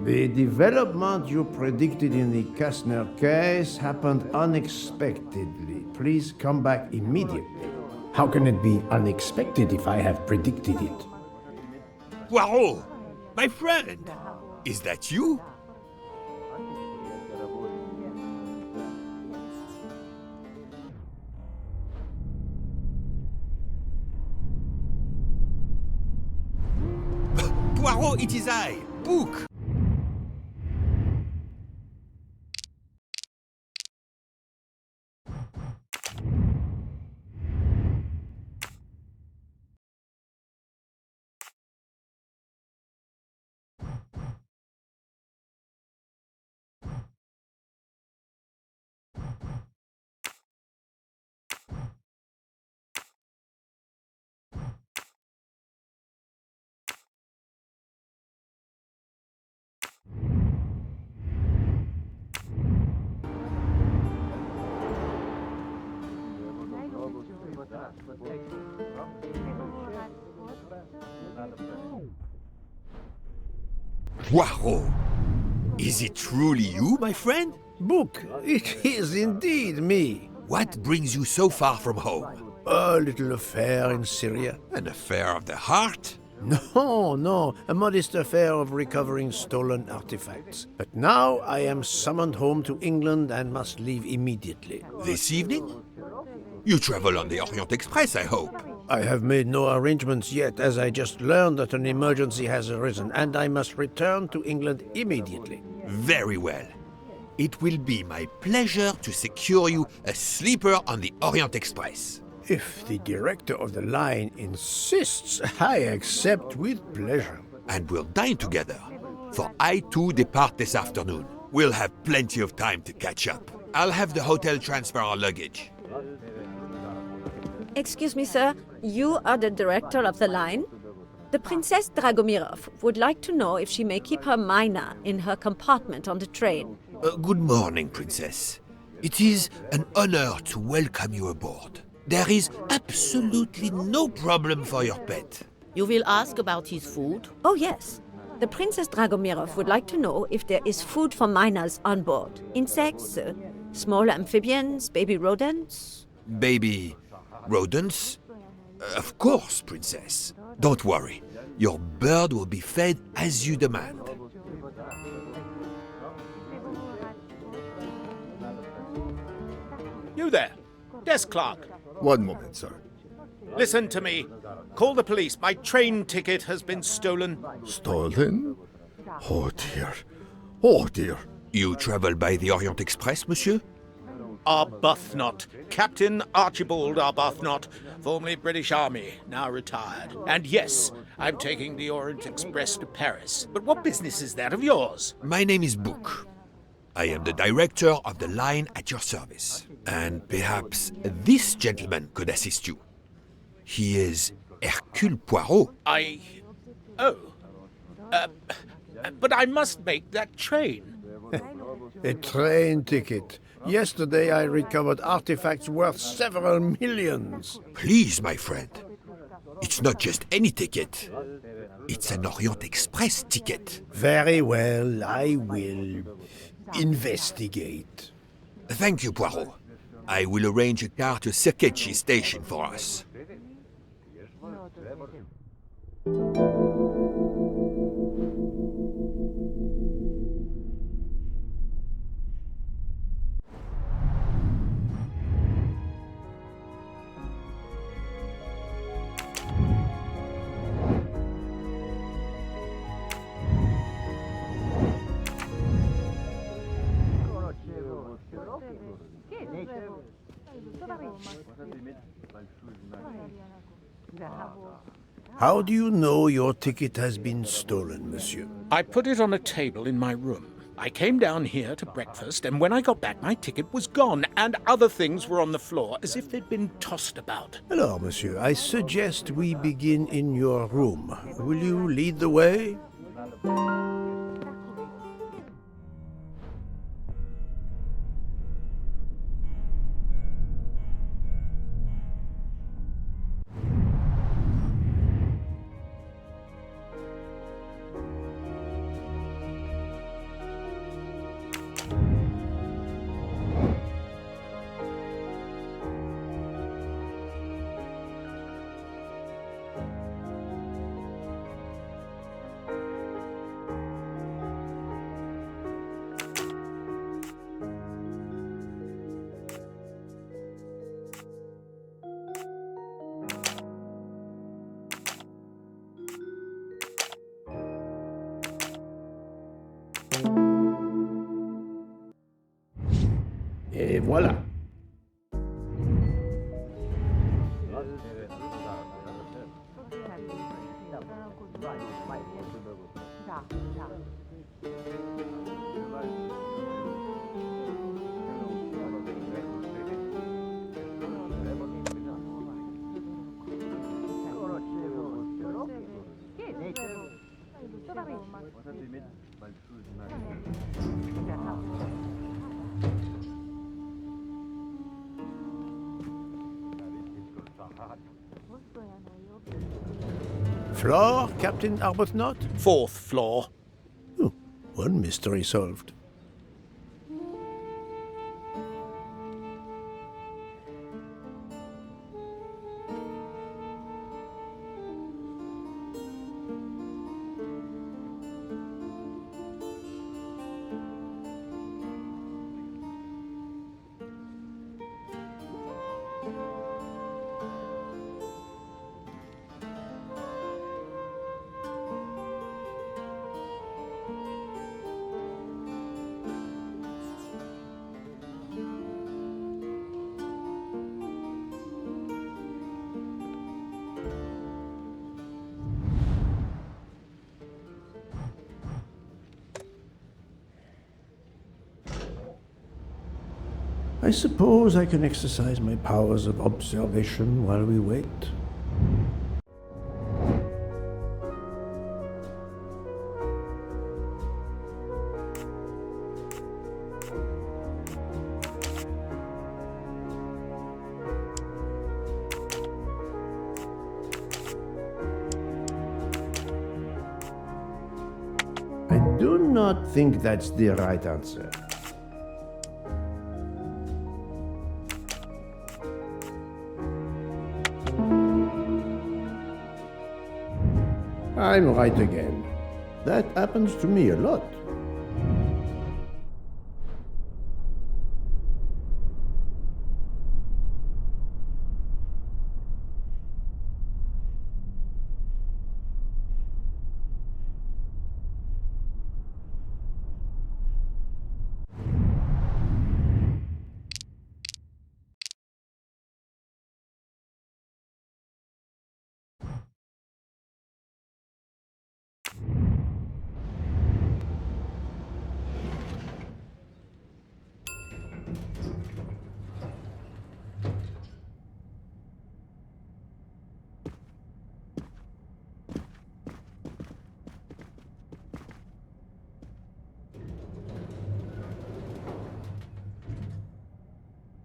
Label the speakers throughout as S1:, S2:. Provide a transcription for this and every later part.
S1: The development you predicted in the Kastner case happened unexpectedly. Please come back immediately.
S2: How can it be unexpected if I have predicted it?
S3: Poirot, my friend, is that you? Poirot, it is I, Book. Poirot, is it truly you, my friend?
S1: Book, it is indeed me.
S3: What brings you so far from home?
S1: A little affair in Syria.
S3: An affair of the heart?
S1: No, a modest affair of recovering stolen artifacts. But now I am summoned home to England and must leave immediately.
S3: This evening? You travel on the Orient Express, I hope.
S1: I have made no arrangements yet, as I just learned that an emergency has arisen, and I must return to England immediately.
S3: Very well. It will be my pleasure to secure you a sleeper on the Orient Express.
S1: If the director of the line insists, I accept with pleasure.
S3: And we'll dine together, for I too depart this afternoon. We'll have plenty of time to catch up. I'll have the hotel transfer our luggage.
S4: Excuse me, sir. You are the director of the line? The Princess Dragomirov would like to know if she may keep her mina in her compartment on the train.
S3: Good morning, Princess. It is an honor to welcome you aboard. There is absolutely no problem for your pet.
S5: You will ask about his food?
S4: Oh, yes. The Princess Dragomirov would like to know if there is food for miners on board. Insects, small amphibians, baby rodents.
S3: Baby rodents? Of course, Princess. Don't worry. Your bird will be fed as you demand.
S6: You there, desk clerk.
S7: One moment, sir.
S6: Listen to me. Call the police. My train ticket has been stolen.
S7: Stolen? Oh dear. Oh dear.
S3: You travel by the Orient Express, monsieur?
S6: Arbuthnot. Captain Archibald Arbuthnot, formerly British Army, now retired. And yes, I'm taking the Orient Express to Paris. But what business is that of yours?
S3: My name is Book. I am the director of the line at your service. And perhaps this gentleman could assist you. He is Hercule Poirot.
S6: But I must make that train.
S1: A train ticket. Yesterday I recovered artifacts worth several millions.
S3: Please, my friend. It's not just any ticket. It's an Orient Express ticket.
S1: Very well, I will investigate.
S3: Thank you, Poirot. I will arrange a car to Circeci station for us.
S1: How do you know your ticket has been stolen, monsieur?
S6: I put it on a table in my room. I came down here to breakfast, and when I got back, my ticket was gone, and other things were on the floor as if they'd been tossed about.
S1: Alors, monsieur, I suggest we begin in your room. Will you lead the way?
S2: Et voilà.
S1: Floor, Captain Arbuthnot?
S6: 4th floor.
S1: Oh, one mystery solved. I suppose I can exercise my powers of observation while we wait. I do not think that's the right answer. I'm right again. That happens to me a lot.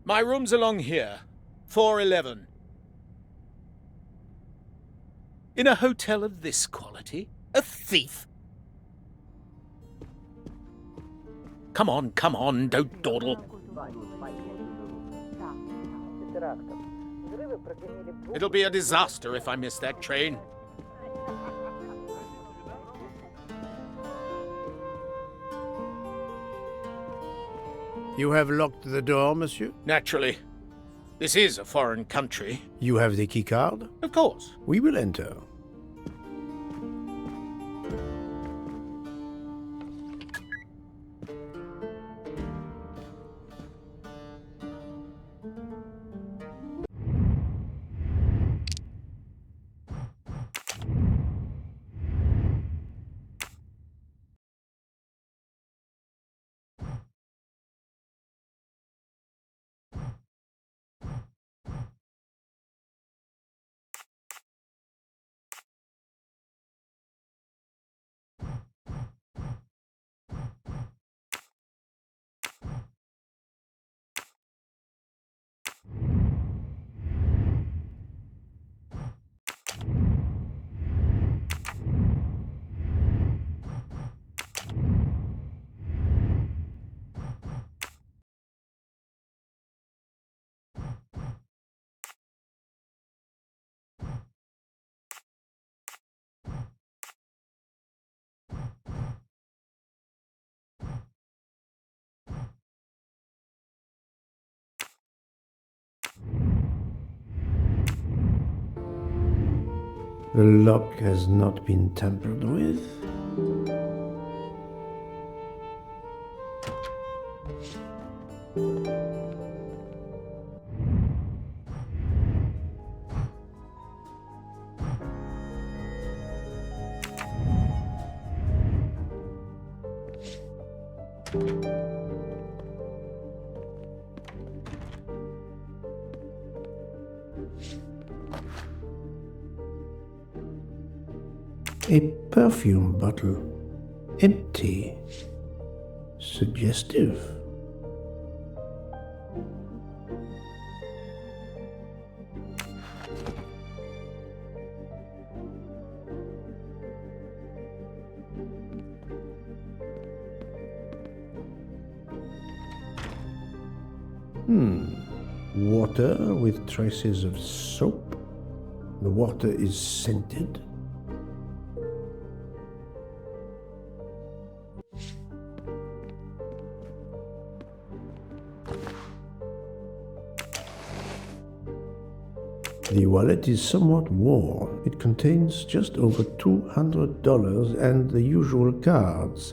S6: My room's along here. 411. In a hotel of this quality? A thief? Come on, don't dawdle. It'll be a disaster if I miss that train.
S1: You have locked the door, monsieur?
S6: Naturally. This is a foreign country.
S1: You have the key card?
S6: Of course.
S1: We will enter. The lock has not been tampered with. A perfume bottle. Empty. Suggestive. Water with traces of soap. The water is scented. The wallet is somewhat worn. It contains just over $200 and the usual cards.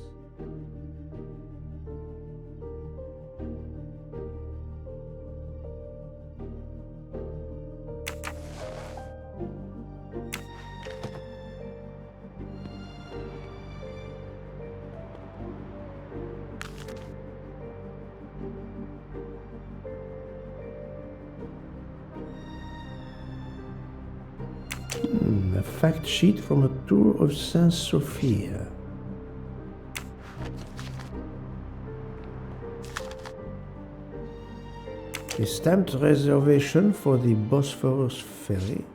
S1: A fact sheet from a tour of Saint Sophia. A stamped reservation for the Bosphorus ferry.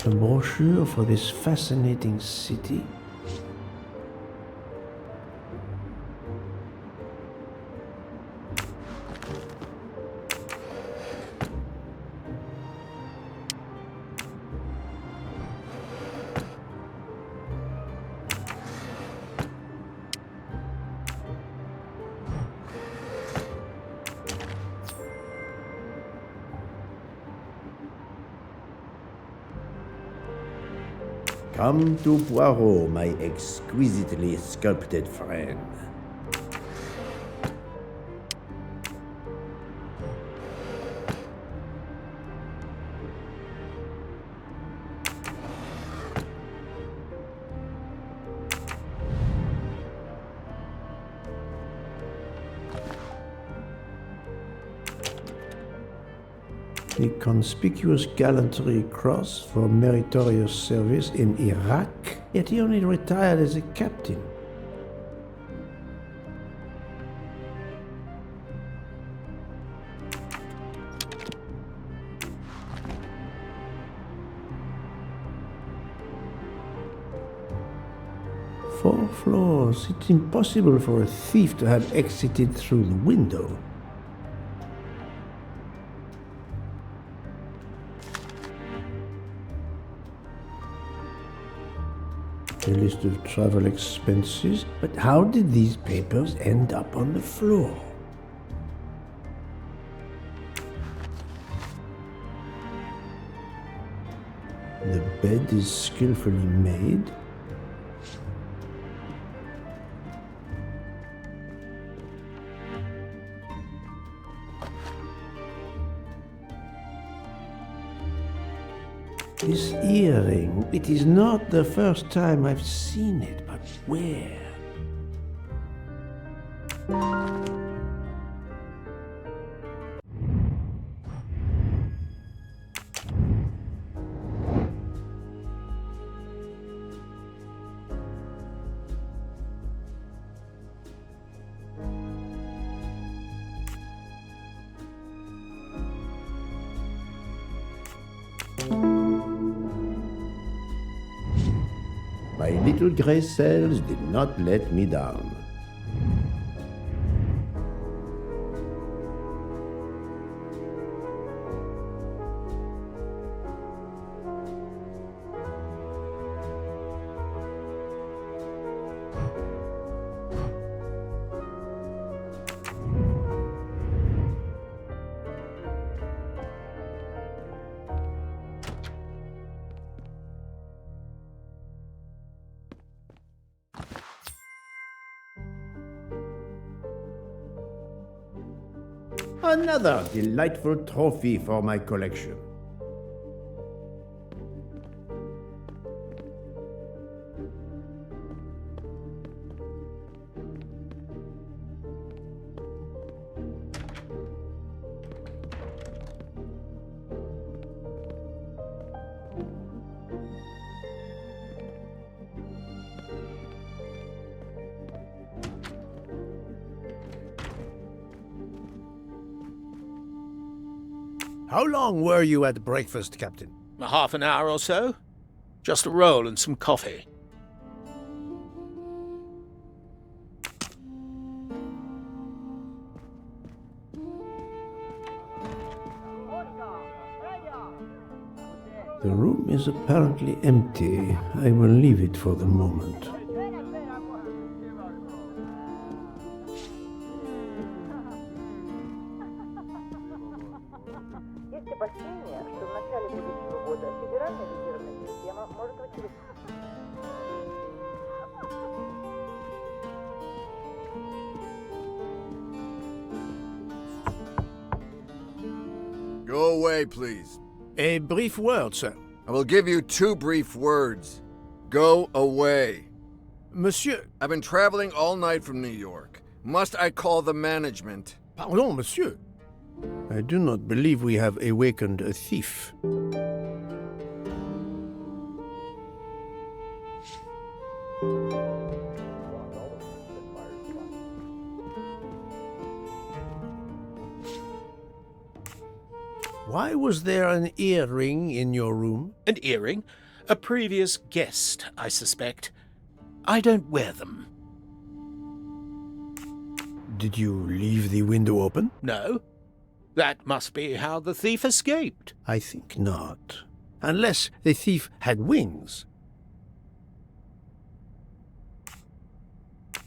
S1: A brochure for this fascinating city.
S2: Come to Poirot, my exquisitely sculpted friend.
S1: The Conspicuous Gallantry Cross for meritorious service in Iraq, yet he only retired as a captain. Four floors. It's impossible for a thief to have exited through the window. A list of travel expenses, but how did these papers end up on the floor? The bed is skillfully made. This earring, it is not the first time I've seen it, but where?
S2: My little gray cells did not let me down.
S1: Another delightful trophy for my collection. How long were you at breakfast, Captain?
S6: A half an hour or so. Just a roll and some coffee.
S1: The room is apparently empty. I will leave it for the moment.
S8: Есть опасения, что в начале будущего года федеральная резервная система может выделить...
S9: Go away, please.
S1: A brief word, sir.
S9: I will give you 2 brief words. Go away.
S1: Monsieur.
S9: I've been traveling all night from New York. Must I call the management?
S1: Pardon, monsieur. I do not believe we have awakened a thief. Why was there an earring in your room?
S6: An earring? A previous guest, I suspect. I don't wear them.
S1: Did you leave the window open?
S6: No. That must be how the thief escaped.
S1: I think not. Unless the thief had wings.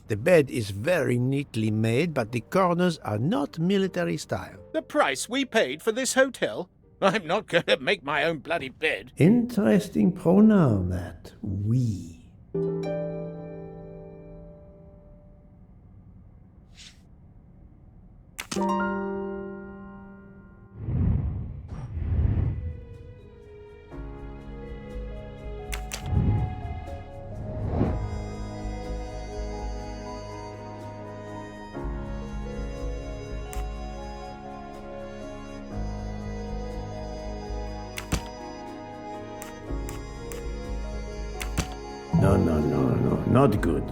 S1: The bed is very neatly made, but the corners are not military style.
S6: The price we paid for this hotel? I'm not going to make my own bloody bed.
S1: Interesting pronoun, that. We. No, not good.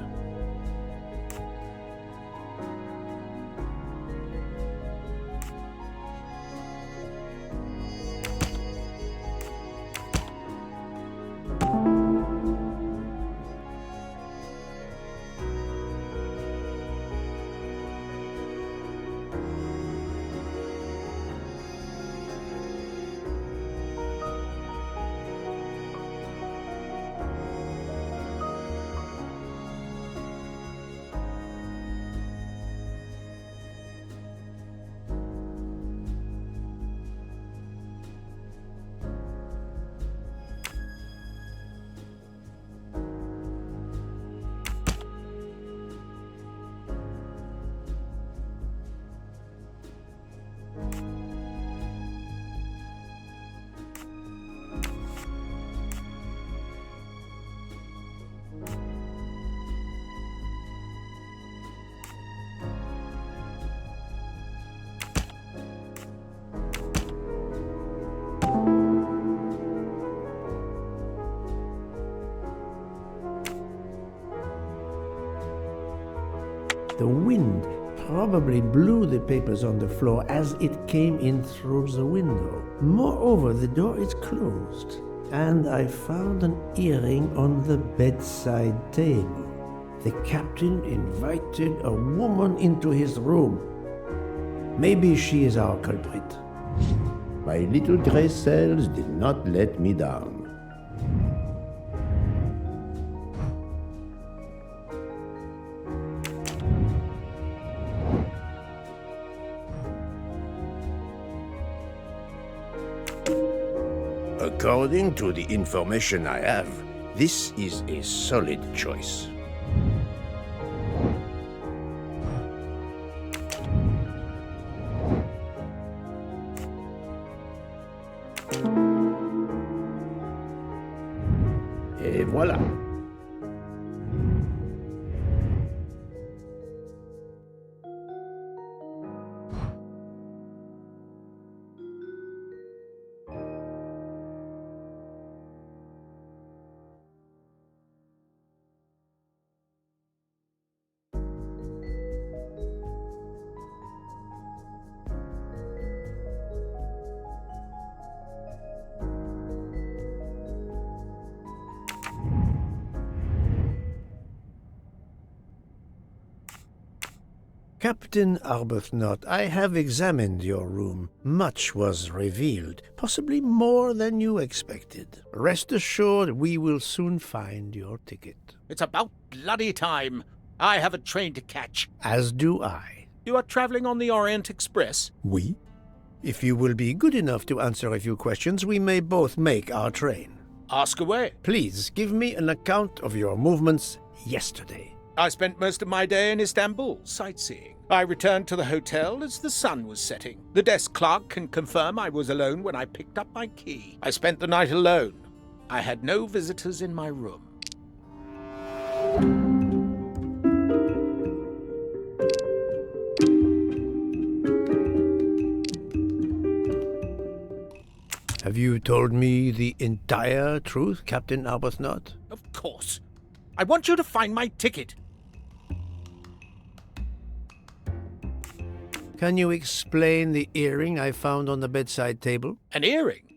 S1: The wind probably blew the papers on the floor as it came in through the window. Moreover, the door is closed, and I found an earring on the bedside table. The captain invited a woman into his room. Maybe she is our culprit. My little gray cells did not let me down. According to the information I have, this is a solid choice.
S2: Et voilà.
S1: Captain Arbuthnot, I have examined your room. Much was revealed, possibly more than you expected. Rest assured we will soon find your ticket.
S6: It's about bloody time. I have a train to catch.
S1: As do I.
S6: You are traveling on the Orient Express?
S1: We? If you will be good enough to answer a few questions, we may both make our train.
S6: Ask away.
S1: Please give me an account of your movements yesterday.
S6: I spent most of my day in Istanbul, sightseeing. I returned to the hotel as the sun was setting. The desk clerk can confirm I was alone when I picked up my key. I spent the night alone. I had no visitors in my room.
S1: Have you told me the entire truth, Captain Arbuthnot?
S6: Of course. I want you to find my ticket.
S1: Can you explain the earring I found on the bedside table?
S6: An earring?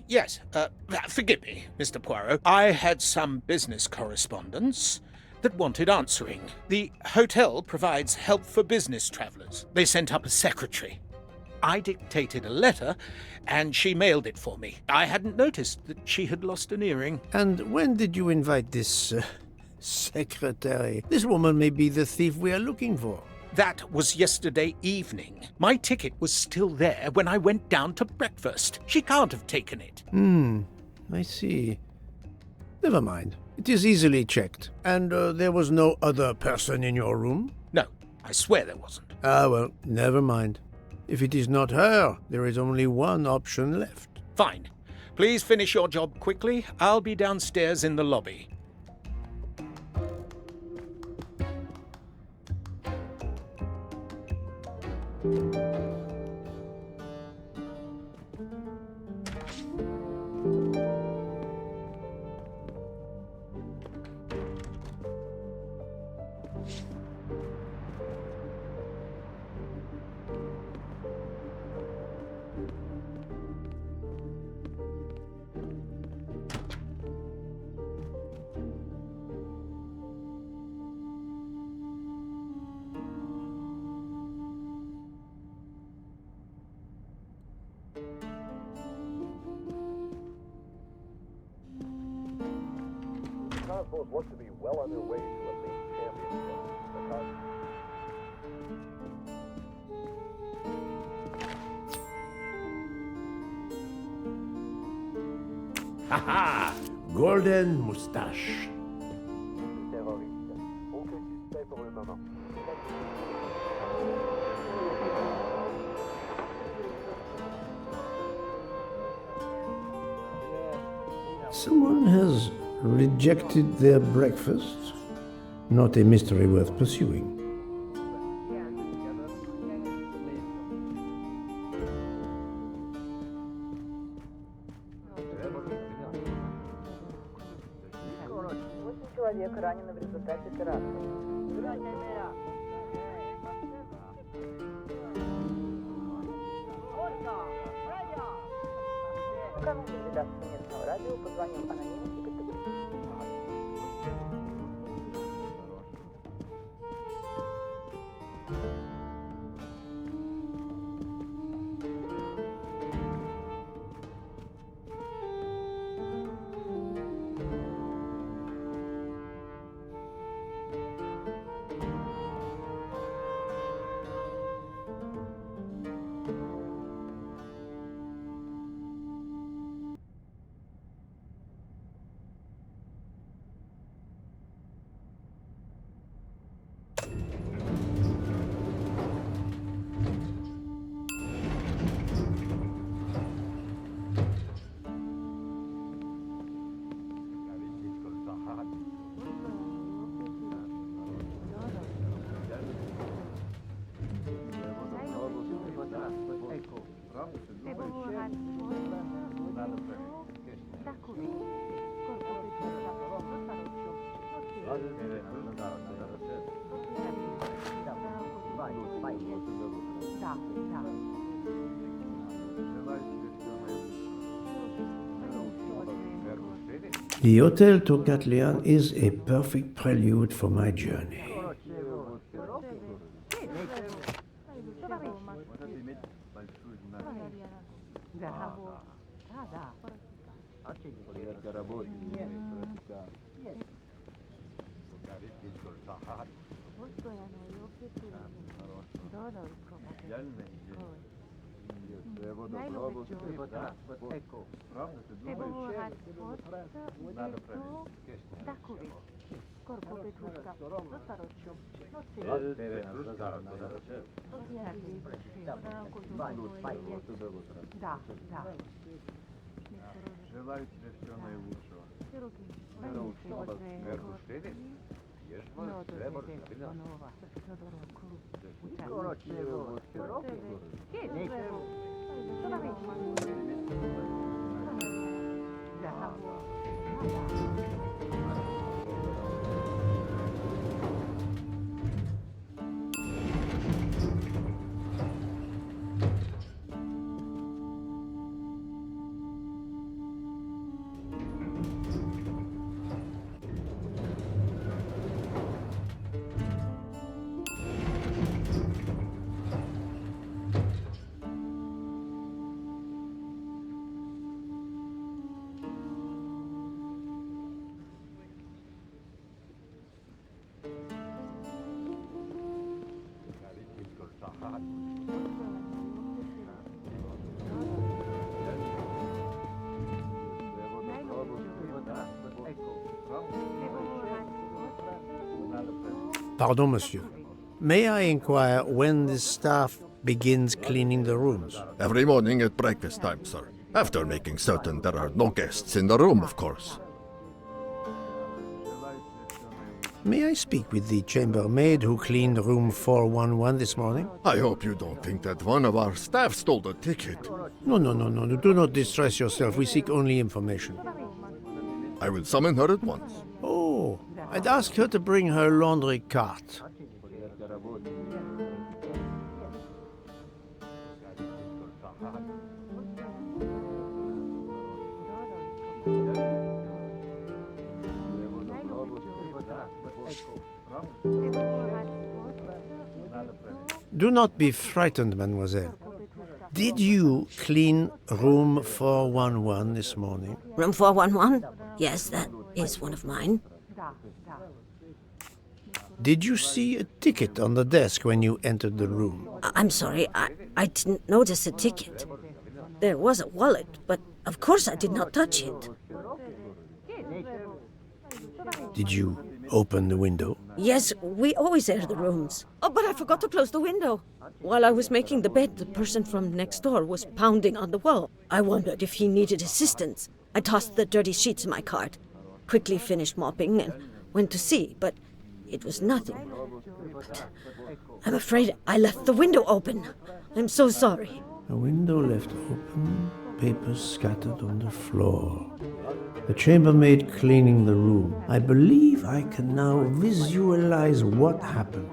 S6: Yes. Forgive me, Mr. Poirot. I had some business correspondence that wanted answering. The hotel provides help for business travelers. They sent up a secretary. I dictated a letter, and she mailed it for me. I hadn't noticed that she had lost an earring.
S1: And when did you invite this secretary? This woman may be the thief we are looking for.
S6: That was yesterday evening. My ticket was still there when I went down to breakfast. She can't have taken it.
S1: I see. Never mind. It is easily checked. And there was no other person in your room?
S6: No, I swear there wasn't.
S1: Ah, well, never mind. If it is not her, there is only one option left.
S6: Fine. Please finish your job quickly. I'll be downstairs in the lobby.
S10: Both look to be well on their way to a league championship.
S2: Haha! Golden moustache.
S10: Terroriste. Aucun suspect pour le moment.
S1: Someone has rejected their breakfast. Not a mystery worth pursuing.
S8: Человек ранен в результате теракта. Канал редакции местного радио позвонил анонимный секретарь.
S1: The Hotel Tocatlian is a perfect prelude for my journey. Pardon, monsieur. May I inquire when the staff begins cleaning the rooms?
S7: Every morning at breakfast time, sir. After making certain there are no guests in the room, of course.
S1: May I speak with the chambermaid who cleaned room 411 this morning?
S7: I hope you don't think that one of our staff stole the ticket.
S1: No. Do not distress yourself. We seek only information.
S7: I will summon her at once.
S1: Oh, I'd ask her to bring her laundry cart. Do not be frightened, mademoiselle. Did you clean room 411 this morning?
S5: Room 411? Yes, that is one of mine.
S1: Did you see a ticket on the desk when you entered the room?
S5: I'm sorry, I didn't notice a ticket. There was a wallet, but of course I did not touch it.
S1: Did you open the window?
S5: Yes, we always air the rooms. Oh, but I forgot to close the window. While I was making the bed, the person from next door was pounding on the wall. I wondered if he needed assistance. I tossed the dirty sheets in my cart, quickly finished mopping, and went to see, but it was nothing. But I'm afraid I left the window open. I'm so sorry.
S1: The window left open, papers scattered on the floor. The chambermaid cleaning the room. I believe I can now visualize what happened.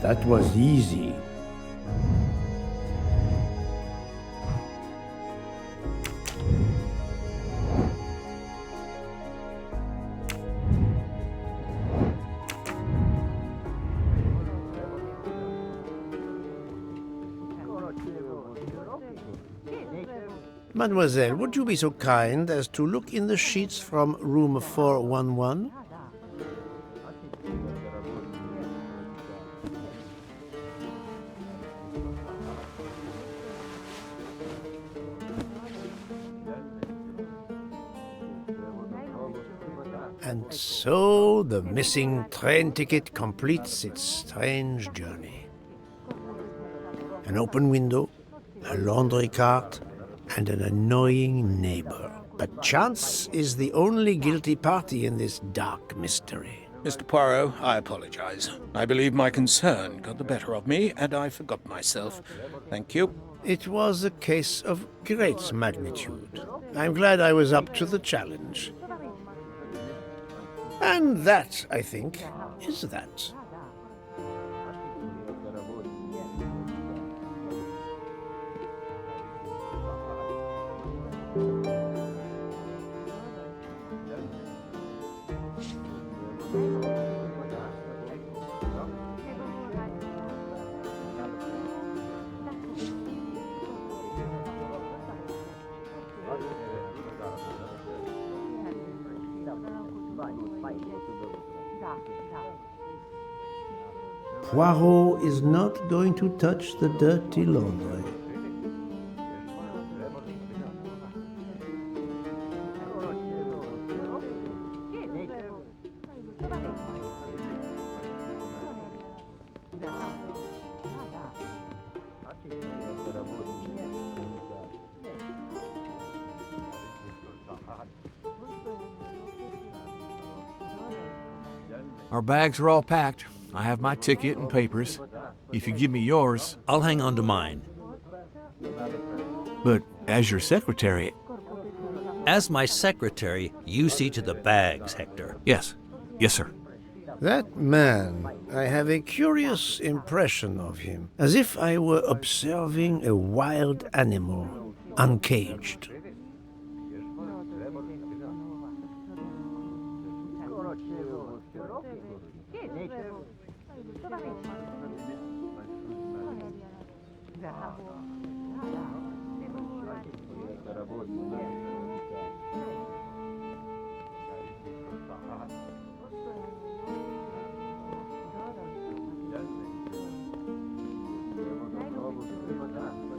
S1: That was easy. Mademoiselle, would you be so kind as to look in the sheets from room 411? And so the missing train ticket completes its strange journey. An open window, a laundry cart, and an annoying neighbor. But chance is the only guilty party in this dark mystery.
S6: Mr. Poirot, I apologize. I believe my concern got the better of me, and I forgot myself. Thank you.
S1: It was a case of great magnitude. I'm glad I was up to the challenge. And that, I think, is that. Poirot is not going to touch the dirty laundry.
S11: Our bags are all packed. I have my ticket and papers. If you give me yours,
S12: I'll hang on to mine.
S11: But as your secretary...
S12: As my secretary, you see to the bags, Hector.
S11: Yes. Yes, sir.
S1: That man, I have a curious impression of him, as if I were observing a wild animal, uncaged.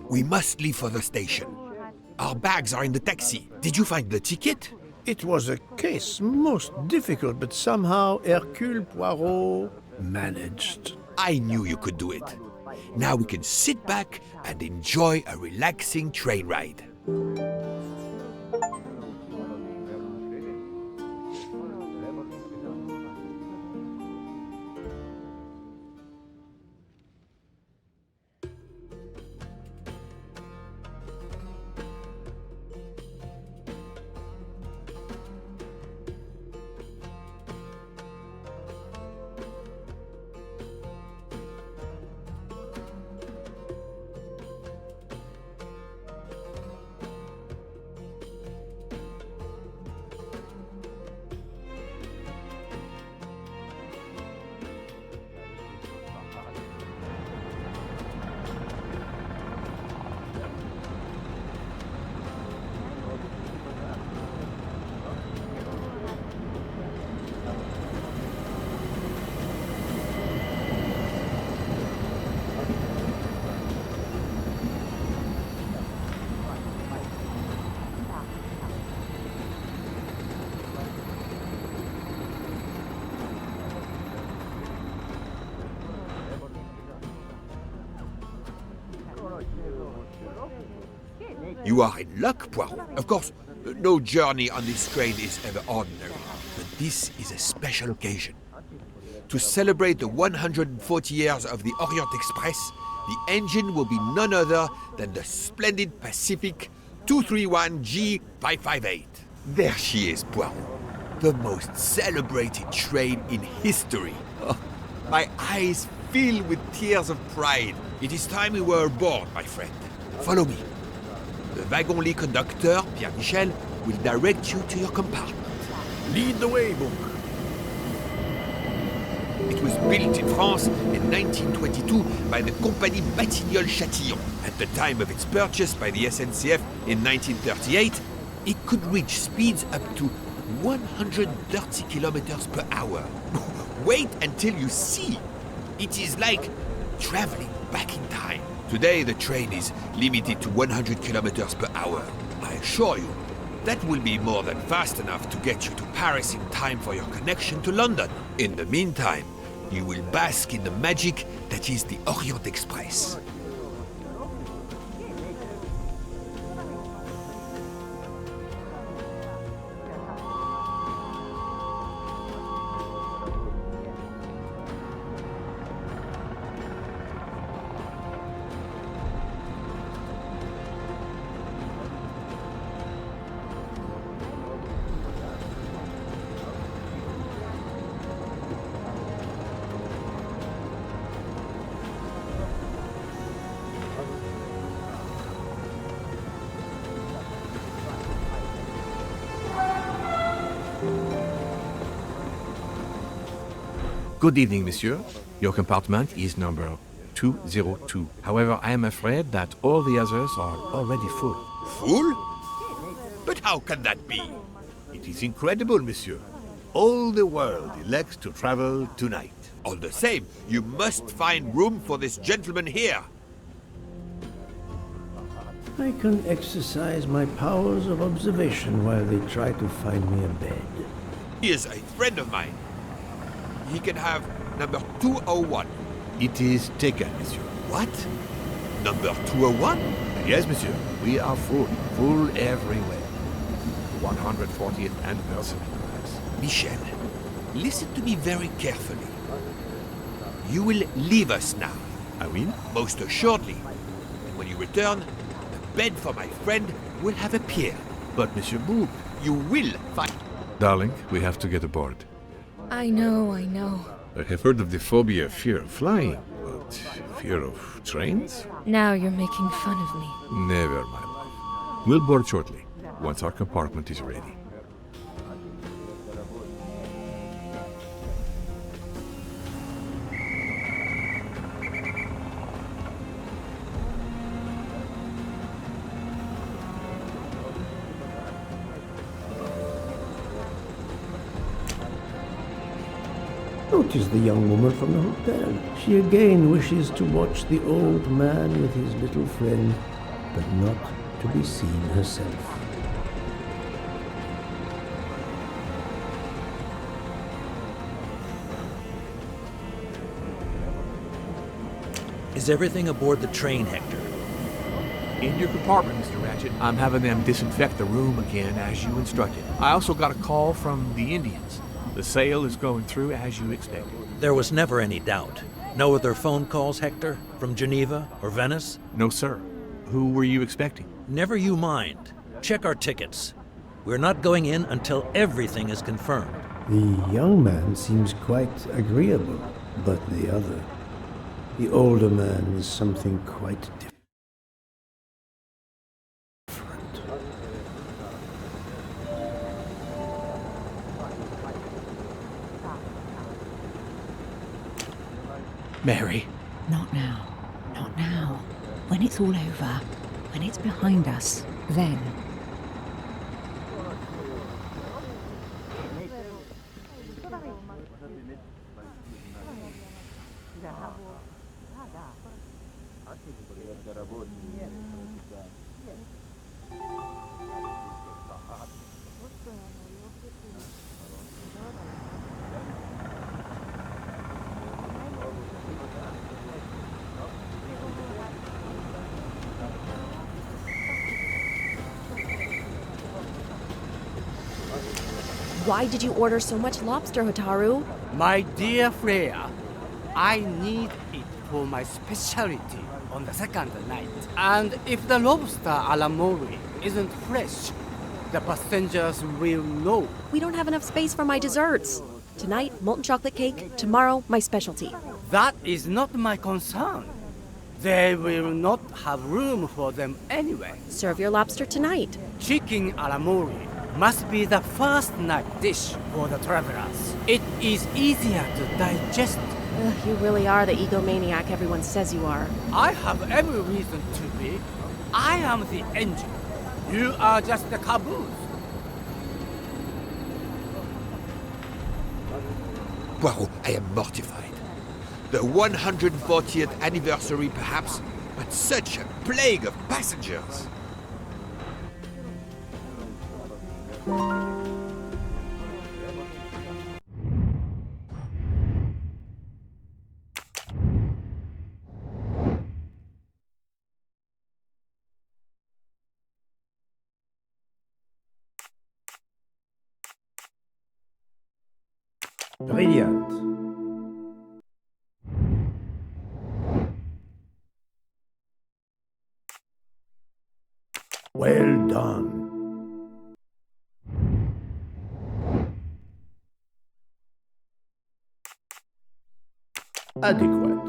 S3: We must leave for the station. Our bags are in the taxi. Did you find the ticket?
S1: It was a case most difficult, but somehow Hercule Poirot managed.
S3: I knew you could do it. Now we can sit back and enjoy a relaxing train ride. You are in luck, Poirot. Of course, no journey on this train is ever ordinary, but this is a special occasion. To celebrate the 140 years of the Orient Express, the engine will be none other than the splendid Pacific 231G558. There she is, Poirot. The most celebrated train in history. Oh, my eyes filled with tears of pride. It is time we were aboard, my friend. Follow me. The wagon-lit conductor, Pierre-Michel, will direct you to your compartment.
S11: Lead the way, Book.
S3: It was built in France in 1922 by the Compagnie Batignolles-Châtillon. At the time of its purchase by the SNCF in 1938, it could reach speeds up to 130 kilometers per hour. Wait until you see. It is like traveling back in time. Today, the train is limited to 100 kilometers per hour. I assure you, that will be more than fast enough to get you to Paris in time for your connection to London. In the meantime, you will bask in the magic that is the Orient Express.
S11: Good evening, monsieur. Your compartment is number 202. However, I am afraid that all the others are already full.
S3: Full? But how can that be?
S11: It is incredible, monsieur. All the world elects to travel tonight.
S3: All the same, you must find room for this gentleman here.
S1: I can exercise my powers of observation while they try to find me a bed.
S3: He is a friend of mine. He can have number 201.
S11: It is taken, monsieur.
S3: What? Number 201?
S11: Yes, monsieur. We are full. Full everywhere. 140th anniversary.
S3: Michel, listen to me very carefully. You will leave us now.
S11: I will?
S3: Most assuredly. And when you return, the bed for my friend will have appeared.
S11: But, Monsieur Book,
S3: you will find...
S11: Darling, we have to get aboard.
S13: I know.
S11: I have heard of the phobia, fear of flying, but fear of trains?
S13: Now you're making fun of me.
S11: Never, my love. We'll board shortly, once our compartment is ready.
S1: Notice the young woman from the hotel. She again wishes to watch the old man with his little friend, but not to be seen herself.
S12: Is everything aboard the train, Hector?
S11: In your compartment, Mr. Ratchet. I'm having them disinfect the room again as you instructed. I also got a call from the Indians. The sale is going through as you expected.
S12: There was never any doubt. No other phone calls, Hector? From Geneva or Venice?
S11: No, sir. Who were you expecting?
S12: Never you mind. Check our tickets. We're not going in until everything is confirmed.
S1: The young man seems quite agreeable, but the other, the older man, is something quite different.
S11: Mary.
S14: Not now. Not now. When it's all over, when it's behind us, then.
S15: Why did you order so much lobster, Hotaru?
S16: My dear Freya, I need it for my specialty on the second night. And if the lobster a la mori isn't fresh, the passengers will know.
S15: We don't have enough space for my desserts. Tonight, molten chocolate cake. Tomorrow, my specialty.
S16: That is not my concern. They will not have room for them anyway.
S15: Serve your lobster tonight.
S16: Chicken alla mori must be the first night dish for the travelers. It is easier to digest.
S15: You really are the egomaniac everyone says you are.
S16: I have every reason to be. I am the engine. You are just the caboose.
S3: Poirot, I am mortified. The 140th anniversary, perhaps, but such a plague of passengers.
S1: Brilliant. Well done. Adequate.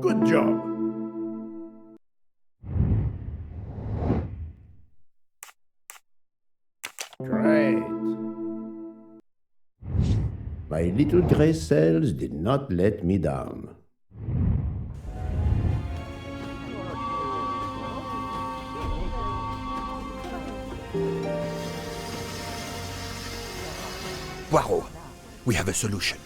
S1: Good job. Great. My little gray cells did not let me down.
S3: Poirot, we have a solution.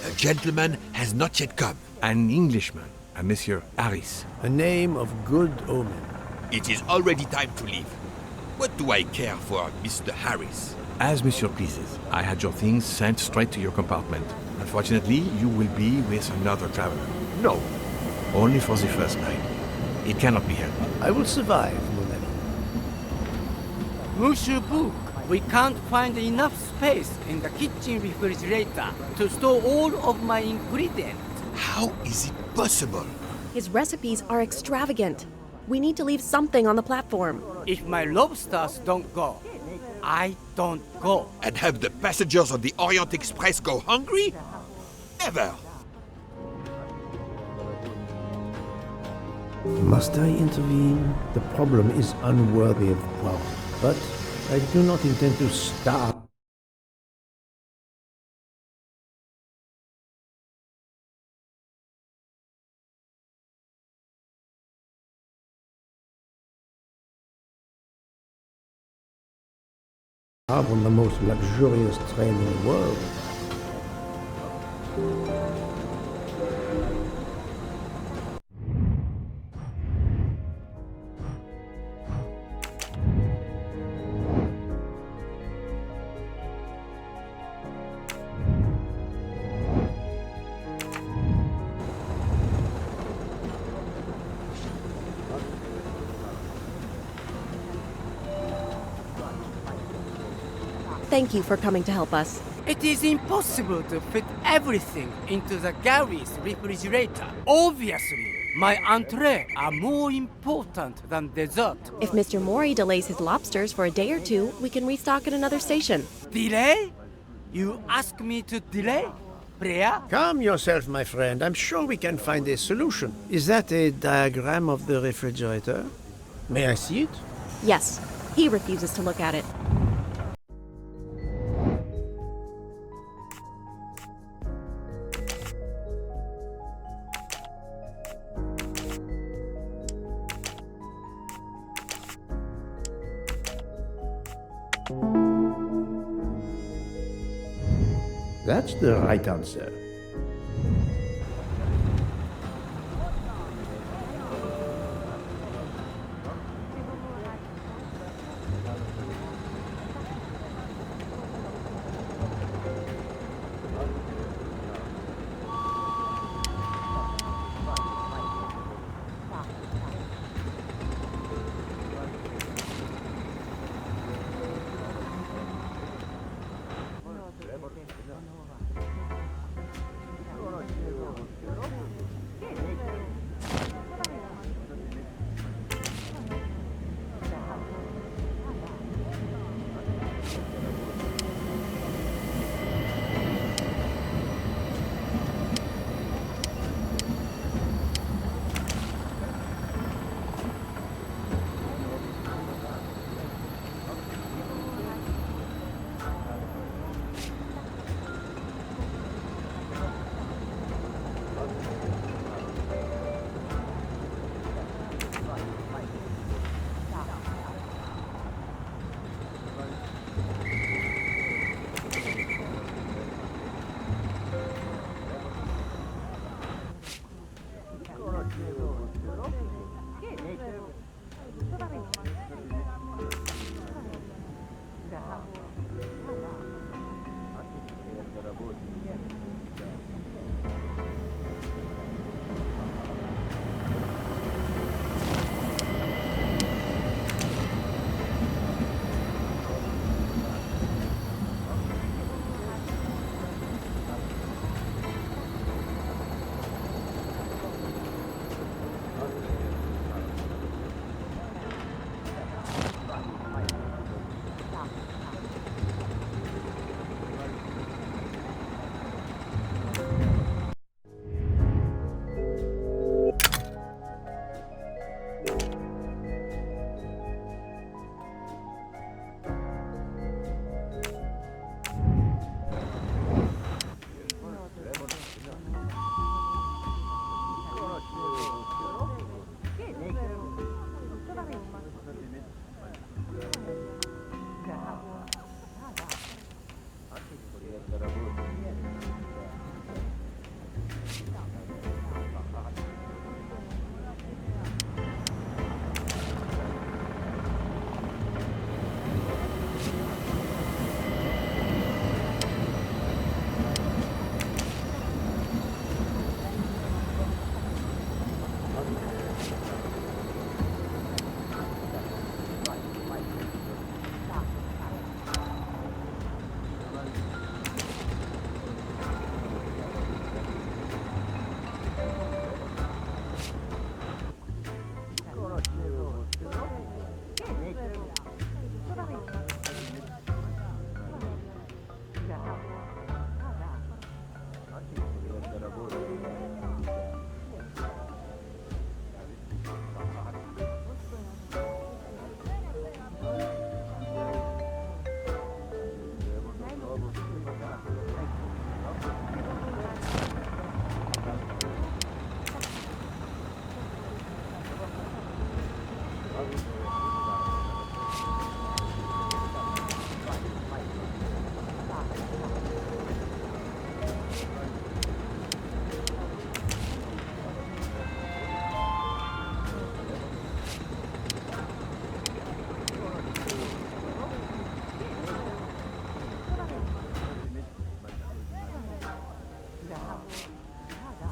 S3: A gentleman has not yet come.
S11: An Englishman, a Monsieur Harris.
S1: A name of good omen.
S3: It is already time to leave. What do I care for Mr. Harris?
S11: As Monsieur pleases. I had your things sent straight to your compartment. Unfortunately, you will be with another traveler.
S1: No.
S11: Only for the first night. It cannot be helped.
S1: I will survive, mon ami.
S16: Monsieur Book, we can't find enough space in the kitchen refrigerator to store all of my ingredients.
S3: How is it possible?
S15: His recipes are extravagant. We need to leave something on the platform.
S16: If my lobsters don't go, I don't go.
S3: And have the passengers on the Orient Express go hungry? Never!
S1: Must I intervene? The problem is unworthy of Poirot, but I do not intend to stop. On the most luxurious train in the world.
S15: Thank you for coming to help us.
S16: It is impossible to fit everything into the Gary's refrigerator. Obviously, my entree are more important than dessert.
S15: If Mr. Mori delays his lobsters for a day or two, we can restock at another station.
S16: Delay? You ask me to delay? Freya?
S1: Calm yourself, my friend. I'm sure we can find a solution. Is that a diagram of the refrigerator? May I see it?
S15: Yes. He refuses to look at it.
S1: That's the right answer.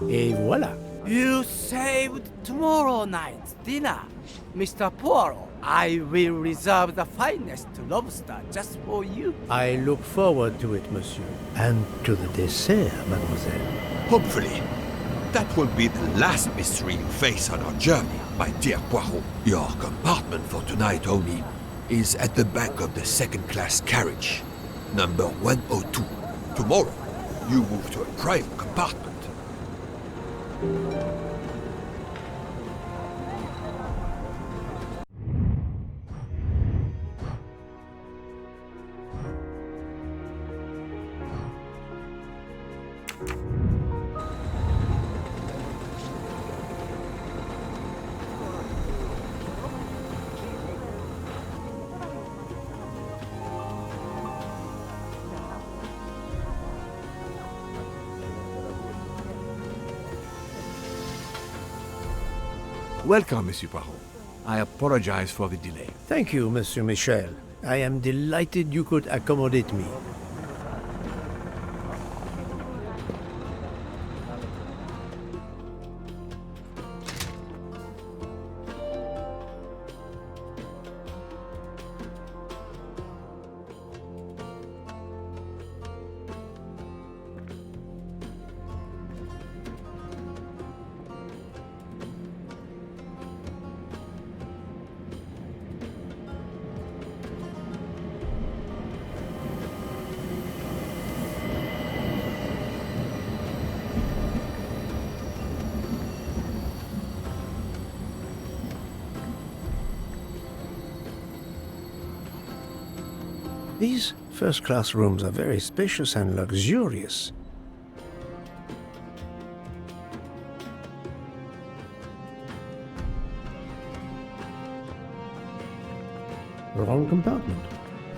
S1: Et voilà.
S16: You saved tomorrow night's dinner, Mr. Poirot. I will reserve the finest lobster just for you.
S1: I look forward to it, monsieur. And to the dessert, mademoiselle.
S3: Hopefully, that will be the last mystery you face on our journey, my dear Poirot. Your compartment for tonight only is at the back of the second-class carriage, number 102. Tomorrow, you move to a private compartment.
S11: Welcome, Monsieur Poirot. I apologize for the delay.
S1: Thank you, Monsieur Michel. I am delighted you could accommodate me. These first-class rooms are very spacious and luxurious. Wrong compartment.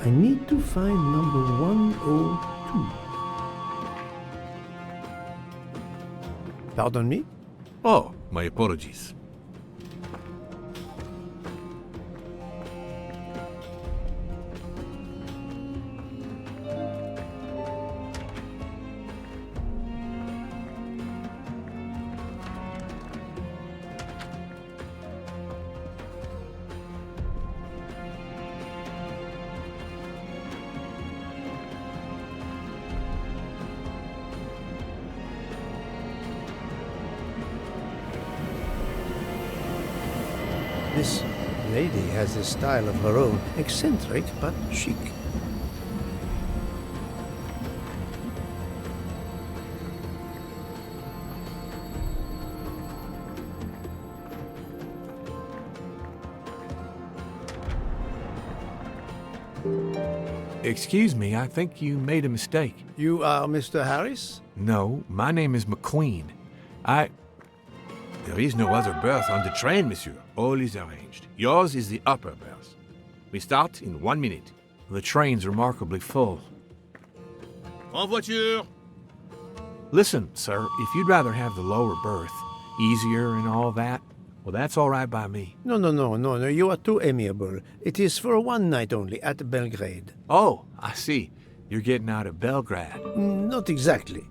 S1: I need to find number 102. Pardon me?
S11: Oh, my apologies.
S1: This lady has a style of her own, eccentric but chic.
S11: Excuse me, I think you made a mistake.
S1: You are Mr. Harris?
S11: No, my name is McQueen. There is no other berth on the train, monsieur. All is arranged. Yours is the upper berth. We start in 1 minute. The train's remarkably full.
S6: En voiture!
S11: Listen, sir, if you'd rather have the lower berth, easier and all that, well, that's all right by me.
S1: No, you are too amiable. It is for one night only, at Belgrade.
S11: Oh, I see. You're getting out of Belgrade.
S1: Not exactly.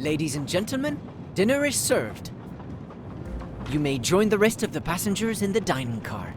S17: Ladies and gentlemen, dinner is served. You may join the rest of the passengers in the dining car.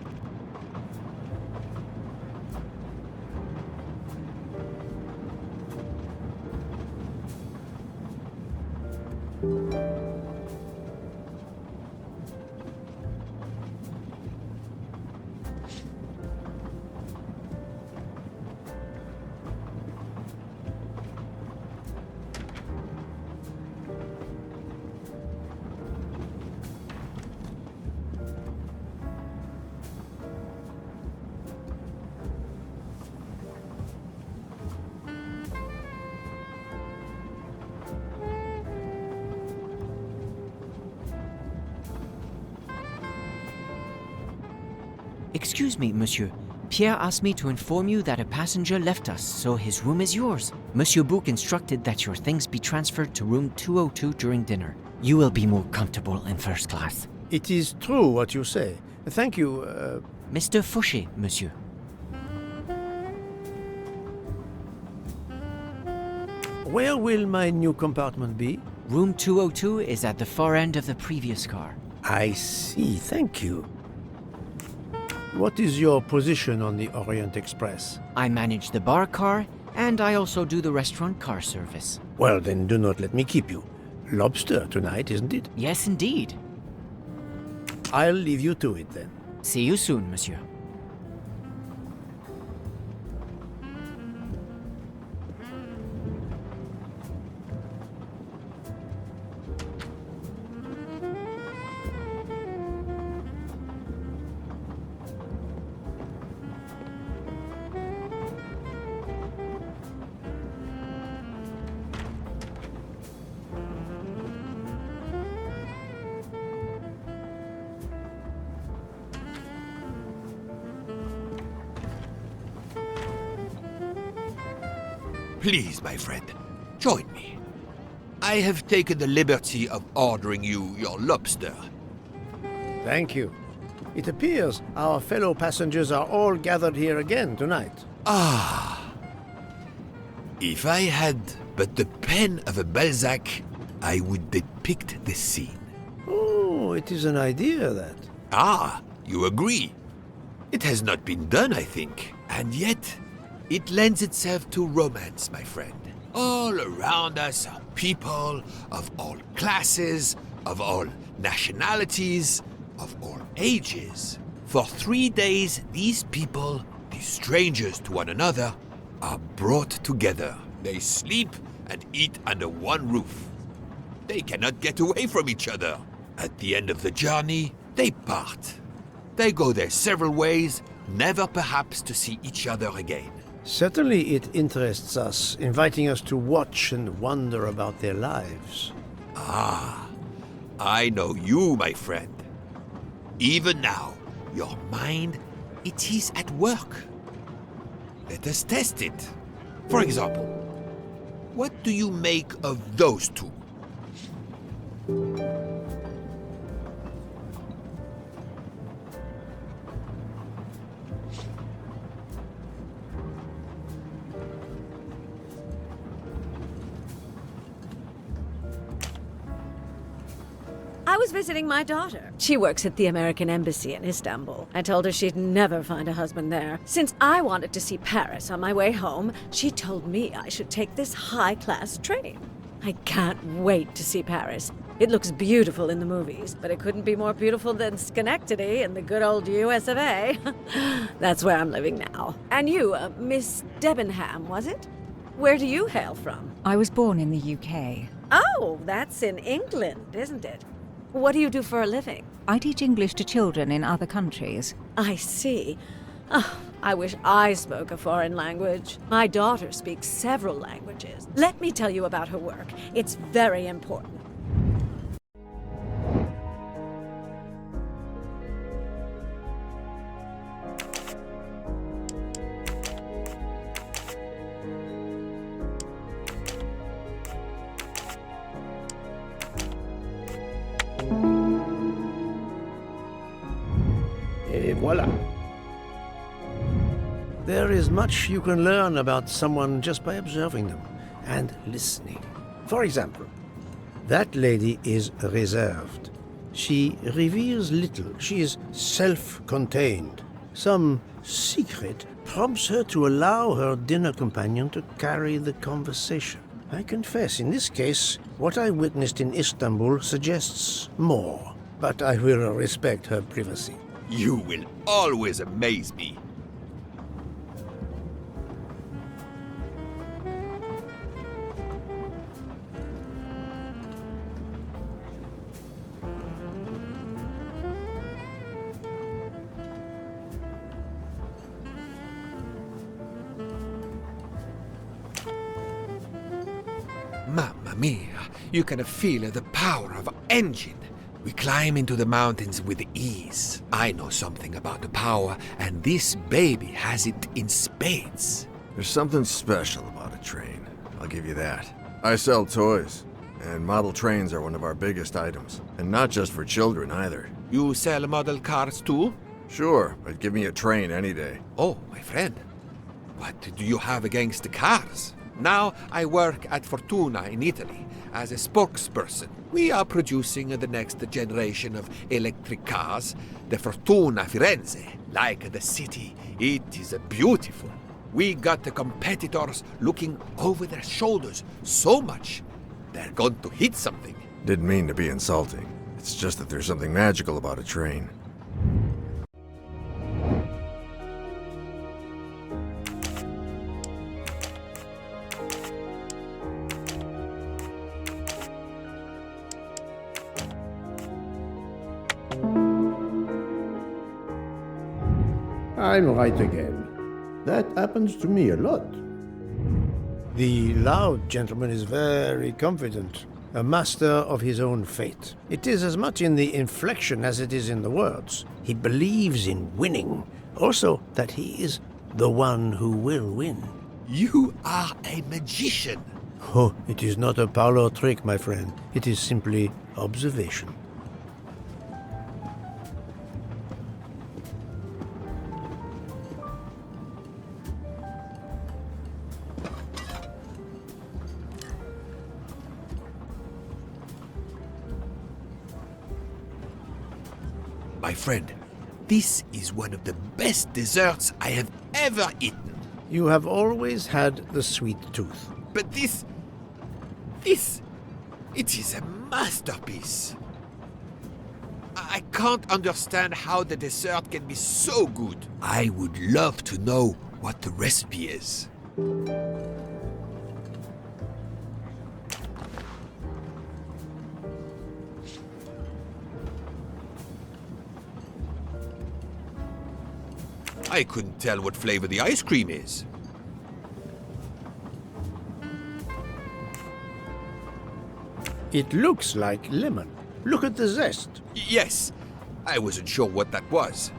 S17: Excuse me, monsieur. Pierre asked me to inform you that a passenger left us, so his room is yours. Monsieur Bouc instructed that your things be transferred to room 202 during dinner. You will be more comfortable in first class.
S1: It is true what you say. Thank you,
S17: Mr. Fauché, monsieur.
S1: Where will my new compartment be?
S17: Room 202 is at the far end of the previous car.
S1: I see, thank you. What is your position on the Orient Express?
S17: I manage the bar car, and I also do the restaurant car service.
S1: Well, then do not let me keep you. Lobster tonight, isn't it?
S17: Yes, indeed.
S1: I'll leave you to it, then.
S17: See you soon, monsieur.
S3: Please, my friend, join me. I have taken the liberty of ordering you your lobster.
S1: Thank you. It appears our fellow passengers are all gathered here again tonight.
S3: Ah. If I had but the pen of a Balzac, I would depict the scene.
S1: Oh, it is an idea, that.
S3: Ah, you agree. It has not been done, I think. And yet, it lends itself to romance, my friend. All around us are people of all classes, of all nationalities, of all ages. For 3 days, these people, these strangers to one another, are brought together. They sleep and eat under one roof. They cannot get away from each other. At the end of the journey, they part. They go their several ways, never perhaps to see each other again.
S1: Certainly it interests us, inviting us to watch and wonder about their lives.
S3: Ah, I know you, my friend. Even now, your mind, it is at work. Let us test it. For example, what do you make of those two?
S4: I was visiting my daughter. She works at the American Embassy in Istanbul. I told her she'd never find a husband there. Since I wanted to see Paris on my way home, she told me I should take this high-class train. I can't wait to see Paris. It looks beautiful in the movies, but it couldn't be more beautiful than Schenectady in the good old US of A. That's where I'm living now. And you, Miss Debenham, was it? Where do you hail from?
S14: I was born in the UK.
S4: Oh, that's in England, isn't it? What do you do for a living?
S14: I teach English to children in other countries.
S4: I see. Oh, I wish I spoke a foreign language. My daughter speaks several languages. Let me tell you about her work. It's very important.
S1: Et voilà. There is much you can learn about someone just by observing them and listening. For example, That lady is reserved. She reveals little. She is self-contained. Some secret prompts her to allow her dinner companion to carry the conversation. I confess, in this case, what I witnessed in Istanbul suggests more, but I will respect her privacy.
S3: You will always amaze me. Mamma mia, you can feel the power of engine. We climb into the mountains with ease. I know something about the power, and this baby has it in spades.
S9: There's something special about a train. I'll give you that. I sell toys, and model trains are one of our biggest items. And not just for children either.
S3: You sell model cars too?
S9: Sure, but give me a train any day.
S3: Oh, my friend. What do you have against the cars? Now I work at Fortuna in Italy as a spokesperson. We are producing the next generation of electric cars, the Fortuna Firenze. Like the city, it is beautiful. We got the competitors looking over their shoulders so much, they're going to hit something.
S9: Didn't mean to be insulting. It's just that there's something magical about a train.
S1: I'm right again. That happens to me a lot. The loud gentleman is very confident, a master of his own fate. It is as much in the inflection as it is in the words. He believes in winning, also that he is the one who will win.
S3: You are a magician.
S1: Oh, it is not a parlor trick, my friend. It is simply observation.
S3: My friend, this is one of the best desserts I have ever eaten.
S1: You have always had the sweet tooth.
S3: But it is a masterpiece. I can't understand how the dessert can be so good. I would love to know what the recipe is. I couldn't tell what flavor the ice cream is.
S1: It looks like lemon. Look at the zest.
S3: Yes, I wasn't sure what that was.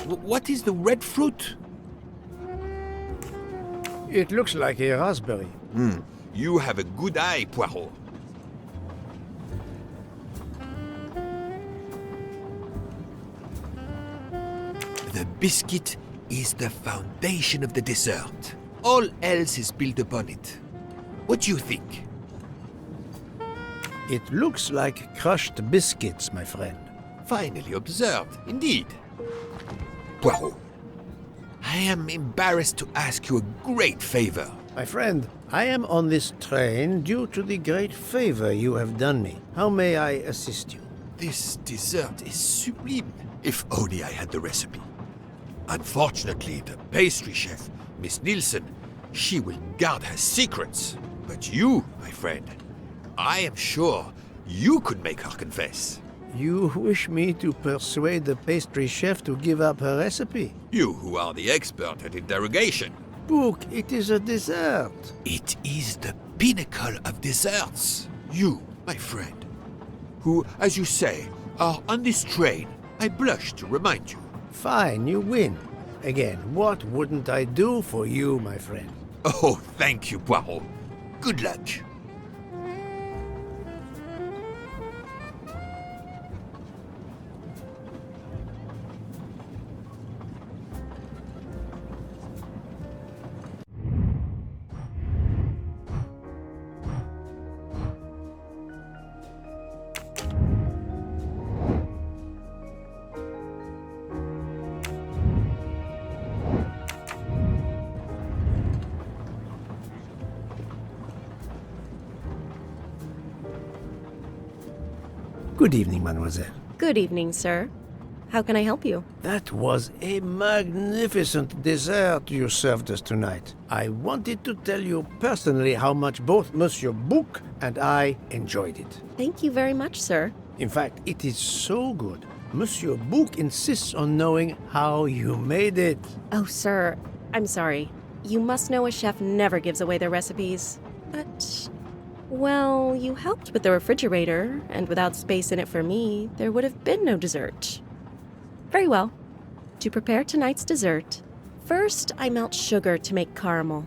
S3: What is the red fruit?
S1: It looks like a raspberry.
S3: You have a good eye, Poirot. The biscuit is the foundation of the dessert. All else is built upon it. What do you think?
S1: It looks like crushed biscuits, my friend.
S3: Finely observed, indeed. Poirot, I am embarrassed to ask you a great favor.
S1: My friend, I am on this train due to the great favor you have done me. How may I assist you?
S3: This dessert is sublime. If only I had the recipe. Unfortunately, the pastry chef, Miss Nielsen, she will guard her secrets. But you, my friend, I am sure you could make her confess.
S1: You wish me to persuade the pastry chef to give up her recipe?
S3: You who are the expert at interrogation.
S1: Book, it is a dessert.
S3: It is the pinnacle of desserts. You, my friend, who, as you say, are on this train, I blush to remind you.
S1: Fine, you win. Again, what wouldn't I do for you, my friend?
S3: Oh, thank you, Poirot. Good luck.
S1: Good evening, mademoiselle.
S15: Good evening, sir. How can I help you?
S1: That was a magnificent dessert you served us tonight. I wanted to tell you personally how much both Monsieur Bouc and I enjoyed it.
S15: Thank you very much, sir.
S1: In fact, it is so good. Monsieur Bouc insists on knowing how you made it.
S15: Oh, sir, I'm sorry. You must know a chef never gives away their recipes. But, well, you helped with the refrigerator, and without space in it for me, there would have been no dessert. Very well. To prepare tonight's dessert, first I melt sugar to make caramel.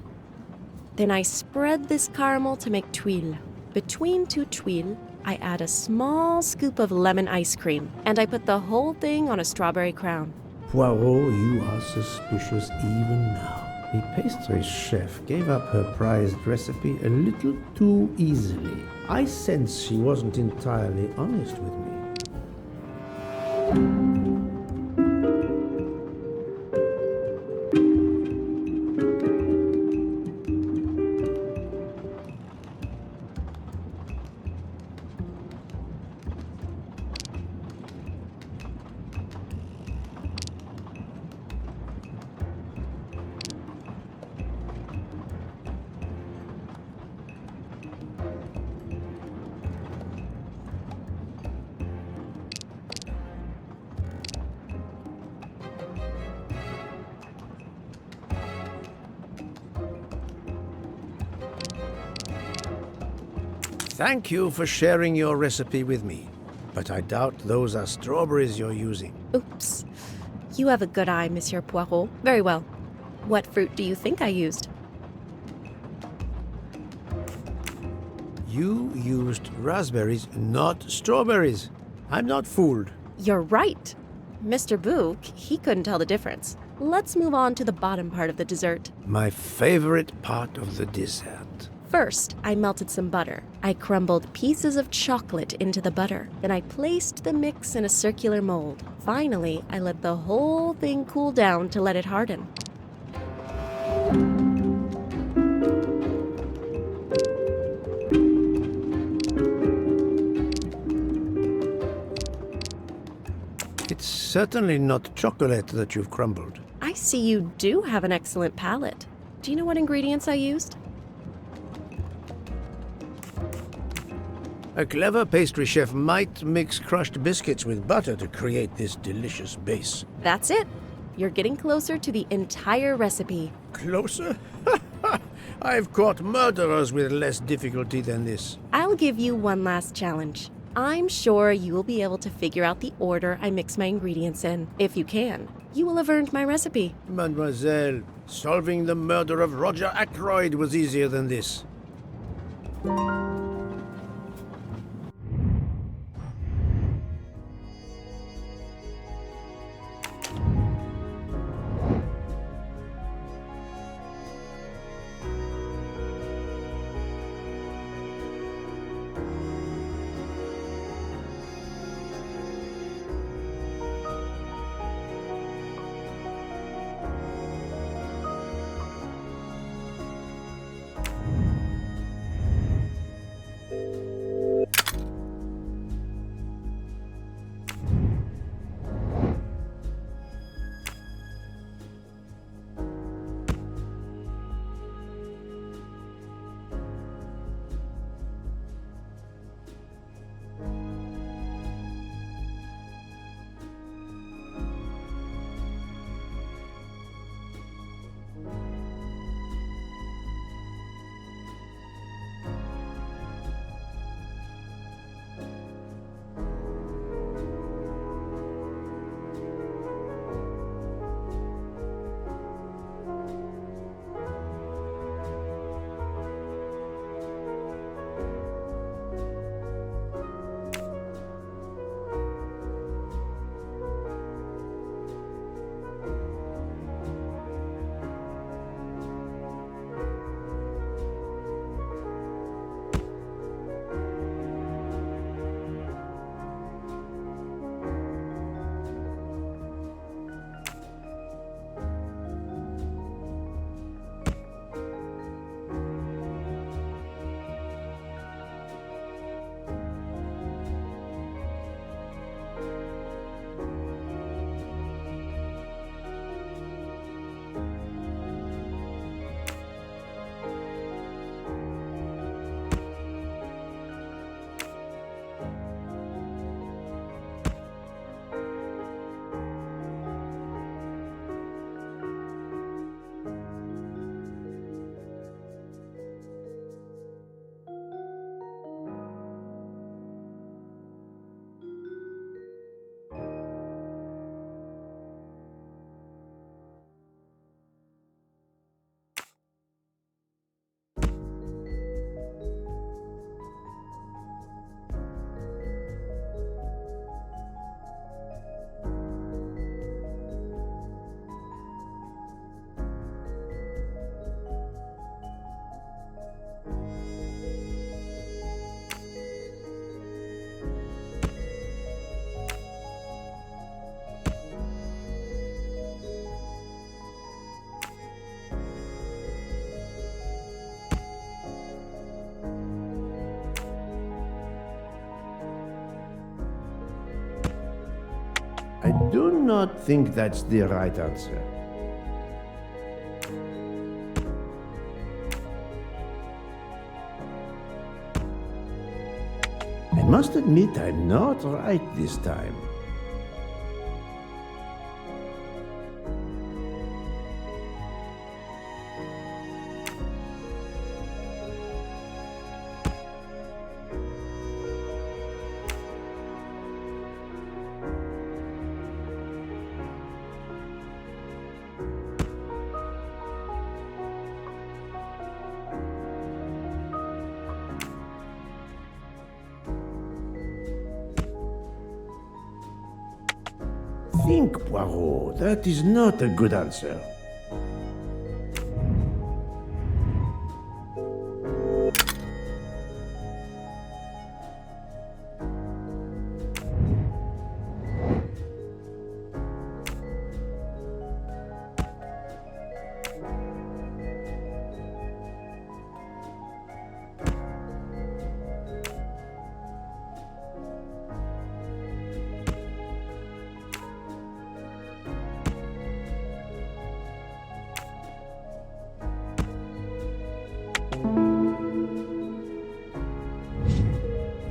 S15: Then I spread this caramel to make tuiles. Between two tuiles, I add a small scoop of lemon ice cream, and I put the whole thing on a strawberry crown.
S1: Poirot, you are suspicious even now. The pastry chef gave up her prized recipe a little too easily. I sense she wasn't entirely honest with me. Thank you for sharing your recipe with me, but I doubt those are strawberries you're using.
S15: Oops. You have a good eye, Monsieur Poirot. Very well. What fruit do you think I used?
S1: You used raspberries, not strawberries. I'm not fooled.
S15: You're right. Mr. Bouc, he couldn't tell the difference. Let's move on to the bottom part of the dessert.
S1: My favorite part of the dessert.
S15: First, I melted some butter. I crumbled pieces of chocolate into the butter. Then I placed the mix in a circular mold. Finally, I let the whole thing cool down to let it harden.
S1: It's certainly not chocolate that you've crumbled.
S15: I see you do have an excellent palate. Do you know what ingredients I used?
S1: A clever pastry chef might mix crushed biscuits with butter to create this delicious base.
S15: That's it. You're getting closer to the entire recipe.
S1: Closer? I've caught murderers with less difficulty than this.
S15: I'll give you one last challenge. I'm sure you will be able to figure out the order I mix my ingredients in. If you can, you will have earned my recipe.
S1: Mademoiselle, solving the murder of Roger Ackroyd was easier than this. not think that's the right answer. I must admit I'm not right this time. Think, Poirot. That is not a good answer.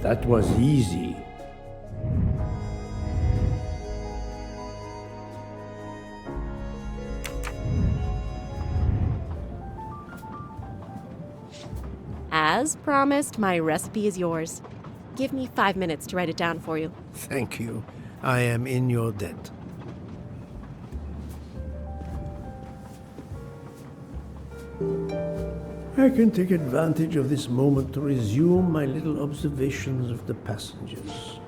S1: That was easy.
S15: As promised, my recipe is yours. Give me 5 minutes to write it down for you.
S1: Thank you. I am in your debt. I can take advantage of this moment to resume my little observations of the passengers.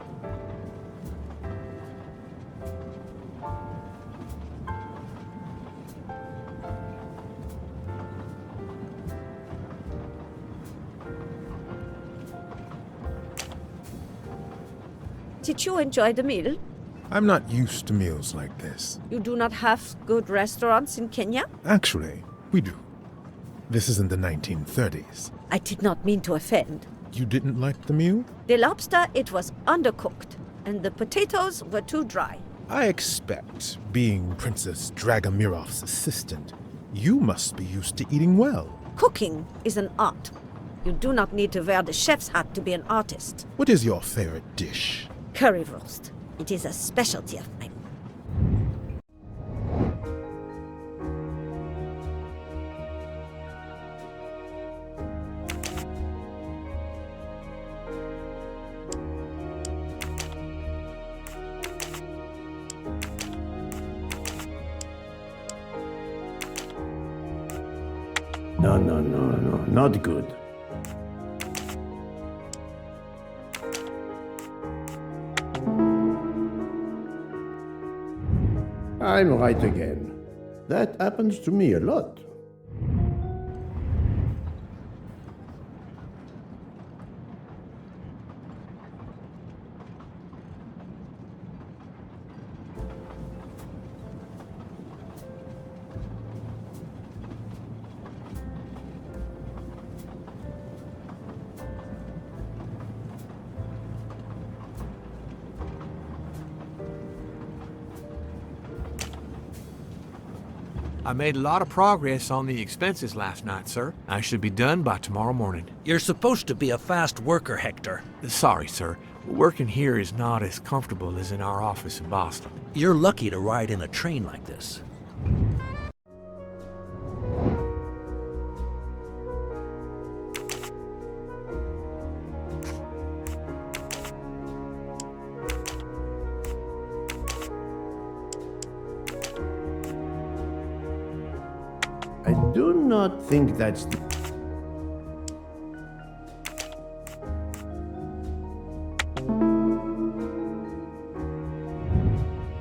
S5: Did you enjoy the meal?
S18: I'm not used to meals like this.
S5: You do not have good restaurants in Kenya?
S18: Actually, we do. This is in the 1930s.
S5: I did not mean to offend.
S18: You didn't like the meal?
S5: The lobster, it was undercooked, and the potatoes were too dry.
S18: I expect, being Princess Dragamirov's assistant, you must be used to eating well.
S5: Cooking is an art. You do not need to wear the chef's hat to be an artist.
S18: What is your favorite dish?
S5: Currywurst. It is a specialty of mine.
S1: No, not good. I'm right again. That happens to me a lot.
S11: I made a lot of progress on the expenses last night, sir. I should be done by tomorrow morning.
S12: You're supposed to be a fast worker, Hector.
S11: Sorry, sir. Working here is not as comfortable as in our office in Boston.
S12: You're lucky to ride in a train like this.
S1: I do not think that's the...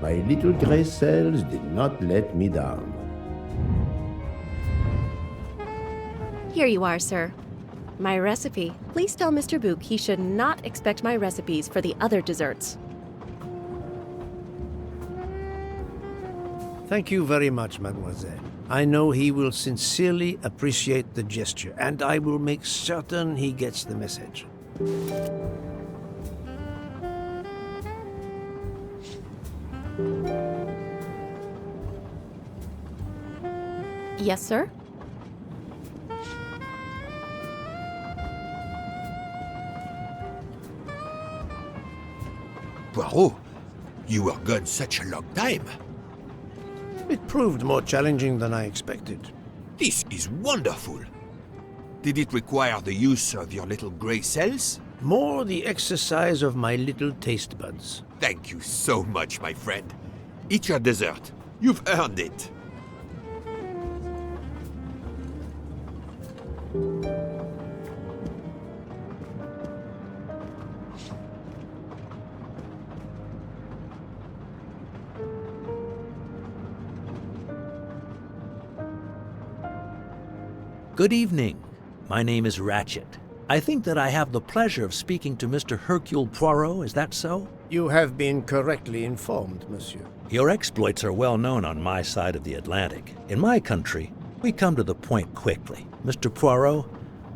S1: My little gray cells did not let me down.
S15: Here you are, sir. My recipe. Please tell Mr. Book he should not expect my recipes for the other desserts.
S1: Thank you very much, mademoiselle. I know he will sincerely appreciate the gesture, and I will make certain he gets the message.
S15: Yes, sir?
S3: Poirot, you were gone such a long time.
S1: It proved more challenging than I expected.
S3: This is wonderful. Did it require the use of your little grey cells?
S1: More the exercise of my little taste buds.
S3: Thank you so much, my friend. Eat your dessert. You've earned it.
S12: Good evening. My name is Ratchet. I think that I have the pleasure of speaking to Mr. Hercule Poirot, is that so?
S1: You have been correctly informed, monsieur.
S12: Your exploits are well known on my side of the Atlantic. In my country, we come to the point quickly. Mr. Poirot,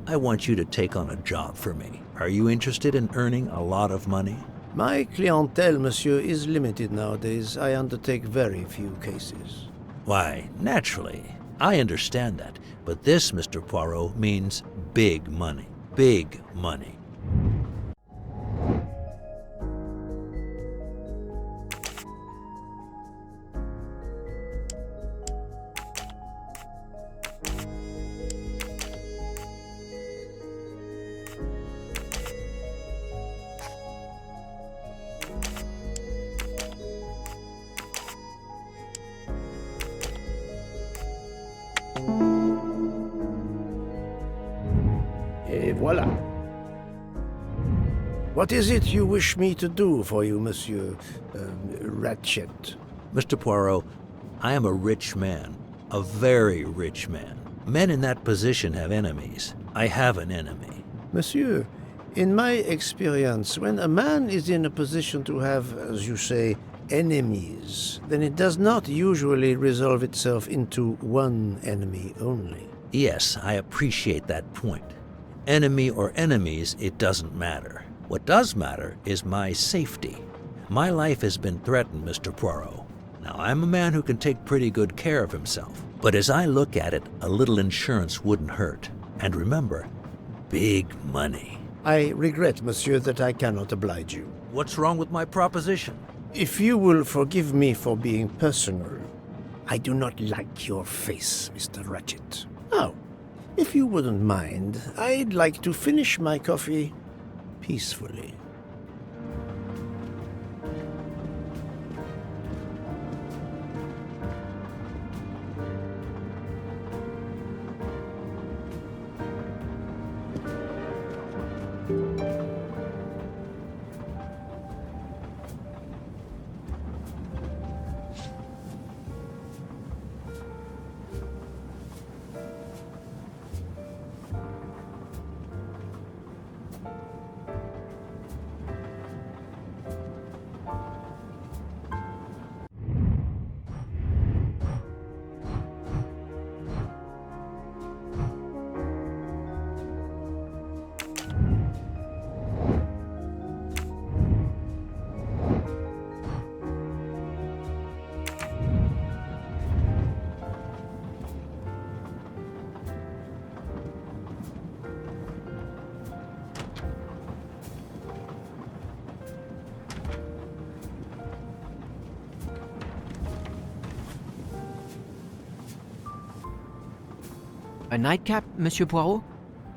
S12: I want you to take on a job for me. Are you interested in earning a lot of money?
S1: My clientele, monsieur, is limited nowadays. I undertake very few cases.
S12: Why, naturally. I understand that. But this, Mr. Poirot, means big money. Big money.
S1: Et voilà. What is it you wish me to do for you, Monsieur Ratchet?
S12: Mr. Poirot, I am a rich man. A very rich man. Men in that position have enemies. I have an enemy.
S1: Monsieur, in my experience, when a man is in a position to have, as you say, enemies, then it does not usually resolve itself into one enemy only.
S12: Yes, I appreciate that point. Enemy or enemies, it doesn't matter. What does matter is my safety. My life has been threatened, Mr. Poirot. Now, I'm a man who can take pretty good care of himself. But as I look at it, a little insurance wouldn't hurt. And remember, big money.
S1: I regret, monsieur, that I cannot oblige you.
S12: What's wrong with my proposition?
S1: If you will forgive me for being personal, I do not like your face, Mr. Ratchet. Now, if you wouldn't mind, I'd like to finish my coffee peacefully.
S17: A nightcap, Monsieur Poirot?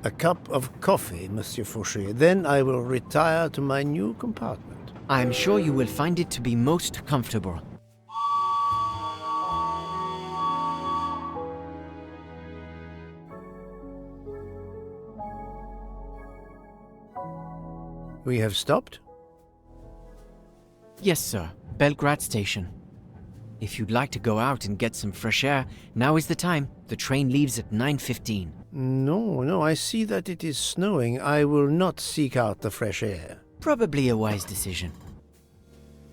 S1: A cup of coffee, Monsieur Fauché. Then I will retire to my new compartment.
S17: I am sure you will find it to be most comfortable.
S1: We have stopped?
S17: Yes, sir. Belgrade Station. If you'd like to go out and get some fresh air, now is the time. The train leaves at 9:15.
S1: No, I see that it is snowing. I will not seek out the fresh air.
S17: Probably a wise decision.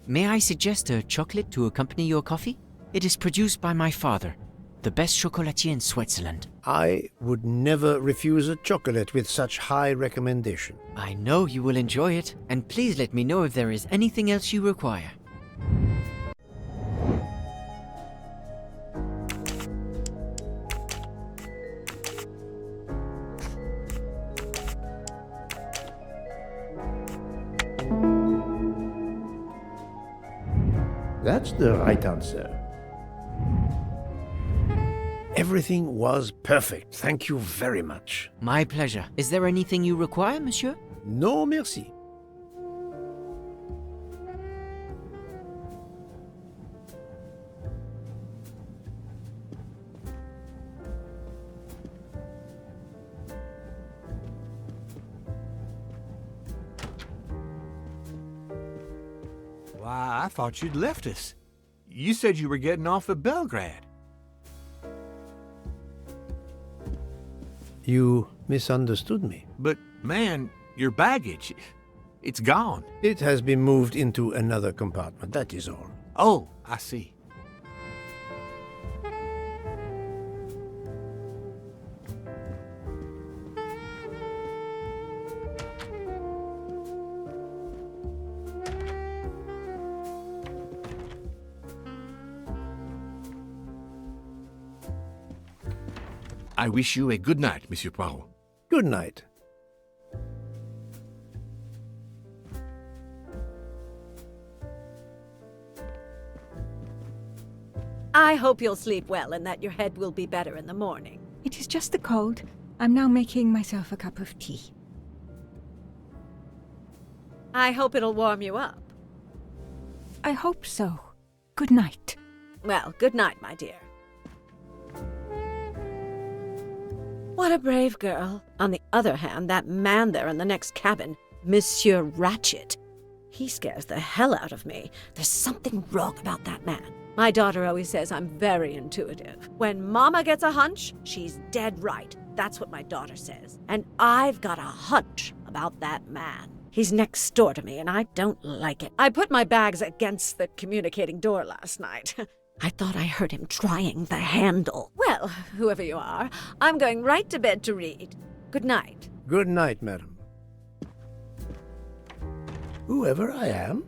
S17: May I suggest a chocolate to accompany your coffee? It is produced by my father, the best chocolatier in Switzerland.
S1: I would never refuse a chocolate with such high recommendation.
S17: I know you will enjoy it, and please let me know if there is anything else you require.
S1: That's the right answer. Everything was perfect. Thank you very much.
S17: My pleasure. Is there anything you require, monsieur?
S1: No, merci.
S11: Why, I thought you'd left us. You said you were getting off at Belgrade.
S1: You misunderstood me.
S11: But, man, your baggage, it's gone.
S1: It has been moved into another compartment, that is all.
S11: Oh, I see. I wish you a good night, Monsieur Poirot.
S1: Good night.
S4: I hope you'll sleep well and that your head will be better in the morning.
S14: It is just the cold. I'm now making myself a cup of tea.
S4: I hope it'll warm you up.
S14: I hope so. Good night.
S4: Well, good night, my dear. What a brave girl. On the other hand, that man there in the next cabin, Monsieur Ratchet, he scares the hell out of me. There's something wrong about that man. My daughter always says I'm very intuitive. When Mama gets a hunch, she's dead right. That's what my daughter says. And I've got a hunch about that man. He's next door to me, and I don't like it. I put my bags against the communicating door last night. I thought I heard him trying the handle. Well, whoever you are, I'm going right to bed to read. Good night.
S1: Good night, madam. Whoever I am?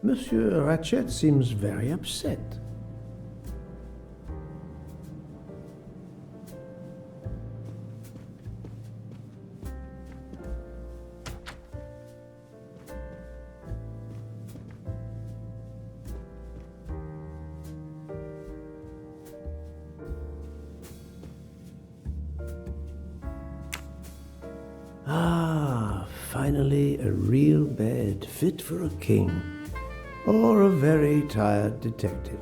S1: Monsieur Ratchet seems very upset. Ah, finally a real bed fit for a king. Or a very tired detective.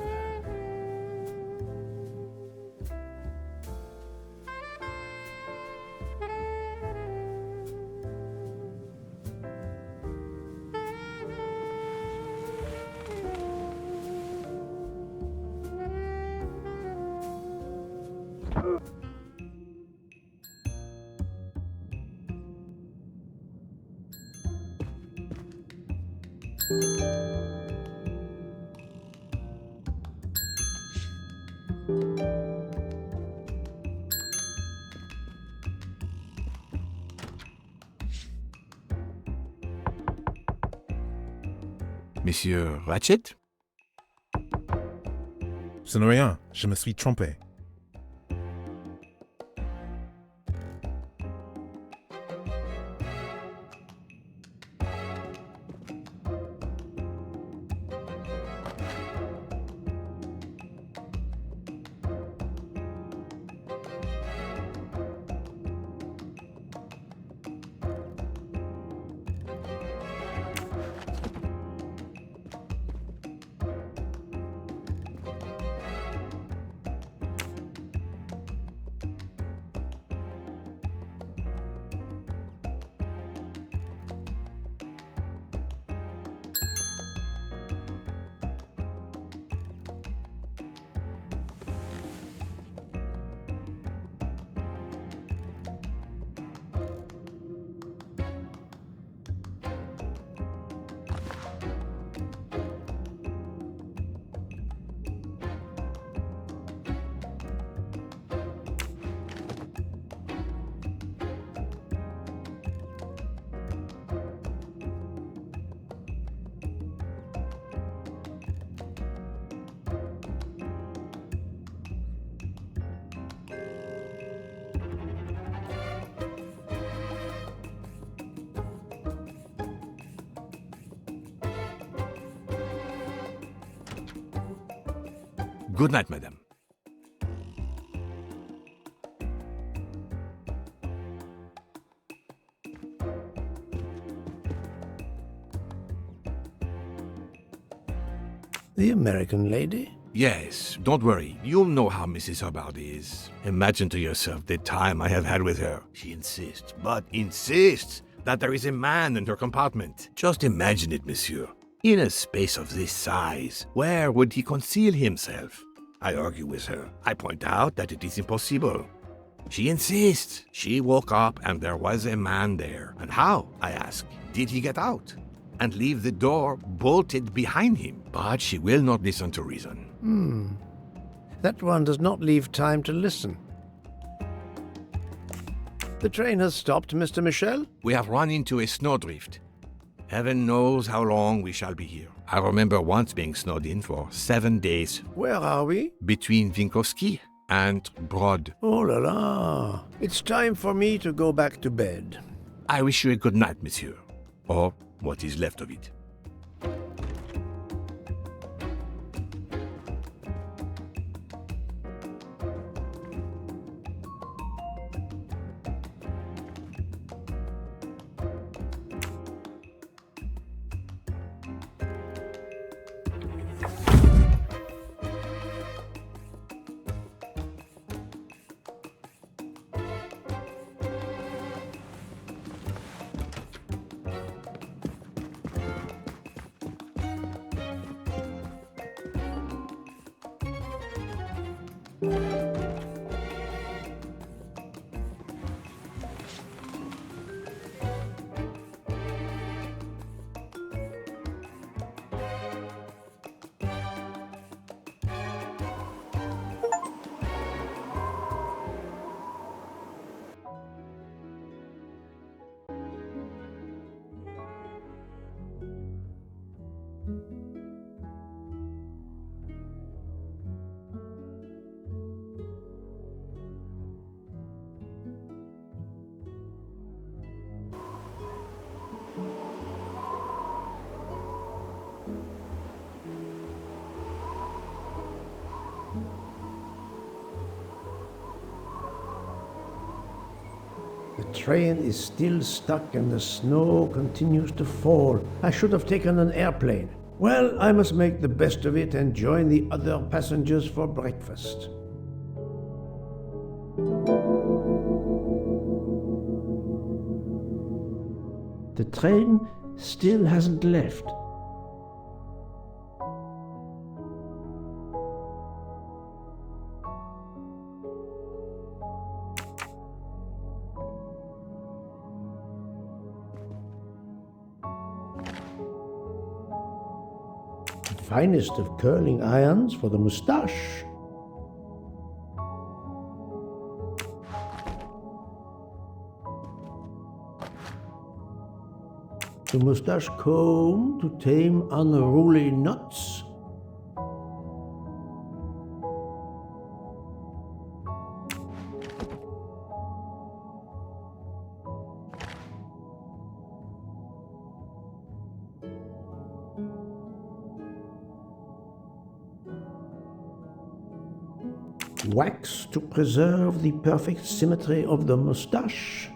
S11: Monsieur Ratchet?
S18: Ce n'est rien, je me suis trompé.
S11: Good night, madame.
S1: The American lady?
S11: Yes, don't worry. You'll know how Mrs. Hubbard is. Imagine to yourself the time I have had with her. She insists, but insists, that there is a man in her compartment. Just imagine it, monsieur. In a space of this size, where would he conceal himself? I argue with her. I point out that it is impossible. She insists. She woke up and there was a man there. And how, I ask, did he get out? And leave the door bolted behind him? But she will not listen to reason.
S1: That one does not leave time to listen. The train has stopped, Mr. Michel?
S11: We have run into a snowdrift. Heaven knows how long we shall be here. I remember once being snowed in for 7 days.
S1: Where are we?
S11: Between Vinkovsky and Brod.
S1: Oh la la. It's time for me to go back to bed.
S11: I wish you a good night, monsieur. Or what is left of it.
S1: The train is still stuck and the snow continues to fall. I should have taken an airplane. Well, I must make the best of it and join the other passengers for breakfast. The train still hasn't left. Finest of curling irons for the moustache. The moustache comb to tame unruly knots. Wax to preserve the perfect symmetry of the moustache.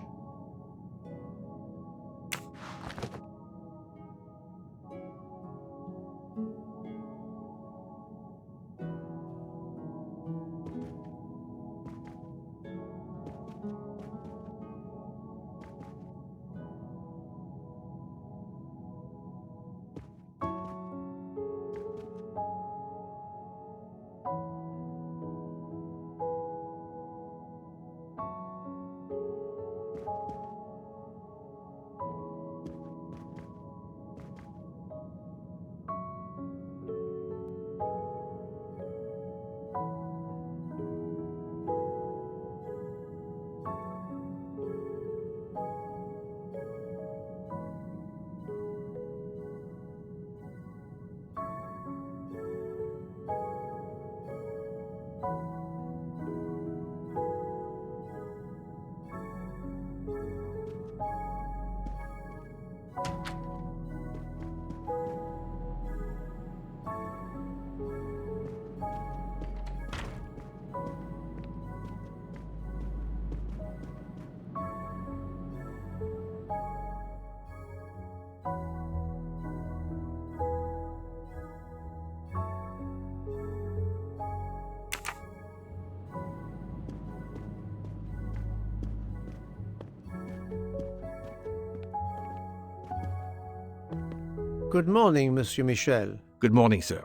S1: Good morning, Monsieur Michel.
S11: Good morning, sir.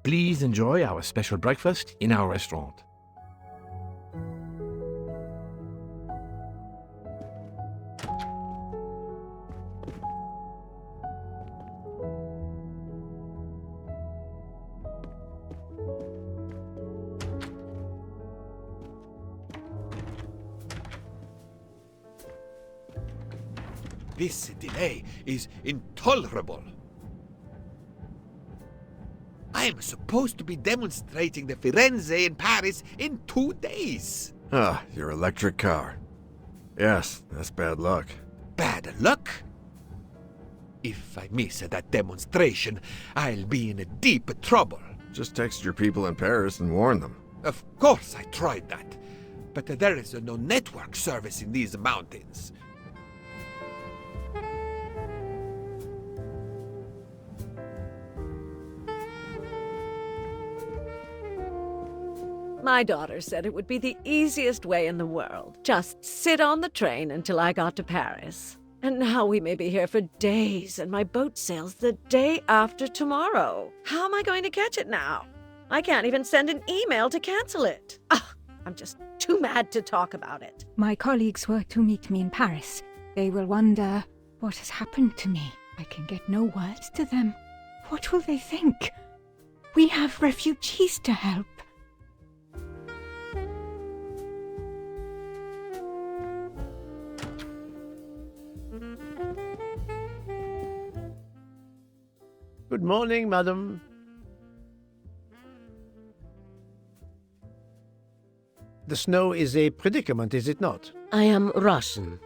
S11: Please enjoy our special breakfast in our restaurant.
S3: This delay is intolerable. I am supposed to be demonstrating the Firenze in Paris in 2 days.
S9: Ah, your electric car. Yes, that's bad luck.
S3: Bad luck? If I miss that demonstration, I'll be in deep trouble.
S9: Just text your people in Paris and warn them.
S3: Of course I tried that, but there is no network service in these mountains.
S4: My daughter said it would be the easiest way in the world. Just sit on the train until I got to Paris. And now we may be here for days, and my boat sails the day after tomorrow. How am I going to catch it now? I can't even send an email to cancel it. I'm just too mad to talk about it.
S14: My colleagues were to meet me in Paris. They will wonder what has happened to me. I can get no words to them. What will they think? We have refugees to help.
S1: Good morning, madam. The snow is a predicament, is it not?
S19: I am Russian.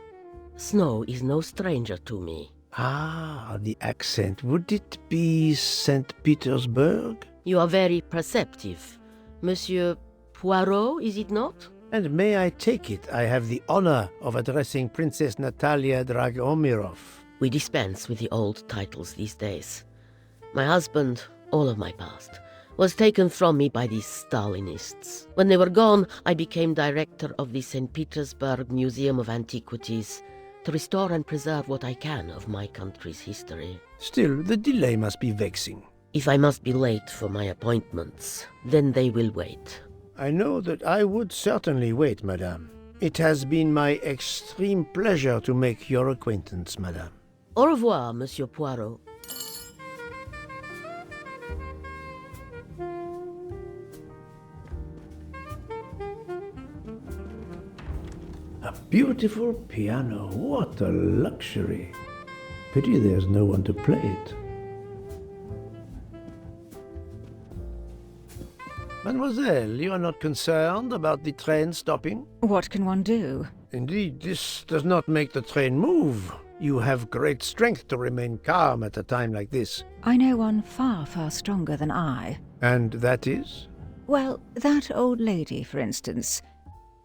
S19: Snow is no stranger to me.
S1: Ah, the accent. Would it be St. Petersburg?
S19: You are very perceptive. Monsieur Poirot, is it not?
S1: And may I take it I have the honor of addressing Princess Natalia Dragomirov?
S19: We dispense with the old titles these days. My husband, all of my past, was taken from me by these Stalinists. When they were gone, I became director of the St. Petersburg Museum of Antiquities to restore and preserve what I can of my country's history.
S1: Still, the delay must be vexing.
S19: If I must be late for my appointments, then they will wait.
S1: I know that I would certainly wait, madame. It has been my extreme pleasure to make your acquaintance, madame.
S19: Au revoir, Monsieur Poirot.
S1: A beautiful piano, what a luxury. Pity there's no one to play it. Mademoiselle, you are not concerned about the train stopping?
S14: What can one do?
S1: Indeed, this does not make the train move. You have great strength to remain calm at a time like this.
S14: I know one far, far stronger than I.
S1: And that is?
S14: Well, that old lady, for instance.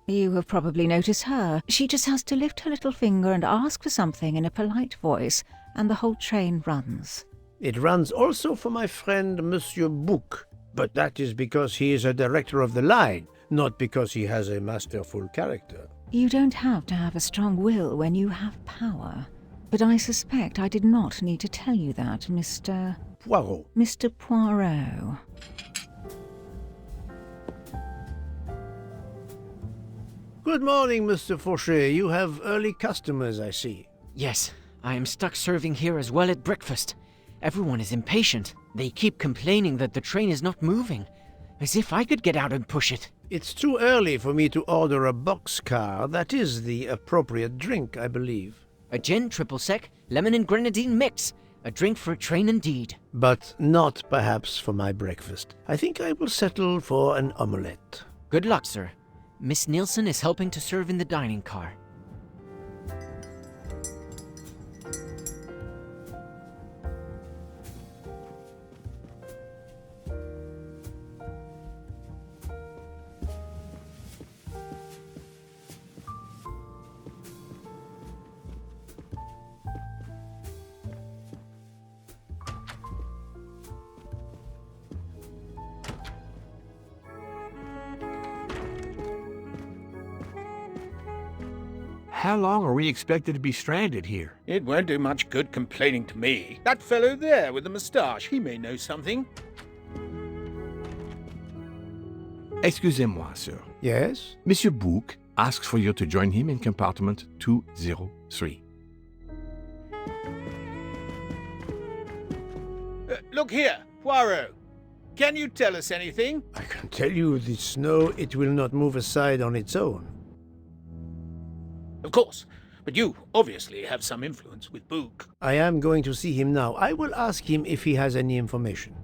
S14: You have probably noticed her. She just has to lift her little finger and ask for something in a polite voice, and the whole train runs.
S1: It runs also for my friend Monsieur Bouc, but that is because he is a director of the line, not because he has a masterful character.
S14: You don't have to have a strong will when you have power. But I suspect I did not need to tell you that, Mr.
S1: Poirot.
S14: Mr. Poirot.
S1: Good morning, Mr. Fauché. You have early customers, I see.
S17: Yes, I am stuck serving here as well at breakfast. Everyone is impatient. They keep complaining that the train is not moving, as if I could get out and push it.
S1: It's too early for me to order a boxcar. That is the appropriate drink, I believe.
S17: A gin triple sec, lemon and grenadine mix. A drink for a train indeed.
S1: But not perhaps for my breakfast. I think I will settle for an omelette.
S17: Good luck, sir. Miss Nielsen is helping to serve in the dining car.
S11: How long are we expected to be stranded here?
S6: It won't do much good complaining to me. That fellow there with the moustache, he may know something.
S11: Excusez-moi, sir.
S1: Yes?
S11: Monsieur Bouc asks for you to join him in compartment 203.
S6: Look here, Poirot. Can you tell us anything?
S1: I can tell you the snow, it will not move aside on its own.
S6: Of course, but you obviously have some influence with Bouc.
S1: I am going to see him now. I will ask him if he has any information.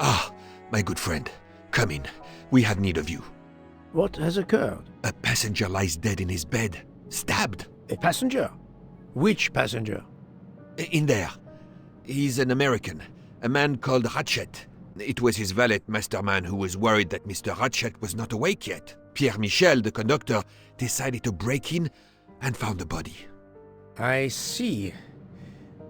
S3: Ah, my good friend, come in. We have need of you.
S1: What has occurred?
S3: A passenger lies dead in his bed, stabbed.
S1: A passenger? Which passenger?
S3: In there. He's an American, a man called Ratchet. It was his valet masterman who was worried that Mr. Ratchet was not awake yet. Pierre Michel, the conductor, decided to break in and found the body.
S1: I see.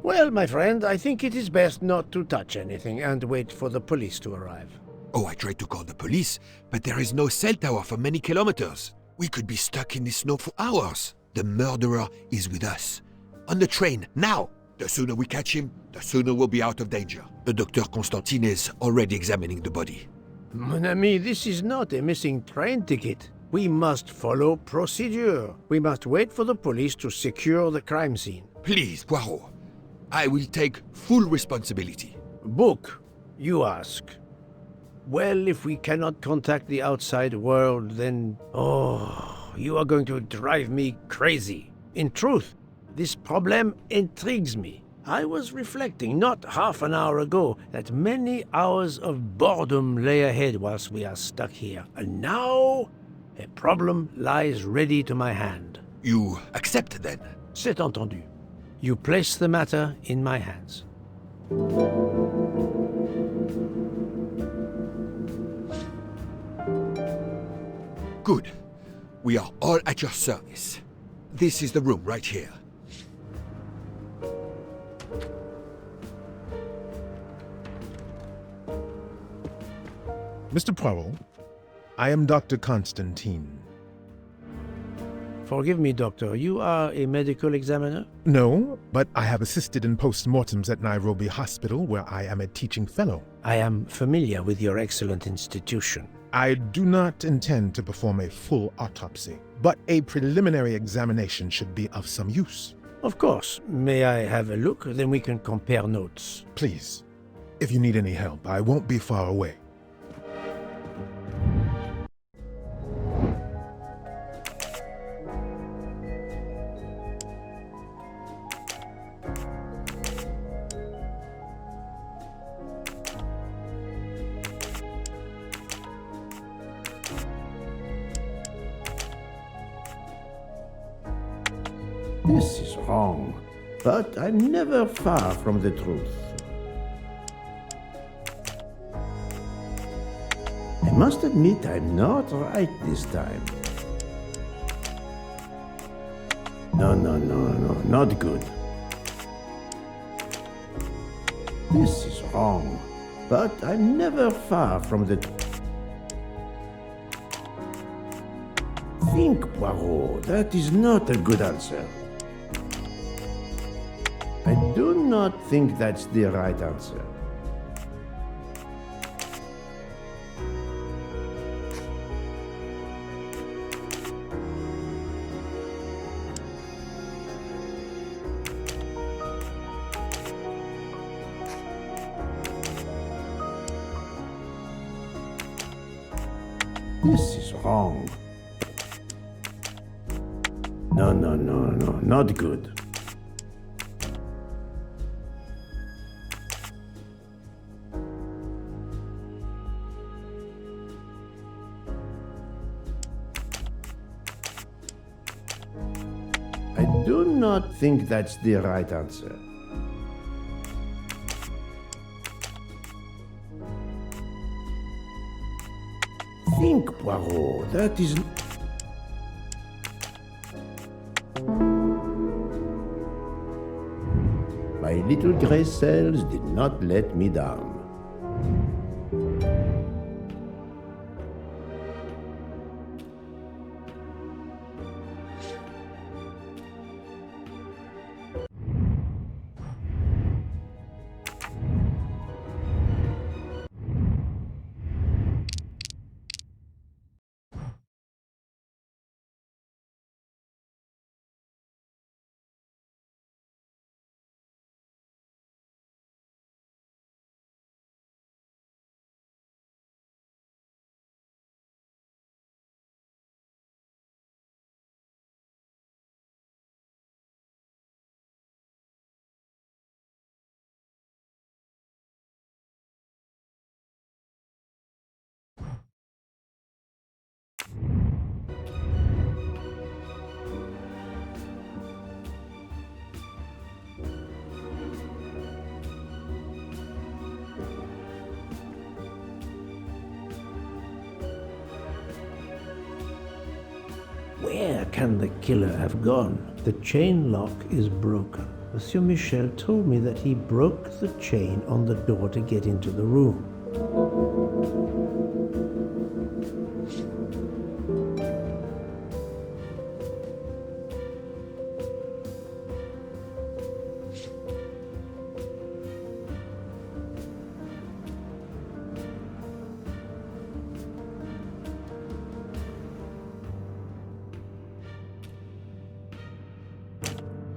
S1: Well, my friend, I think it is best not to touch anything and wait for the police to arrive.
S3: Oh, I tried to call the police, but there is no cell tower for many kilometers. We could be stuck in the snow for hours. The murderer is with us. On the train, now! The sooner we catch him, the sooner we'll be out of danger. Dr. Constantine is already examining the body.
S1: Mon ami, this is not a missing train ticket. We must follow procedure. We must wait for the police to secure the crime scene.
S3: Please, Poirot. I will take full responsibility.
S1: Book, you ask. Well, if we cannot contact the outside world, then... Oh, you are going to drive me crazy. In truth, this problem intrigues me. I was reflecting not half an hour ago that many hours of boredom lay ahead whilst we are stuck here. And now, a problem lies ready to my hand.
S3: You accept then?
S1: C'est entendu. You place the matter in my hands.
S3: Good. We are all at your service. This is the room right here.
S18: Mr. Poirot, I am Dr. Constantine.
S1: Forgive me, Doctor, you are a medical examiner?
S18: No, but I have assisted in post-mortems at Nairobi Hospital, where I am a teaching fellow.
S1: I am familiar with your excellent institution.
S18: I do not intend to perform a full autopsy, but a preliminary examination should be of some use.
S1: Of course. May I have a look? Then we can compare notes.
S18: Please. If you need any help, I won't be far away.
S1: This is wrong, but I'm never far from the truth. I must admit I'm not right this time. No, not good. This is wrong, but I'm never far from the truth. Think, Poirot, that is not a good answer. I do not think that's the right answer. This is wrong. No, not good. I do not think that's the right answer. think, Poirot. That is... My little grey cells did not let me down. Where can the killer have gone? The chain lock is broken. Monsieur Michel told me that he broke the chain on the door to get into the room.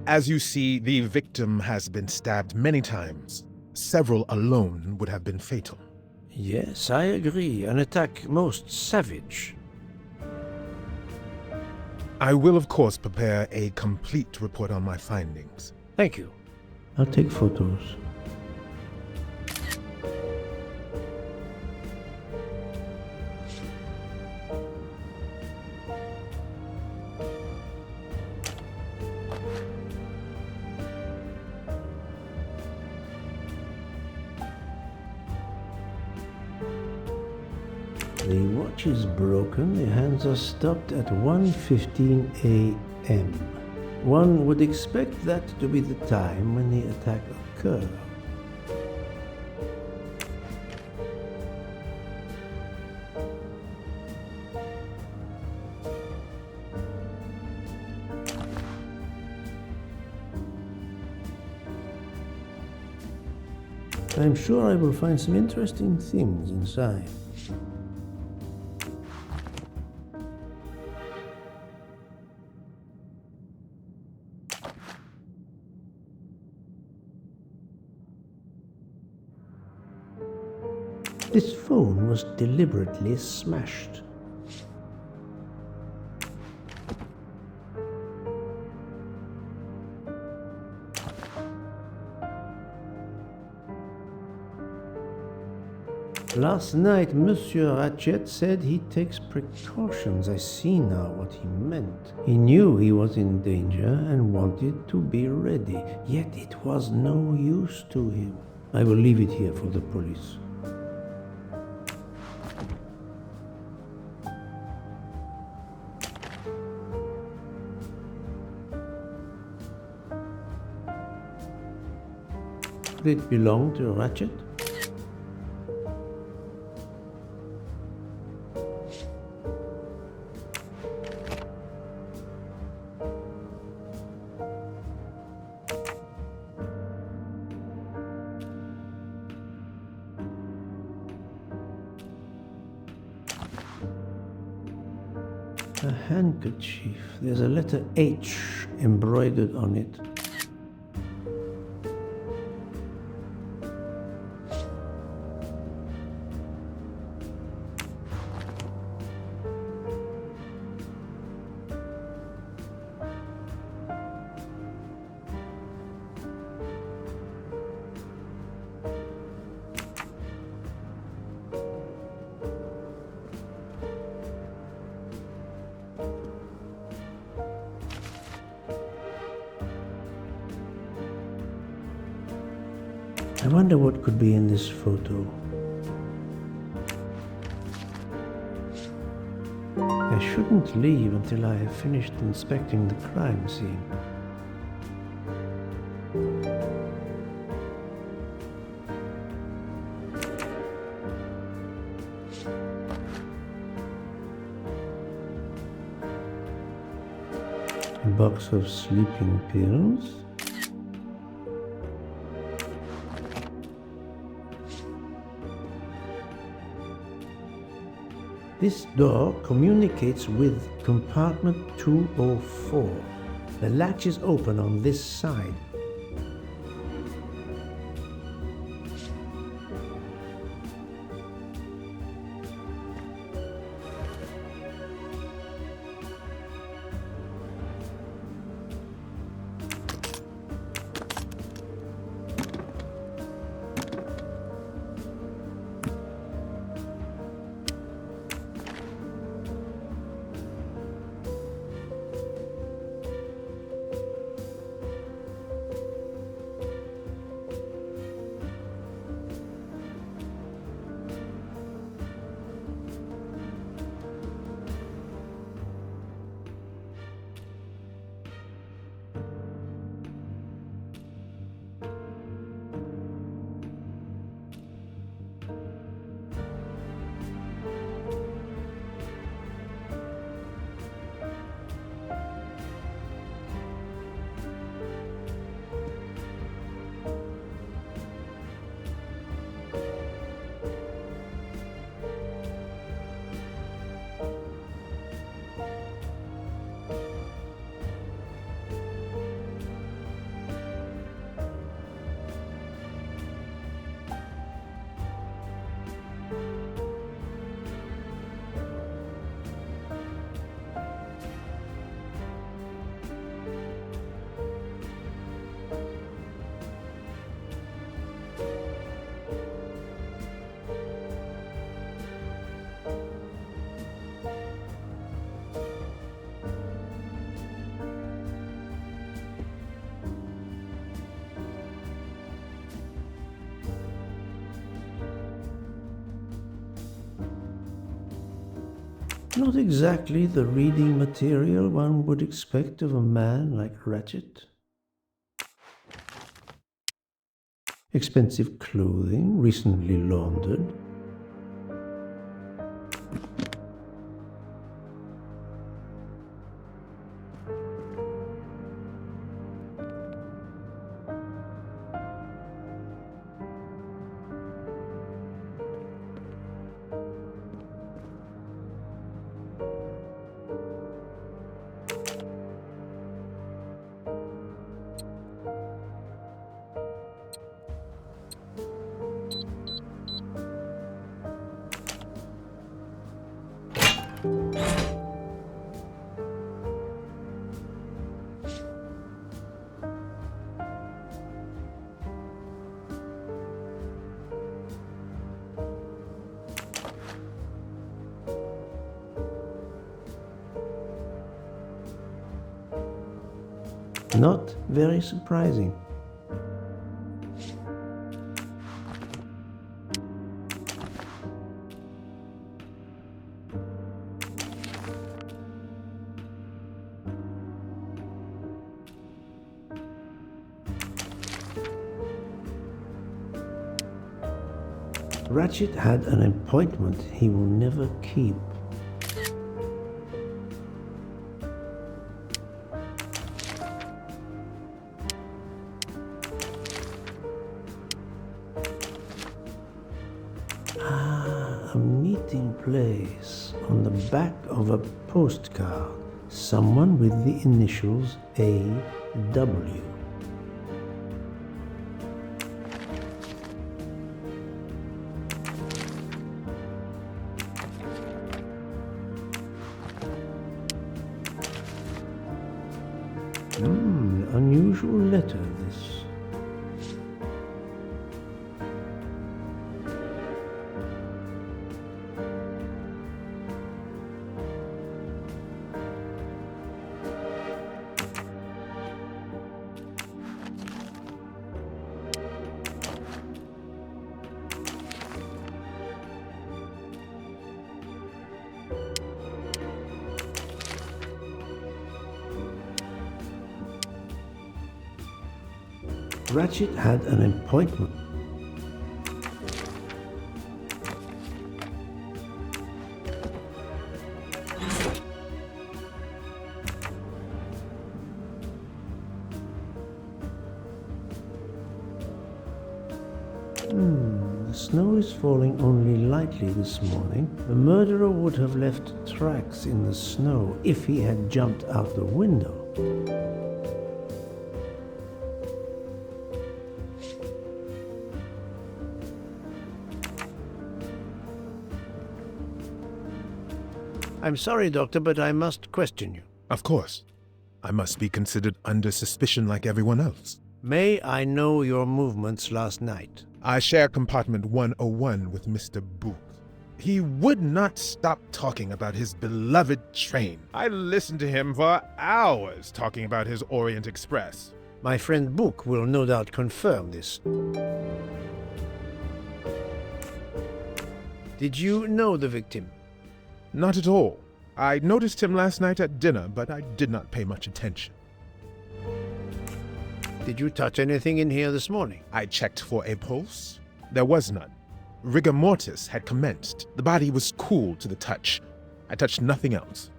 S18: As you see, the victim has been stabbed many times. Several alone would have been fatal.
S1: Yes, I agree. An attack most savage.
S18: I will, of course, prepare a complete report on my findings.
S1: Thank you. I'll take photos. The watch is broken, the hands are stopped at 1:15 a.m. One would expect that to be the time when the attack occurred. I'm sure I will find some interesting things inside. This phone was deliberately smashed. Last night, Monsieur Ratchet said he takes precautions. I see now what he meant. He knew he was in danger and wanted to be ready, yet it was no use to him. I will leave it here for the police. Did it belong to Ratchet? A handkerchief. There's a letter H embroidered on it. I wonder what could be in this photo. I shouldn't leave until I have finished inspecting the crime scene. A box of sleeping pills. This door communicates with compartment 204. The latch is open on this side. Not exactly the reading material one would expect of a man like Ratchet. Expensive clothing, recently laundered. Not very surprising. Ratchet had an appointment he will never keep. A meeting place on the back of a postcard. Someone with the initials A.W. Unusual letter, this. Ratchet had an appointment. The snow is falling only lightly this morning. The murderer would have left tracks in the snow if he had jumped out the window. I'm sorry, Doctor, but I must question you.
S18: Of course. I must be considered under suspicion like everyone else.
S1: May I know your movements last night?
S18: I share compartment 101 with Mr. Book. He would not stop talking about his beloved train. I listened to him for hours talking about his Orient Express.
S1: My friend Book will no doubt confirm this. Did you know the victim?
S18: Not at all. I noticed him last night at dinner, but I did not pay much attention.
S1: Did you touch anything in here this morning?
S18: I checked for a pulse. There was none. Rigor mortis had commenced. The body was cool to the touch. I touched nothing else.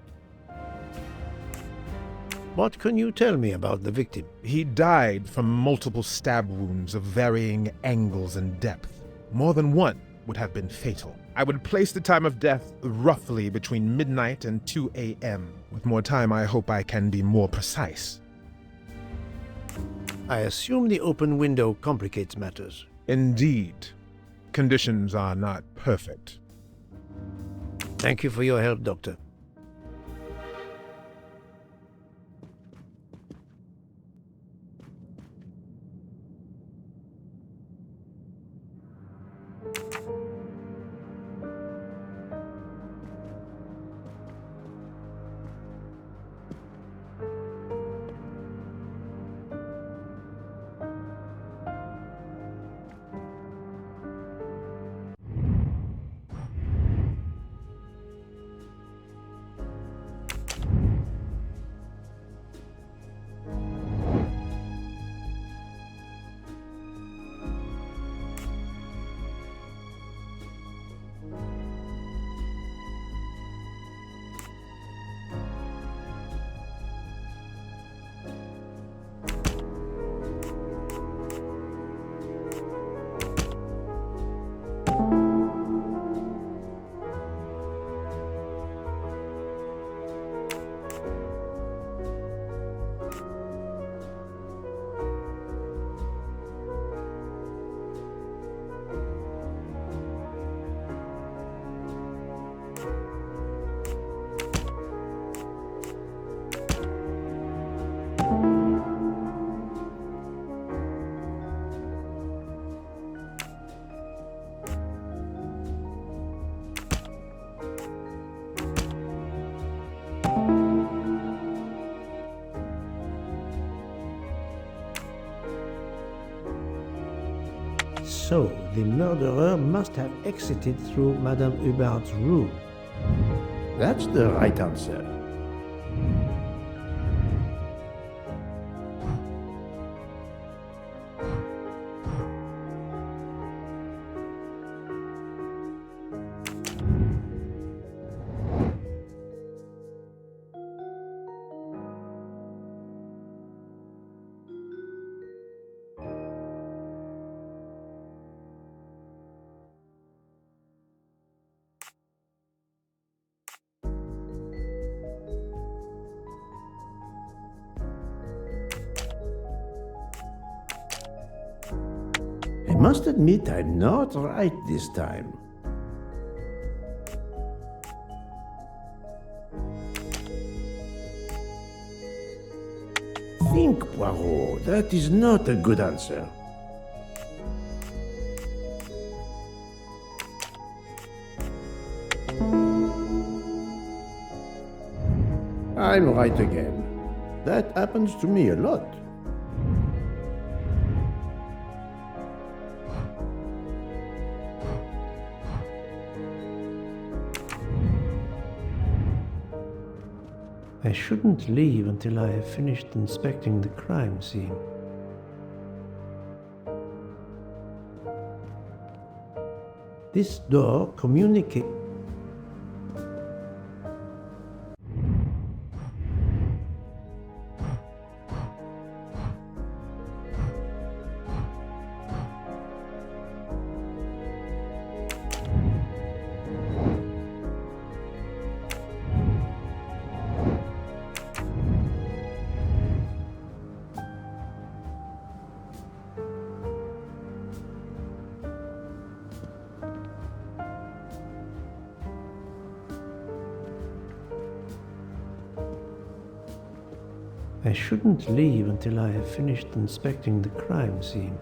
S1: What can you tell me about the victim?
S18: He died from multiple stab wounds of varying angles and depth. More than one would have been fatal. I would place the time of death roughly between midnight and 2 a.m. With more time, I hope I can be more precise.
S1: I assume the open window complicates matters.
S18: Indeed. Conditions are not perfect.
S1: Thank you for your help, Doctor. So, the murderer must have exited through Madame Hubbard's room.
S2: That's the right answer.
S1: I must admit I'm not right this time.
S2: Think, Poirot. That is not a good answer. I'm right again. That happens to me a lot.
S1: I shouldn't leave until I have finished inspecting the crime scene. This door communicates. I shouldn't leave until I have finished inspecting the crime scene.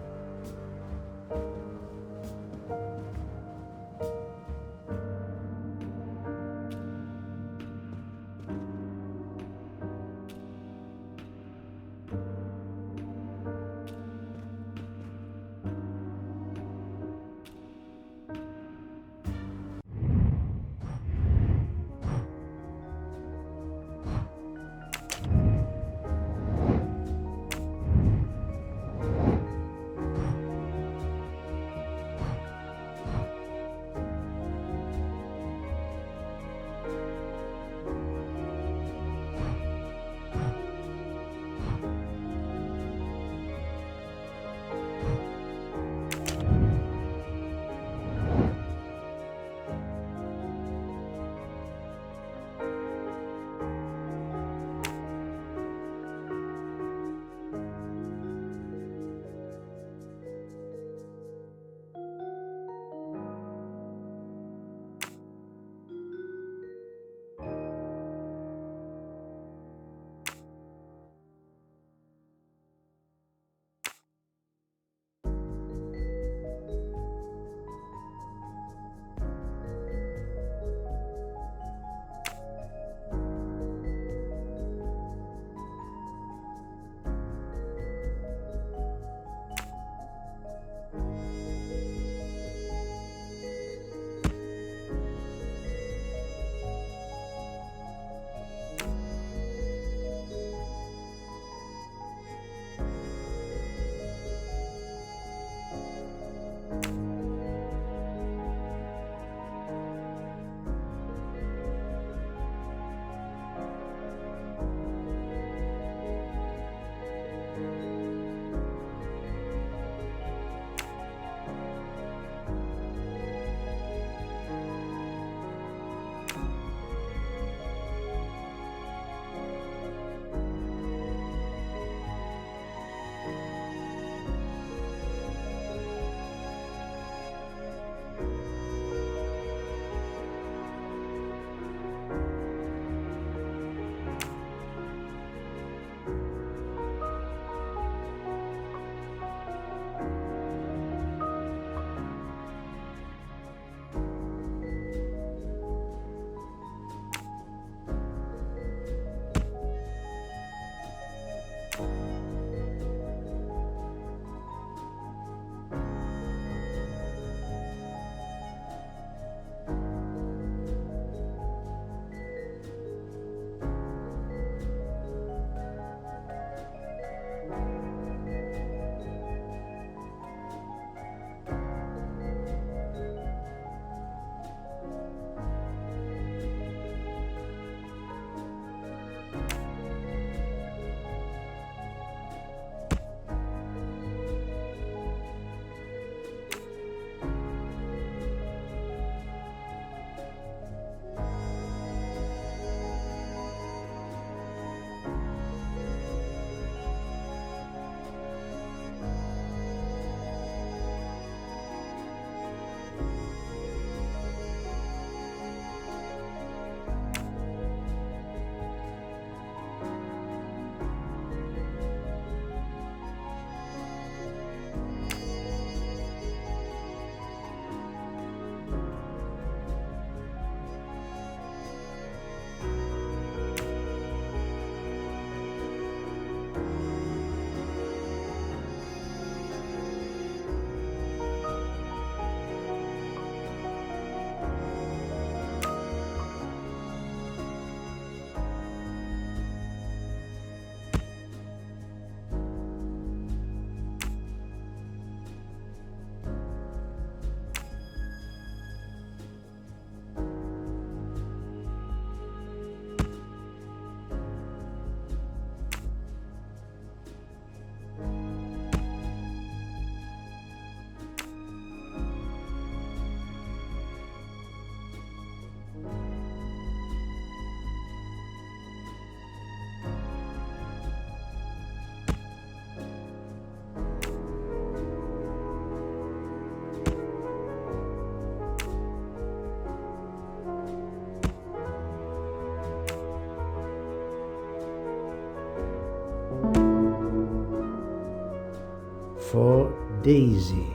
S1: for Daisy.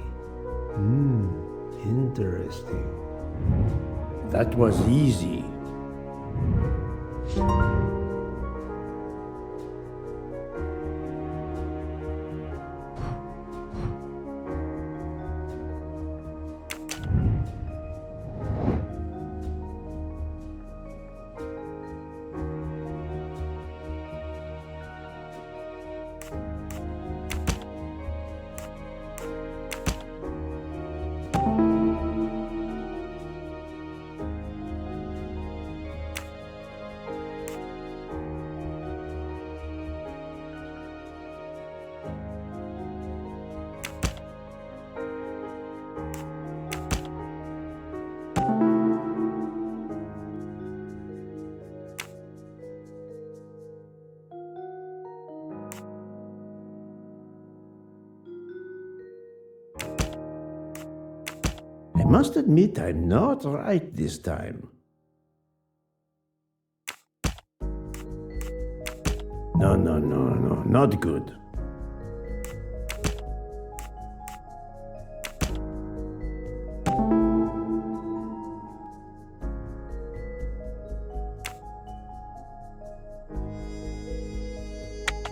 S1: Interesting. That was easy. I must admit I'm not right this time. No, not good.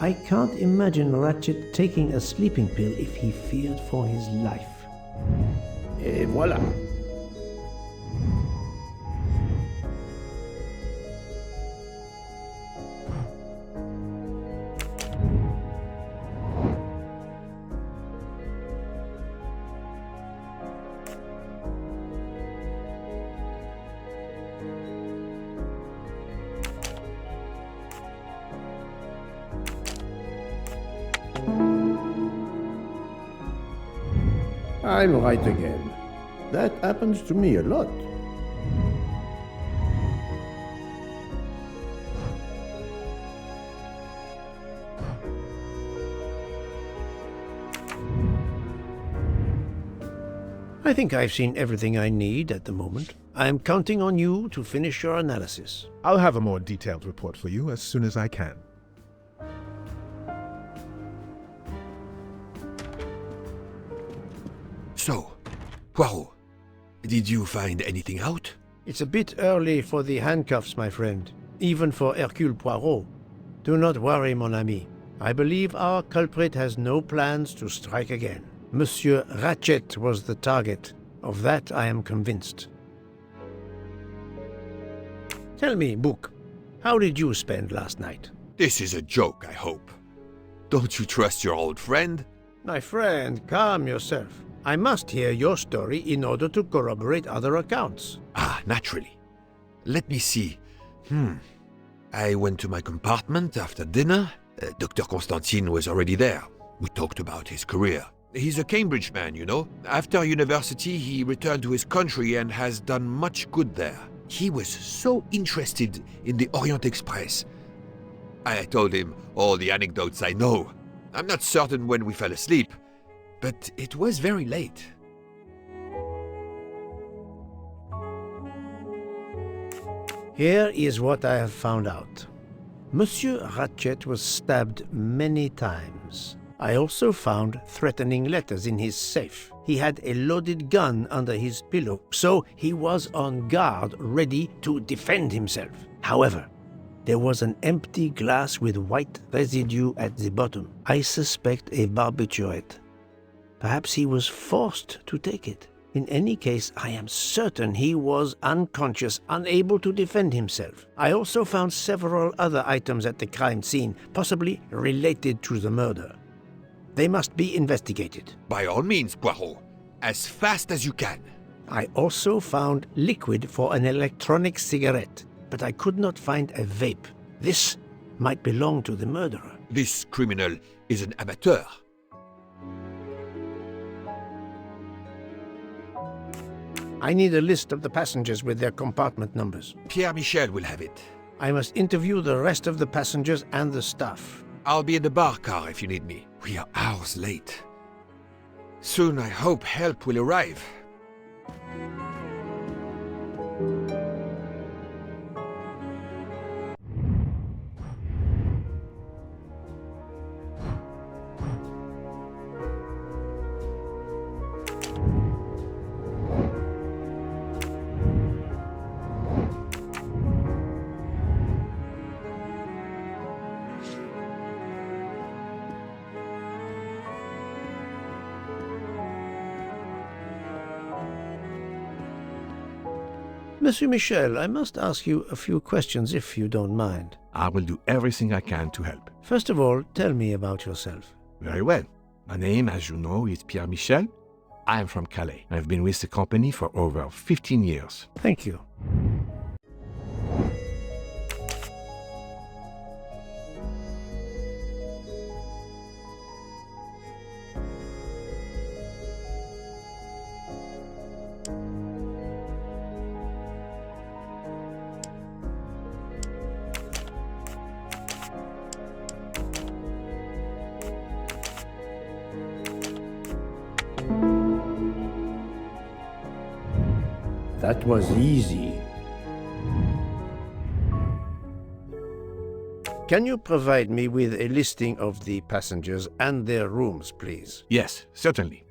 S1: I can't imagine Ratchet taking a sleeping pill if he feared for his life. Et voilà.
S2: I'm right again. That happens to me a lot.
S1: I think I've seen everything I need at the moment. I'm counting on you to finish your analysis.
S18: I'll have a more detailed report for you as soon as I can.
S3: So, Poirot, did you find anything out?
S1: It's a bit early for the handcuffs, my friend. Even for Hercule Poirot. Do not worry, mon ami. I believe our culprit has no plans to strike again. Monsieur Ratchet was the target. Of that I am convinced. Tell me, Book, how did you spend last night?
S3: This is a joke, I hope. Don't you trust your old friend?
S1: My friend, calm yourself. I must hear your story in order to corroborate other accounts.
S3: Ah, naturally. Let me see. I went to my compartment after dinner. Dr. Constantine was already there. We talked about his career. He's a Cambridge man, you know. After university, he returned to his country and has done much good there. He was so interested in the Orient Express. I told him all the anecdotes I know. I'm not certain when we fell asleep, but it was very late.
S1: Here is what I have found out. Monsieur Ratchet was stabbed many times. I also found threatening letters in his safe. He had a loaded gun under his pillow, so he was on guard, ready to defend himself. However, there was an empty glass with white residue at the bottom. I suspect a barbiturate. Perhaps he was forced to take it. In any case, I am certain he was unconscious, unable to defend himself. I also found several other items at the crime scene, possibly related to the murder. They must be investigated.
S3: By all means, Poirot. As fast as you can.
S1: I also found liquid for an electronic cigarette, but I could not find a vape. This might belong to the murderer.
S3: This criminal is an amateur.
S1: I need a list of the passengers with their compartment numbers.
S3: Pierre Michel will have it.
S1: I must interview the rest of the passengers and the staff.
S3: I'll be in the bar car if you need me. We are hours late. Soon I hope help will arrive.
S1: Monsieur Michel, I must ask you a few questions if you don't mind.
S11: I will do everything I can to help.
S1: First of all, tell me about yourself.
S11: Very well. My name, as you know, is Pierre Michel. I am from Calais. I've been with the company for over 15 years.
S1: Thank you.
S2: That was easy.
S1: Can you provide me with a listing of the passengers and their rooms, please?
S11: Yes, certainly.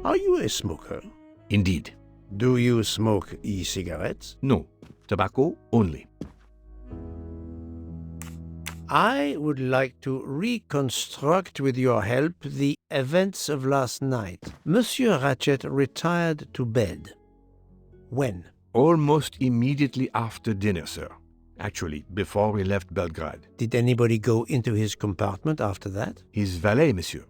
S1: Are you a smoker?
S11: Indeed.
S1: Do you smoke e-cigarettes?
S11: No, tobacco only.
S1: I would like to reconstruct with your help the events of last night. Monsieur Ratchet retired to bed. When?
S11: Almost immediately after dinner, sir. Actually, before we left Belgrade.
S1: Did anybody go into his compartment after that?
S11: His valet, monsieur.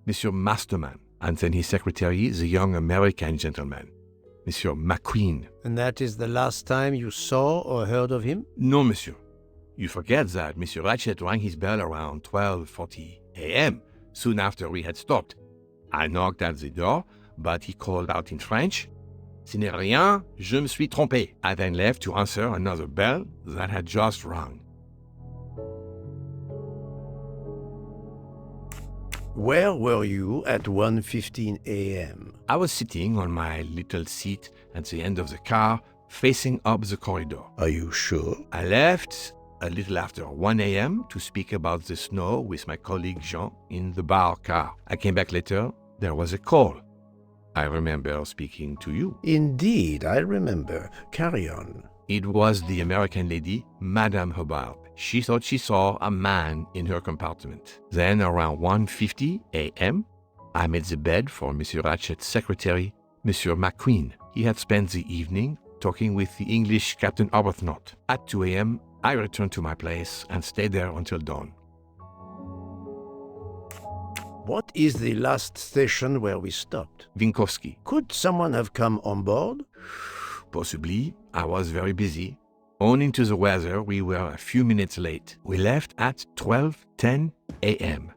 S11: Monsieur Masterman. And then his secretary, the young American gentleman, Monsieur McQueen.
S1: And that is the last time you saw or heard of him?
S11: No, monsieur. You forget that Monsieur Ratchet rang his bell around 12:40 a.m., soon after we had stopped. I knocked at the door, but he called out in French, "Ce n'est rien, je me suis trompé." I then left to answer another bell that had just rung.
S1: Where were you at 1:15 a.m.?
S11: I was sitting on my little seat at the end of the car, facing up the corridor.
S1: Are you sure?
S11: I left a little after 1 a.m. to speak about the snow with my colleague Jean in the bar car. I came back later. There was a call. I remember speaking to you.
S1: Indeed, I remember. Carry on.
S11: It was the American lady, Madame Hobart. She thought she saw a man in her compartment. Then, around 1:50 a.m., I made the bed for Monsieur Ratchet's secretary, Monsieur McQueen. He had spent the evening talking with the English Captain Arbuthnot. At 2 a.m., I returned to my place and stayed there until dawn.
S1: What is the last station where we stopped?
S11: Vinkovsky.
S1: Could someone have come on board?
S11: Possibly. I was very busy. Owing to the weather, we were a few minutes late. We left at 12:10 a.m.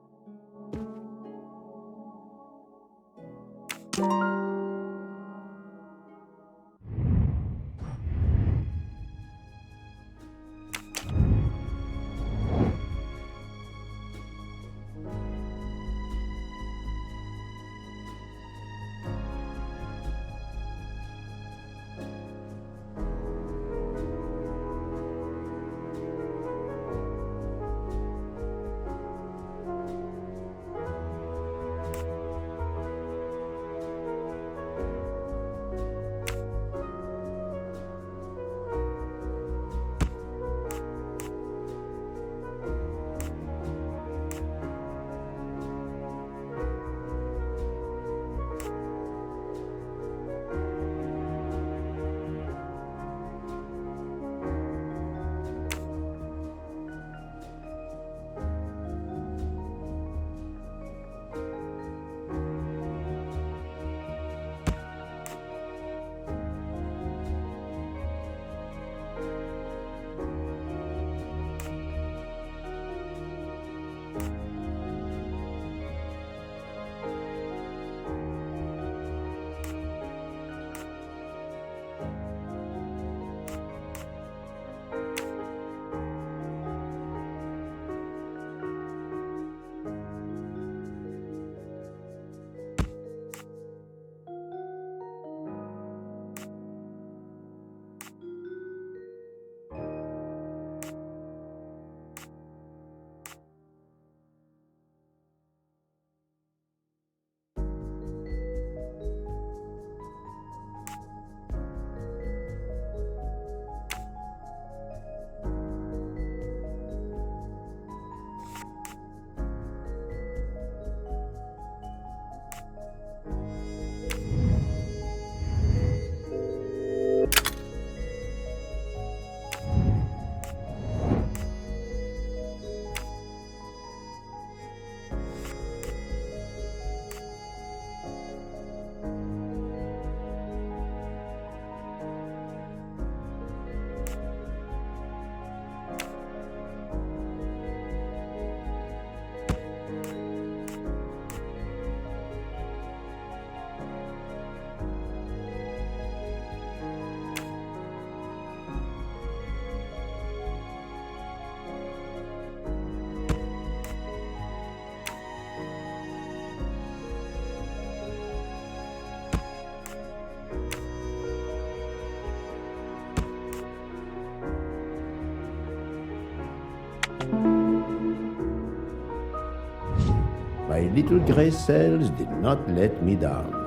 S2: little gray cells did not let me down.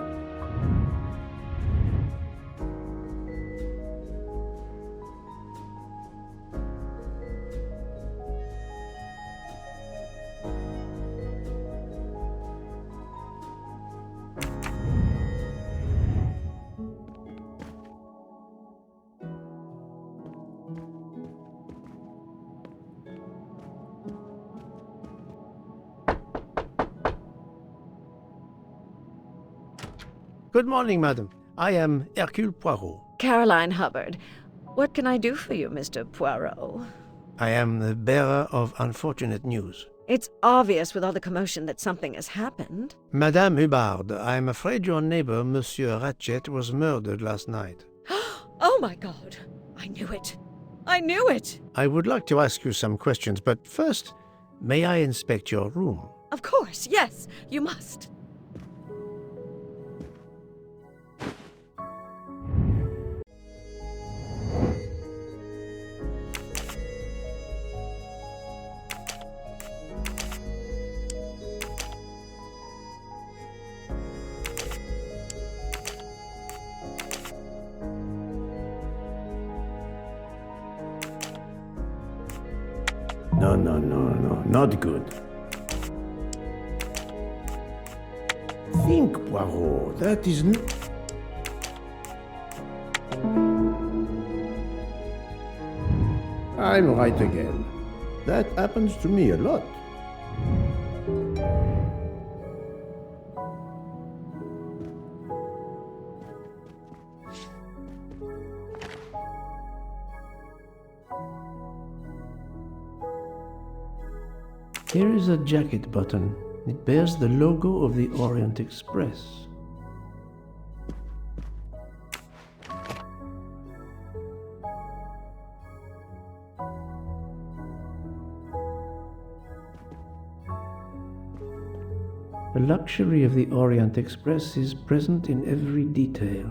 S1: Good morning, madam. I am Hercule Poirot.
S4: Caroline Hubbard. What can I do for you, Mr. Poirot?
S1: I am the bearer of unfortunate news.
S4: It's obvious with all the commotion that something has happened.
S1: Madame Hubbard, I am afraid your neighbor, Monsieur Ratchet, was murdered last night.
S4: Oh my God! I knew it! I knew it!
S1: I would like to ask you some questions, but first, may I inspect your room?
S4: Of course, yes, you must.
S2: No, not good. Think, Poirot, that is I'm right again. That happens to me a lot.
S1: Here is a jacket button. It bears the logo of the Orient Express. The luxury of the Orient Express is present in every detail.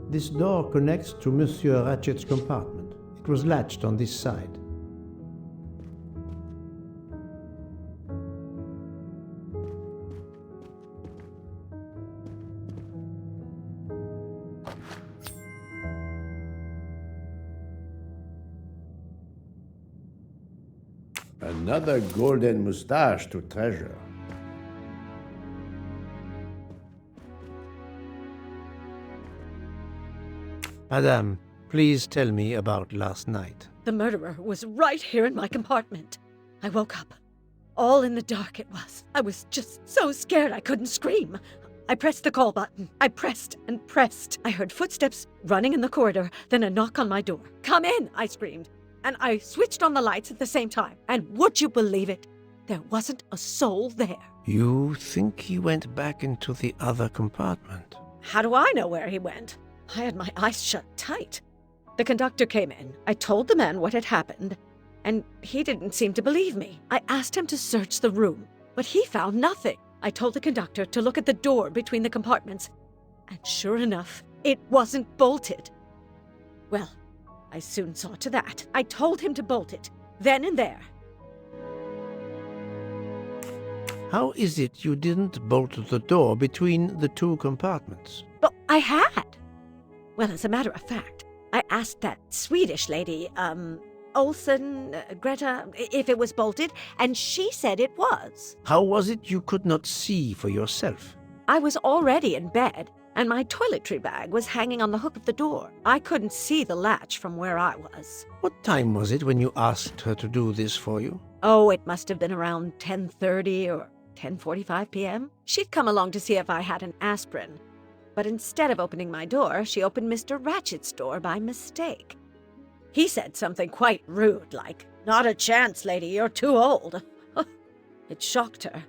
S1: This door connects to Monsieur Ratchet's compartment. It was latched on this side.
S2: Another golden moustache to treasure.
S1: Madame, please tell me about last night.
S4: The murderer was right here in my compartment. I woke up. All in the dark it was. I was just so scared I couldn't scream. I pressed the call button. I pressed and pressed. I heard footsteps running in the corridor, then a knock on my door. "Come in," I screamed. And I switched on the lights at the same time. And would you believe it? There wasn't a soul there.
S1: You think he went back into the other compartment?
S4: How do I know where he went? I had my eyes shut tight. The conductor came in. I told the man what had happened, and he didn't seem to believe me. I asked him to search the room, but he found nothing. I told the conductor to look at the door between the compartments, and sure enough, it wasn't bolted. Well, I soon saw to that. I told him to bolt it, then and there.
S1: How is it you didn't bolt the door between the two compartments?
S4: But I had. Well, as a matter of fact, I asked that Swedish lady, Greta, if it was bolted, and she said it was.
S1: How was it you could not see for yourself?
S4: I was already in bed, and my toiletry bag was hanging on the hook of the door. I couldn't see the latch from where I was.
S1: What time was it when you asked her to do this for you?
S4: Oh, it must have been around 10:30 or 10:45 p.m. She'd come along to see if I had an aspirin. But instead of opening my door, she opened Mr. Ratchet's door by mistake. He said something quite rude, like, "Not a chance, lady, you're too old." It shocked her.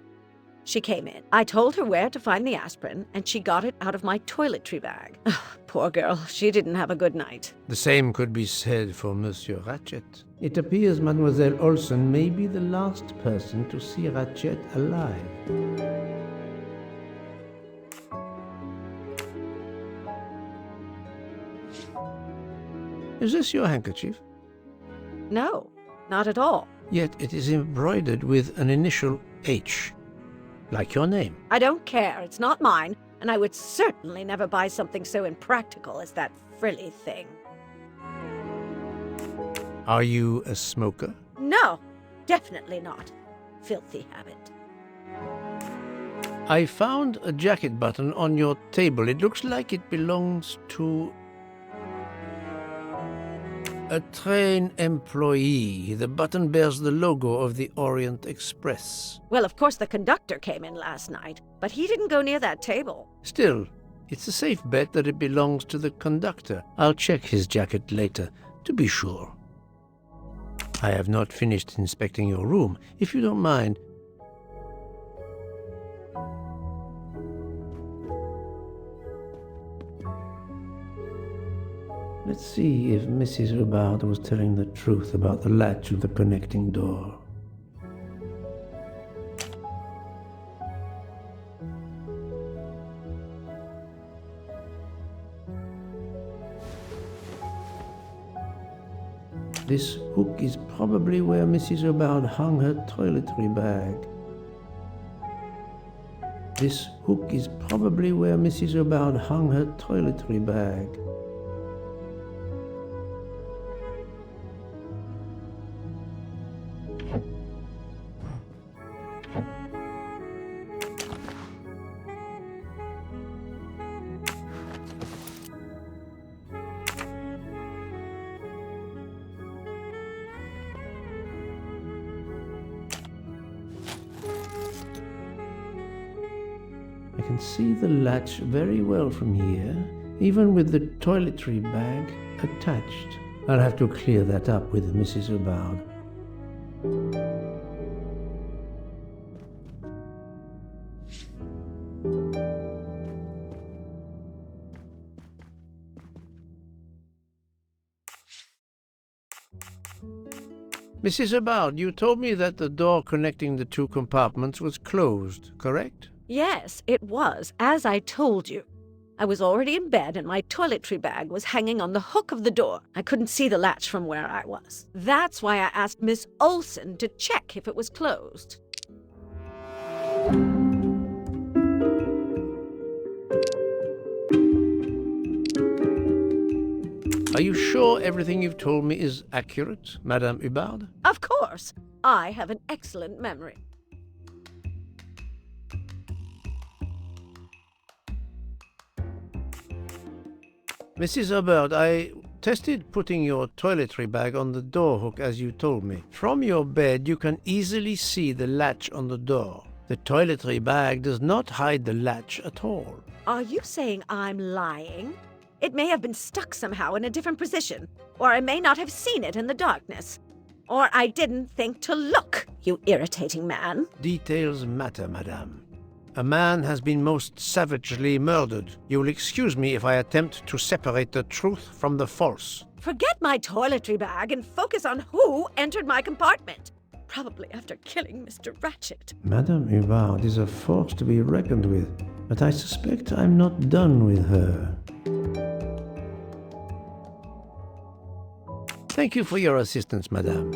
S4: She came in. I told her where to find the aspirin, and she got it out of my toiletry bag. Poor girl, she didn't have a good night.
S1: The same could be said for Monsieur Ratchet. It appears Mademoiselle Olsen may be the last person to see Ratchet alive. Is this your handkerchief?
S4: No, not at all.
S1: Yet it is embroidered with an initial H, like your name.
S4: I don't care, it's not mine, and I would certainly never buy something so impractical as that frilly thing.
S1: Are you a smoker?
S4: No, definitely not. Filthy habit.
S1: I found a jacket button on your table. It looks like it belongs to a train employee. The button bears the logo of the Orient Express.
S4: Well, of course the conductor came in last night, but he didn't go near that table.
S1: Still, it's a safe bet that it belongs to the conductor. I'll check his jacket later, to be sure. I have not finished inspecting your room. If you don't mind, let's see if Mrs. Hubbard was telling the truth about the latch of the connecting door. This hook is probably where Mrs. Hubbard hung her toiletry bag. This hook is probably where Mrs. Hubbard hung her toiletry bag. I can see the latch very well from here, even with the toiletry bag attached. I'll have to clear that up with Mrs. Hubbard. Mrs. Hubbard, you told me that the door connecting the two compartments was closed, correct?
S4: Yes, it was, as I told you. I was already in bed and my toiletry bag was hanging on the hook of the door. I couldn't see the latch from where I was. That's why I asked Miss Olsen to check if it was closed.
S1: Are you sure everything you've told me is accurate, Madame Hubbard?
S4: Of course. I have an excellent memory.
S1: Mrs. Hubbard, I tested putting your toiletry bag on the door hook as you told me. From your bed, you can easily see the latch on the door. The toiletry bag does not hide the latch at all.
S4: Are you saying I'm lying? It may have been stuck somehow in a different position, or I may not have seen it in the darkness. Or I didn't think to look, you irritating man.
S1: Details matter, madame. A man has been most savagely murdered. You will excuse me if I attempt to separate the truth from the false.
S4: Forget my toiletry bag and focus on who entered my compartment. Probably after killing Mr. Ratchet.
S1: Madame Hubbard is a force to be reckoned with, but I suspect I'm not done with her. Thank you for your assistance, madame.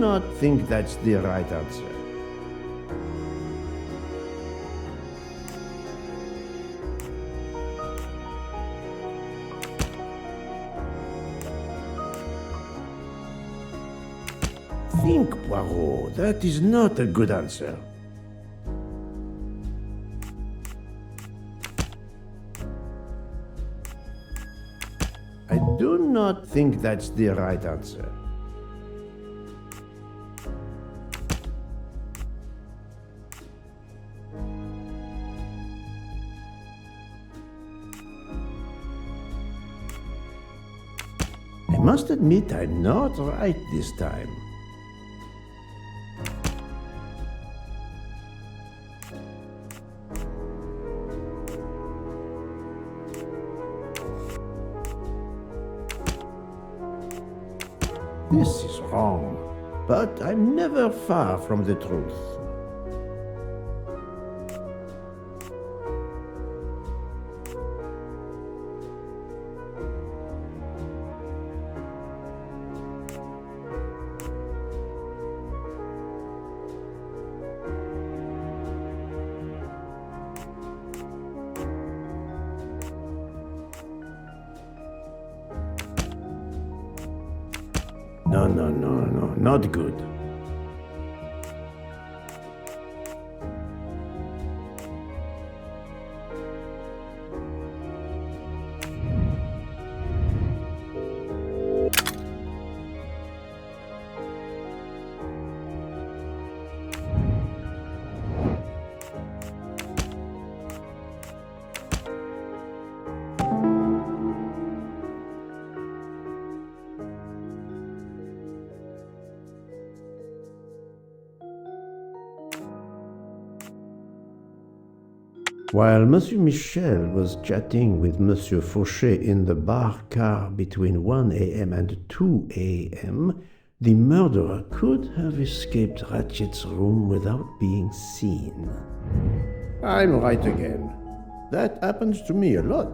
S1: not think that's the right answer. Think, Poirot. That is not a good answer. I do not think that's the right answer. I must admit I'm not right this time. This is wrong, but I'm never far from the truth. No, not good. While Monsieur Michel was chatting with Monsieur Fauchet in the bar car between 1 a.m. and 2 a.m., the murderer could have escaped Ratchet's room without being seen.
S2: I'm right again. That happens to me a lot.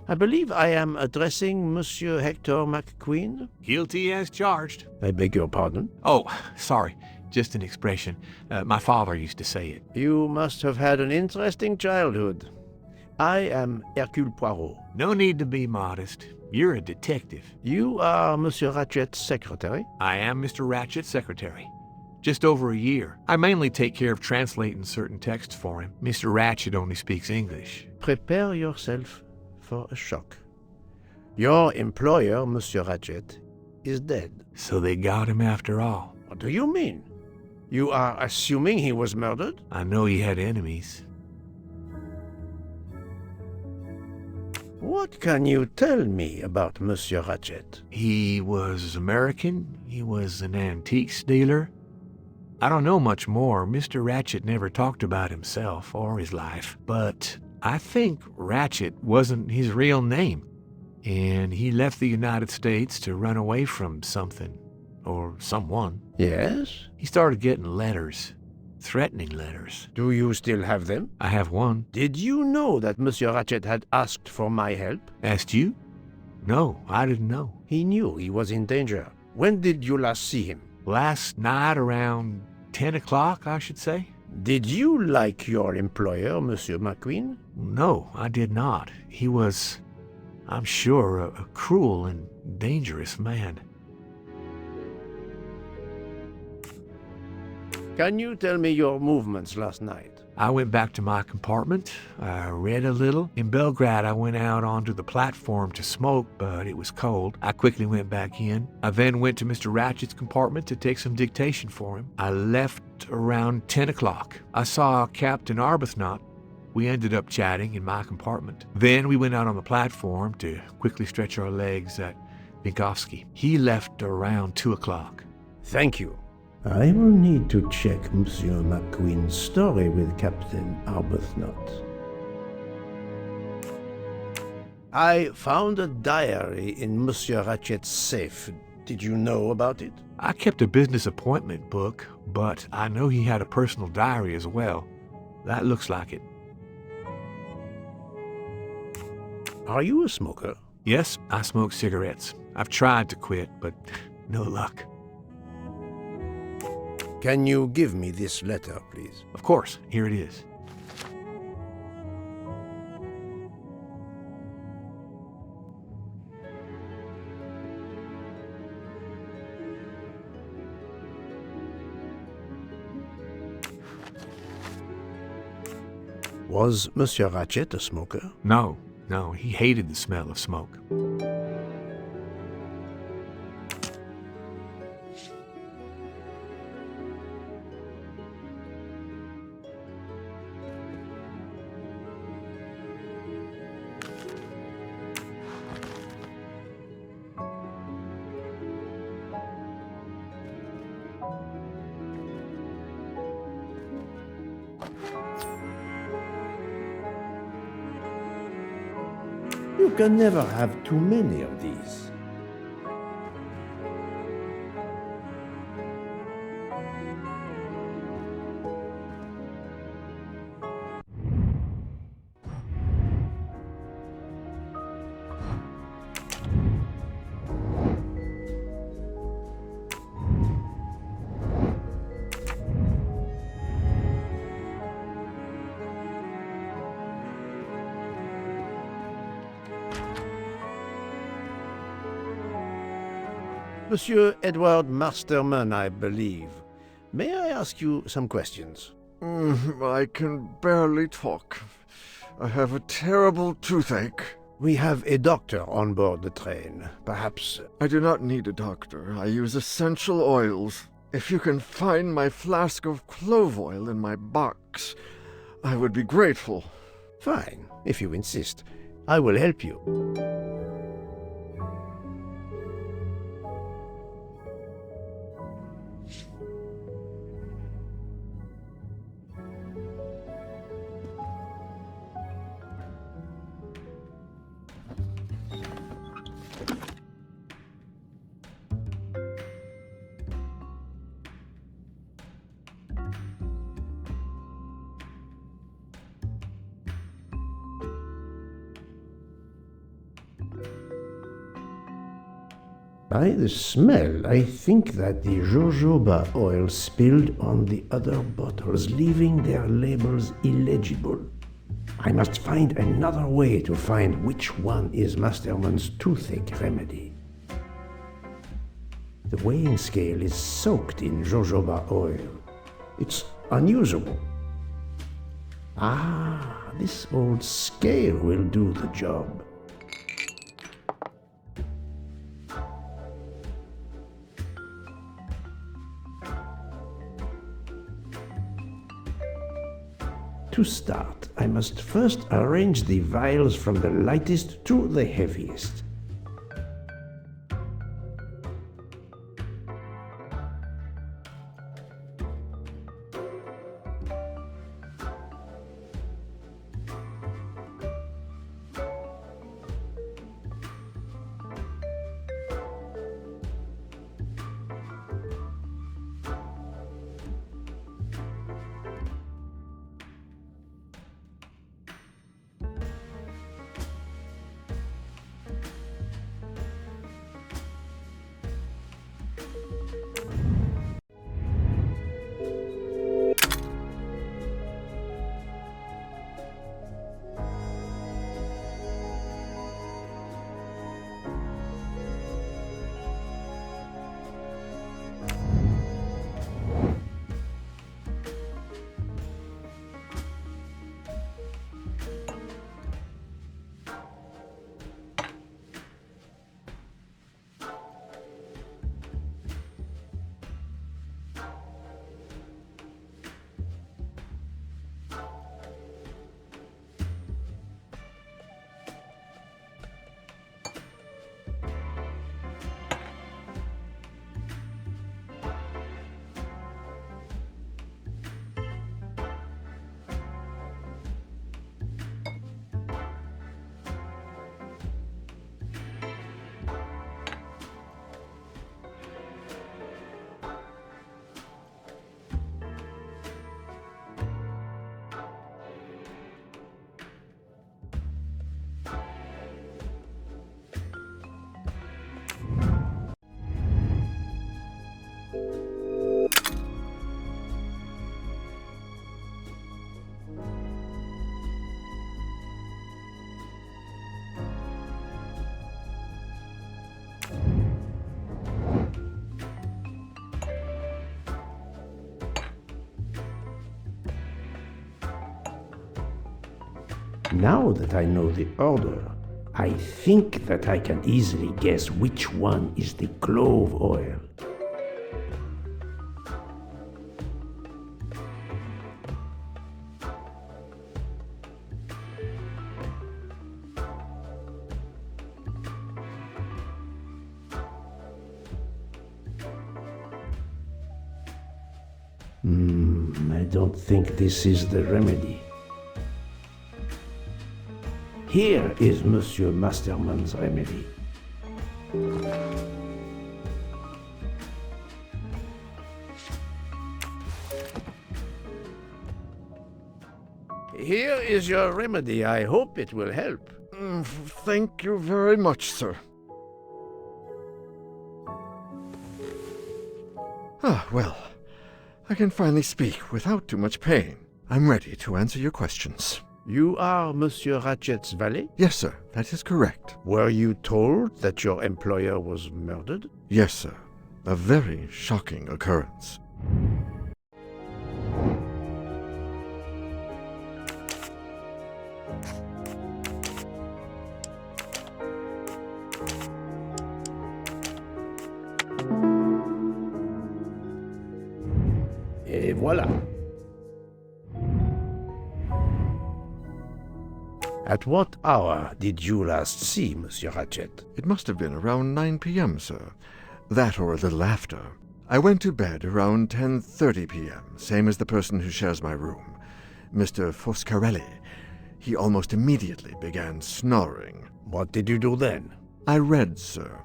S1: I believe I am addressing Monsieur Hector McQueen.
S11: Guilty as charged.
S1: I beg your pardon?
S11: Oh, sorry. Just an expression. My father used to say it.
S1: You must have had an interesting childhood. I am Hercule Poirot.
S11: No need to be modest. You're a detective.
S1: You are Monsieur Ratchet's secretary?
S11: I am Mr. Ratchet's secretary. Just over a year. I mainly take care of translating certain texts for him. Mr. Ratchet only speaks English.
S1: Prepare yourself for a shock. Your employer, Monsieur Ratchet, is dead.
S11: So they got him after all.
S1: What do you mean? You are assuming he was murdered?
S11: I know he had enemies.
S1: What can you tell me about Monsieur Ratchet?
S11: He was American. He was an antiques dealer. I don't know much more. Mr. Ratchet never talked about himself or his life, but I think Ratchet wasn't his real name, and he left the United States to run away from something, or someone.
S1: Yes?
S11: He started getting letters, threatening letters.
S1: Do you still have them?
S11: I have one.
S1: Did you know that Monsieur Ratchet had asked for my help?
S11: Asked you? No, I didn't know.
S1: He knew he was in danger. When did you last see him?
S11: Last night around 10 o'clock, I should say.
S1: Did you like your employer, Monsieur McQueen?
S11: No, I did not. He was, I'm sure, a cruel and dangerous man.
S1: Can you tell me your movements last night?
S11: I went back to my compartment. I read a little. In Belgrade, I went out onto the platform to smoke, but it was cold. I quickly went back in. I then went to Mr. Ratchet's compartment to take some dictation for him. I left around 10 o'clock. I saw Captain Arbuthnot. We ended up chatting in my compartment. Then we went out on the platform to quickly stretch our legs at Vinkovsky. He left around 2 o'clock.
S1: Thank you. I will need to check Monsieur McQueen's story with Captain Arbuthnot. I found a diary in Monsieur Ratchet's safe. Did you know about it?
S11: I kept a business appointment book, but I know he had a personal diary as well. That looks like it.
S1: Are you a smoker?
S11: Yes, I smoke cigarettes. I've tried to quit, but no luck.
S1: Can you give me this letter, please?
S11: Of course. Here it is.
S1: Was Monsieur Ratchet a smoker?
S11: No, he hated the smell of smoke.
S1: You can never have too many of these. Monsieur Edward Masterman, I believe. May I ask you some questions?
S9: I can barely talk. I have a terrible toothache.
S1: We have a doctor on board the train. Perhaps...
S9: I do not need a doctor. I use essential oils. If you can find my flask of clove oil in my box, I would be grateful.
S1: Fine, if you insist. I will help you. By the smell, I think that the jojoba oil spilled on the other bottles, leaving their labels illegible. I must find another way to find which one is Masterman's toothache remedy. The weighing scale is soaked in jojoba oil. It's unusable. Ah, this old scale will do the job. To start, I must first arrange the vials from the lightest to the heaviest. Now that I know the order, I think that I can easily guess which one is the clove oil. I don't think this is the remedy. Here is Monsieur Masterman's remedy. Here is your remedy. I hope it will help.
S9: Thank you very much, sir. Well, I can finally speak without too much pain. I'm ready to answer your questions.
S1: You are Monsieur Ratchet's valet?
S9: Yes, sir, that is correct.
S1: Were you told that your employer was murdered?
S9: Yes, sir. A very shocking occurrence.
S1: Et voilà. At what hour did you last see Monsieur Ratchet?
S9: It must have been around 9 p.m., sir. That or a little after. I went to bed around 10:30 p.m., same as the person who shares my room, Mr. Foscarelli. He almost immediately began snoring.
S1: What did you do then?
S9: I read, sir,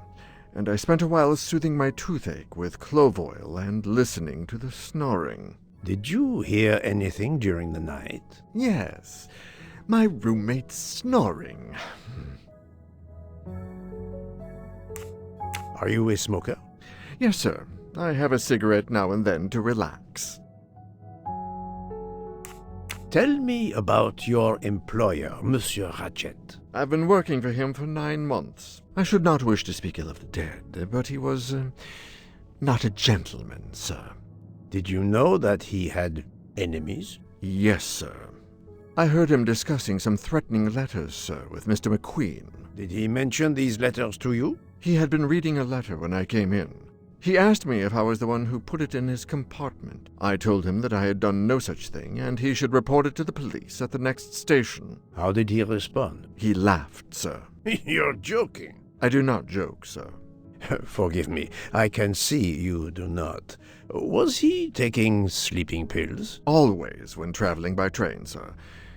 S9: and I spent a while soothing my toothache with clove oil and listening to the snoring.
S1: Did you hear anything during the night?
S9: Yes. My roommate's snoring.
S1: Are you a smoker?
S9: Yes, sir. I have a cigarette now and then to relax.
S1: Tell me about your employer, Monsieur Ratchet.
S9: I've been working for him for 9 months. I should not wish to speak ill of the dead, but he was not a gentleman, sir.
S1: Did you know that he had enemies?
S9: Yes, sir. I heard him discussing some threatening letters, sir, with Mr. McQueen.
S1: Did he mention these letters to you?
S9: He had been reading a letter when I came in. He asked me if I was the one who put it in his compartment. I told him that I had done no such thing, and he should report it to the police at the next station.
S1: How did he respond?
S9: He laughed, sir.
S1: You're joking.
S9: I do not joke, sir.
S1: Forgive me, I can see you do not. Was he taking sleeping pills?
S9: Always when traveling by train, sir.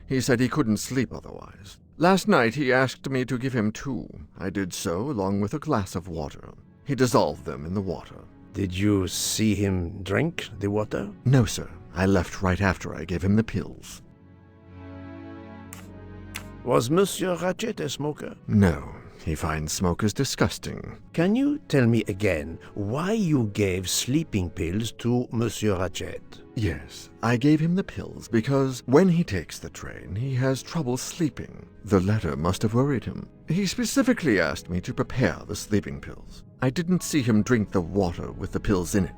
S9: He said he couldn't sleep otherwise. Last night he asked me to give him 2. I did so, along with a glass of water. He dissolved them in the water.
S1: Did you see him drink the water?
S9: No, sir. I left right after I gave him the pills.
S1: Was Monsieur Ratchet a smoker?
S9: No. He finds smokers disgusting.
S1: Can you tell me again why you gave sleeping pills to Monsieur Ratchet?
S9: Yes, I gave him the pills because when he takes the train, he has trouble sleeping. The letter must have worried him. He specifically asked me to prepare the sleeping pills. I didn't see him drink the water with the pills in it.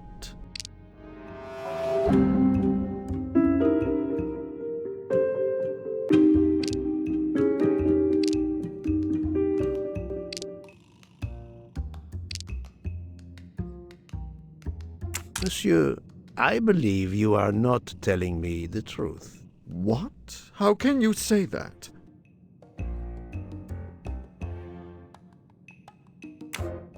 S1: Monsieur, I believe you are not telling me the truth.
S9: What? How can you say that?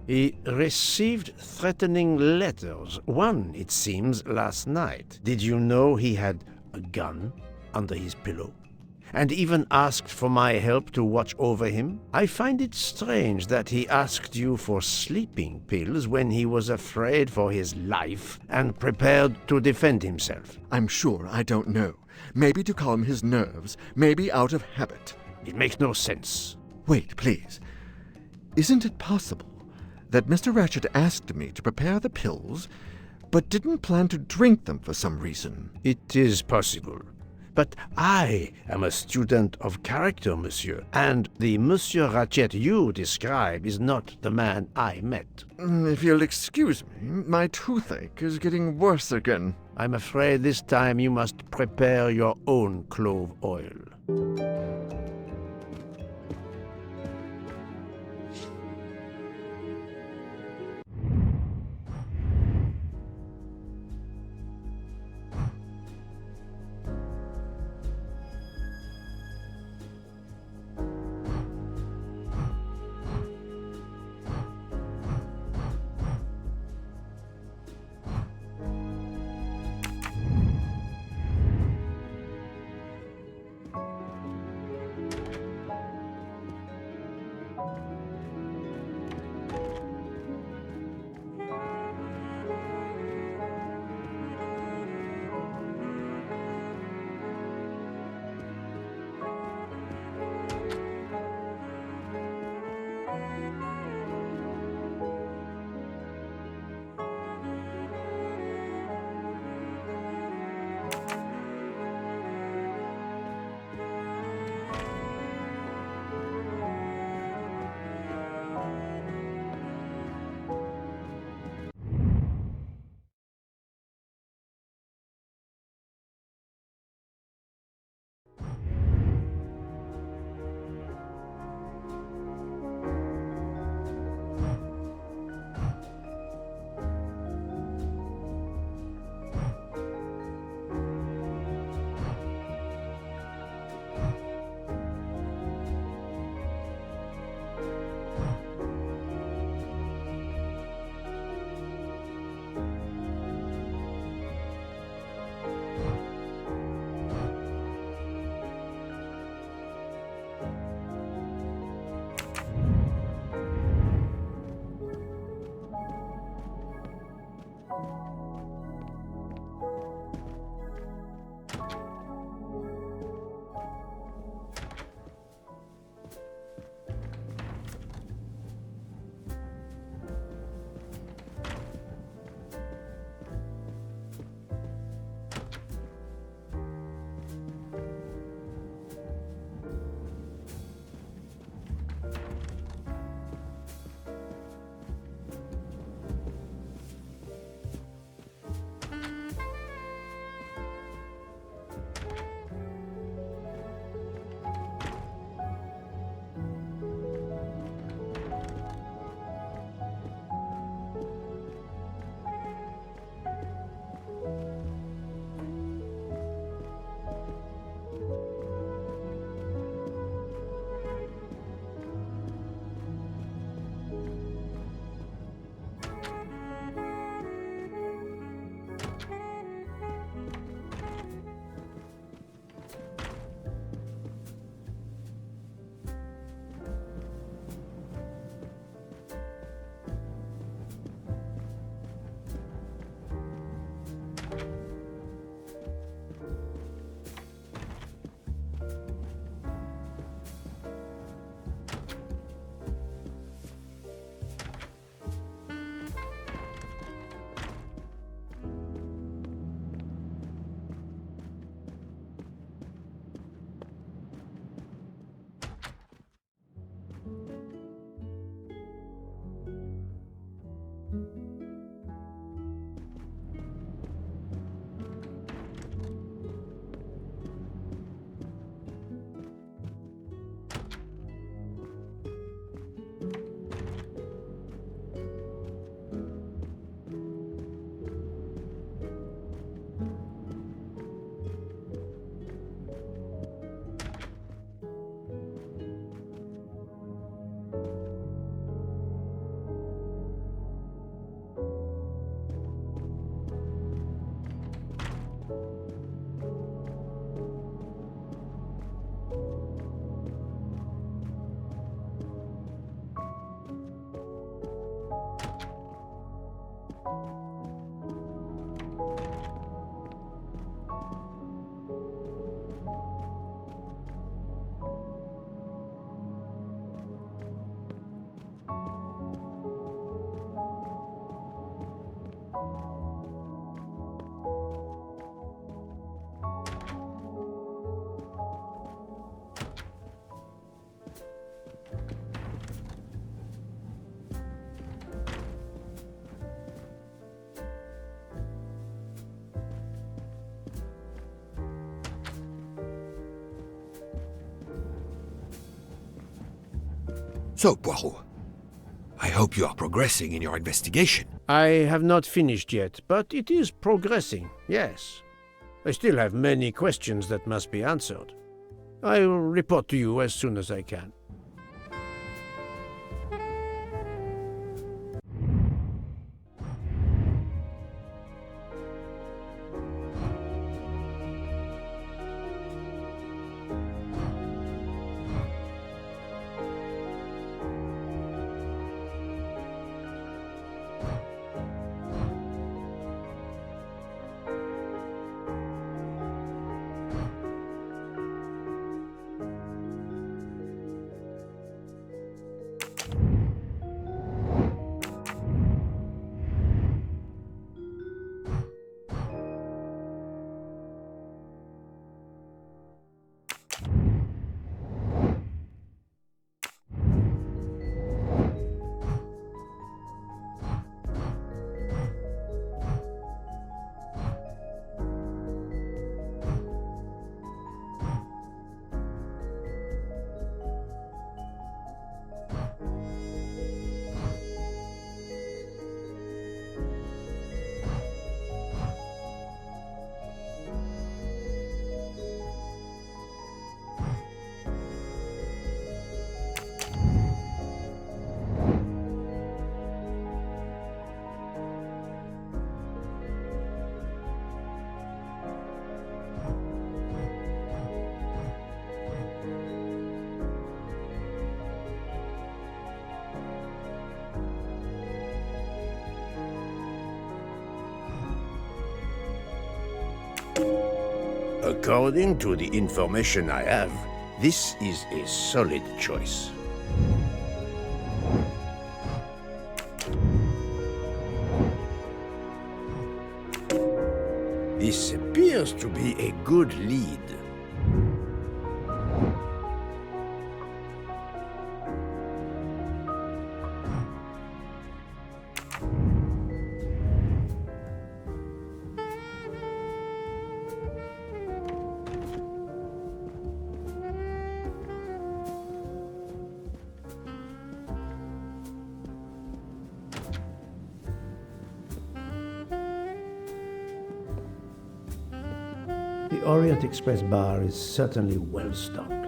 S1: He received threatening letters, one, it seems, last night. Did you know he had a gun under his pillow? And even asked for my help to watch over him? I find it strange that he asked you for sleeping pills when he was afraid for his life and prepared to defend himself.
S9: I'm sure I don't know. Maybe to calm his nerves, maybe out of habit.
S1: It makes no sense.
S9: Wait, please. Isn't it possible that Mr. Ratchet asked me to prepare the pills, but didn't plan to drink them for some reason?
S1: It is possible. But I am a student of character, monsieur, and the Monsieur Ratchet you describe is not the man I met.
S9: If you'll excuse me, my toothache is getting worse again.
S1: I'm afraid this time you must prepare your own clove oil.
S3: So, Poirot, I hope you are progressing in your investigation.
S1: I have not finished yet, but it is progressing, yes. I still have many questions that must be answered. I will report to you as soon as I can.
S2: According to the information I have, this is a solid choice. This appears to be a good lead.
S1: The Orient Express bar is certainly well stocked.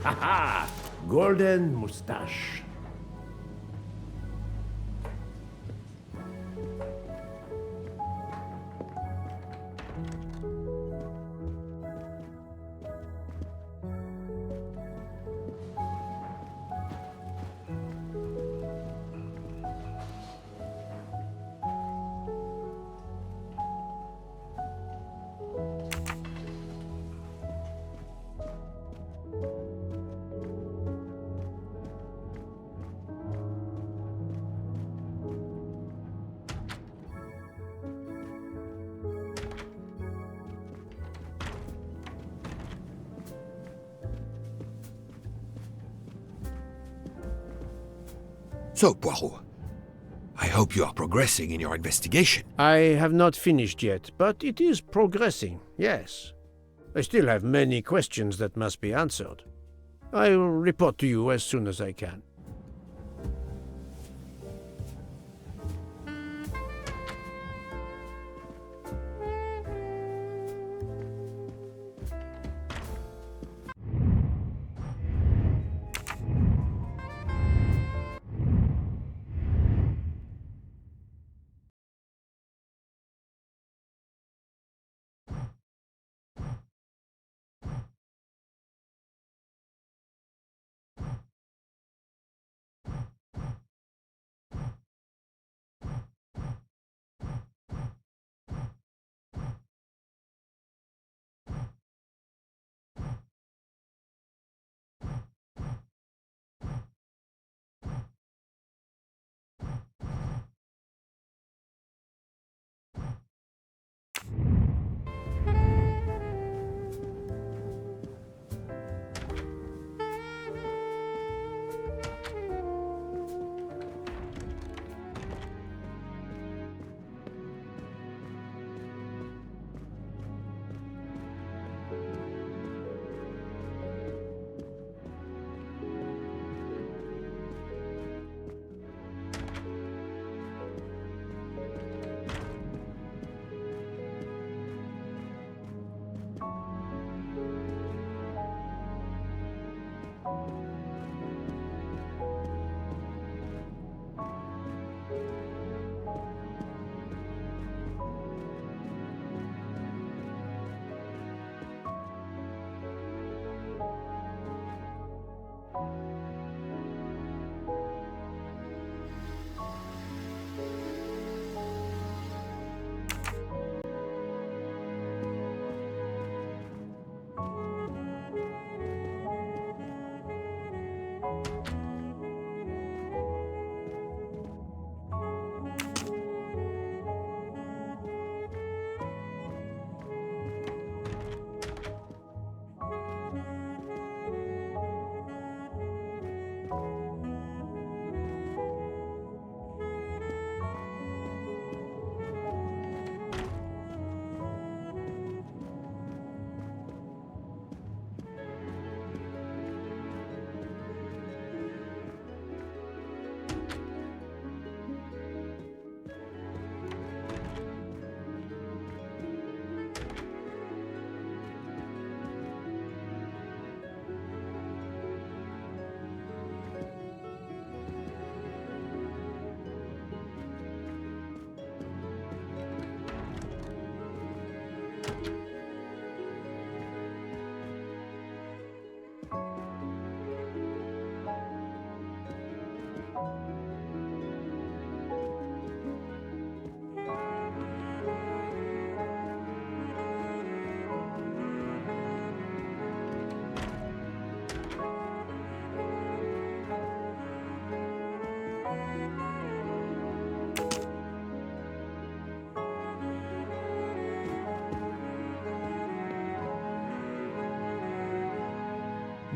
S1: Haha! Golden mustache.
S3: So, Poirot, I hope you are progressing in your investigation.
S1: I have not finished yet, but it is progressing, yes. I still have many questions that must be answered. I will report to you as soon as I can.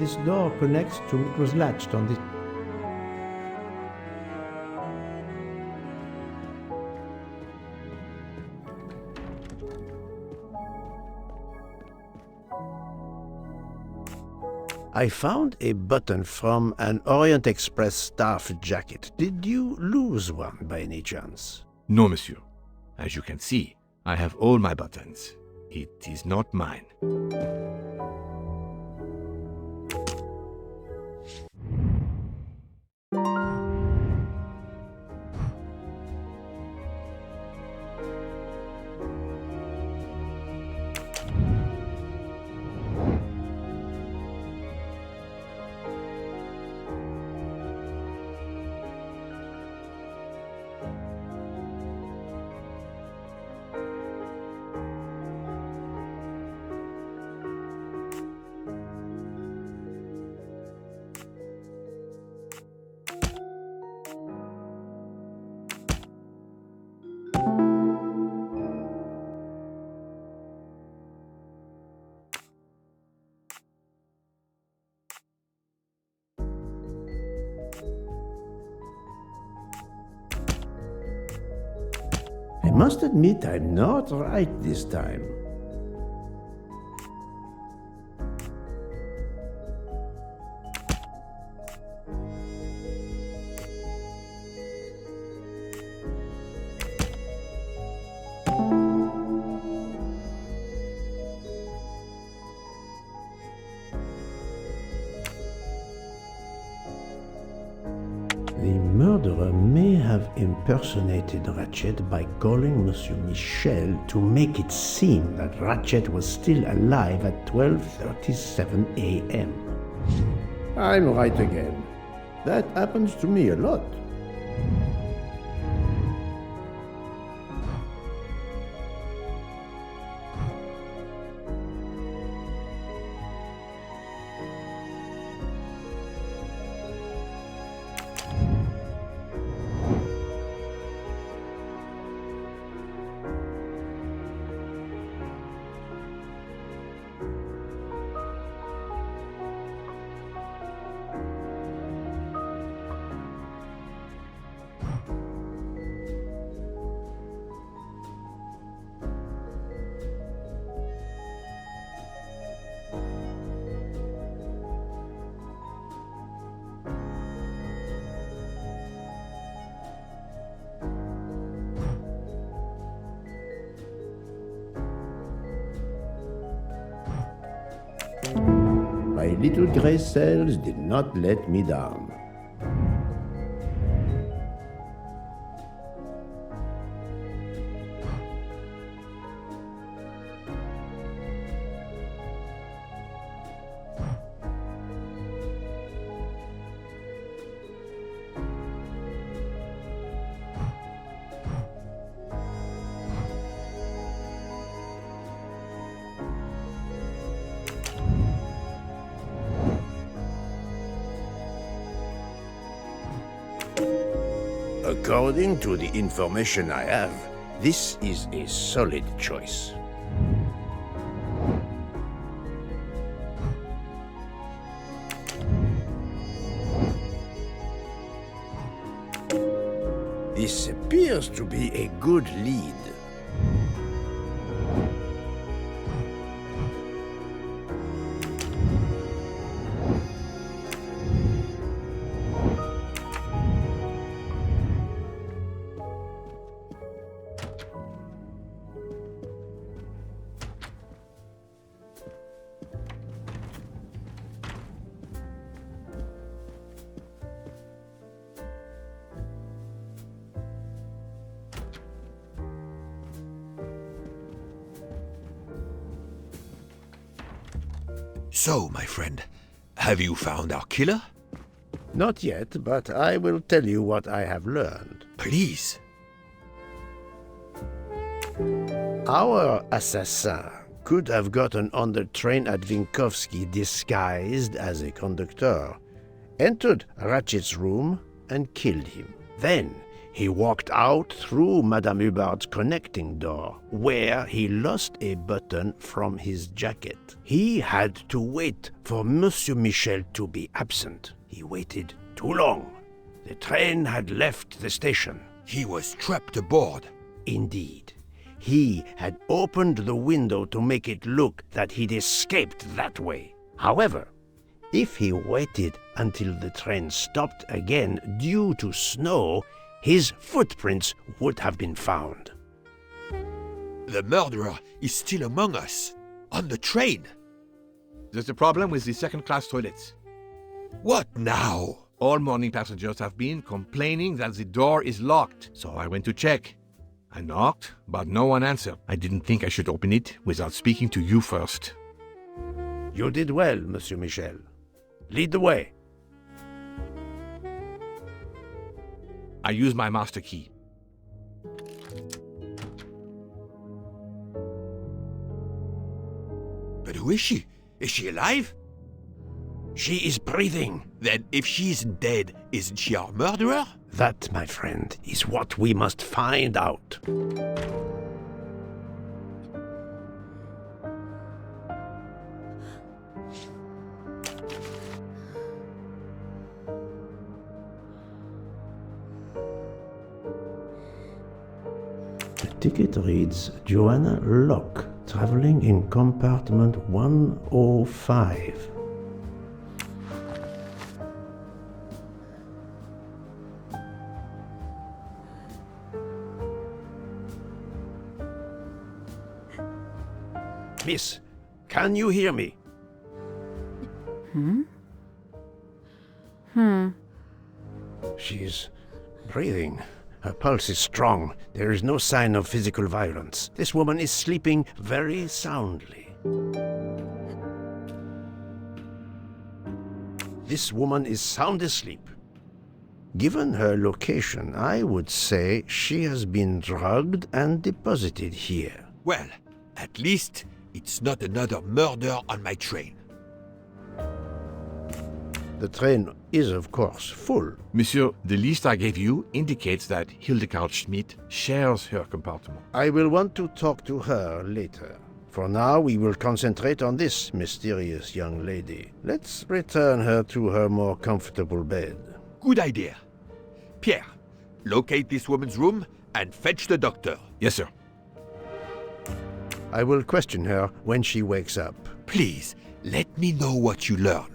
S1: this door connects to. It was latched on this. I found a button from an Orient Express staff jacket. Did you lose one by any chance?
S11: No, monsieur. As you can see, I have all my buttons. It is not mine.
S1: I must admit I'm not right this time. The murderer may have impersonated Ratchet by calling Monsieur Michel to make it seem that Ratchet was still alive at 12:37 a.m. I'm right again. That happens to me a lot. My little gray cells did not let me down.
S2: According to the information I have, this is a solid choice. This appears to be a good lead.
S3: So, my friend, have you found our killer?
S2: Not yet, but I will tell you what I have learned.
S3: Please.
S2: Our assassin could have gotten on the train at Vinkovsky disguised as a conductor, entered Ratchet's room and killed him. Then He walked out through Madame Hubbard's connecting door, where he lost a button from his jacket. He had to wait for Monsieur Michel to be absent. He waited too long. The train had left the station.
S3: He was trapped aboard.
S2: Indeed. He had opened the window to make it look that he'd escaped that way. However, if he waited until the train stopped again due to snow, his footprints would have been found.
S3: The murderer is still among us, on the train.
S11: There's a problem with the second-class toilets.
S3: What now?
S11: All morning passengers have been complaining that the door is locked, so I went to check. I knocked, but no one answered. I didn't think I should open it without speaking to you first.
S2: You did well, Monsieur Michel. Lead the way.
S11: I use my master key.
S3: But who is she? Is she alive?
S2: She is breathing.
S3: Then if she isn't dead, isn't she our murderer?
S2: That, my friend, is what we must find out. The ticket reads Joanna Locke, traveling in compartment 105. Miss, can you hear me? She's breathing. Her pulse is strong. There is no sign of physical violence. This woman is sleeping very soundly. This woman is sound asleep. Given her location, I would say she has been drugged and deposited here.
S3: Well, at least it's not another murder on my train.
S2: The train is, of course, full.
S11: Monsieur, the list I gave you indicates that Hildegard Schmidt shares her compartment.
S2: I will want to talk to her later. For now, we will concentrate on this mysterious young lady. Let's return her to her more comfortable bed.
S3: Good idea. Pierre, locate this woman's room and fetch the doctor.
S11: Yes, sir.
S2: I will question her when she wakes up.
S3: Please, let me know what you learn.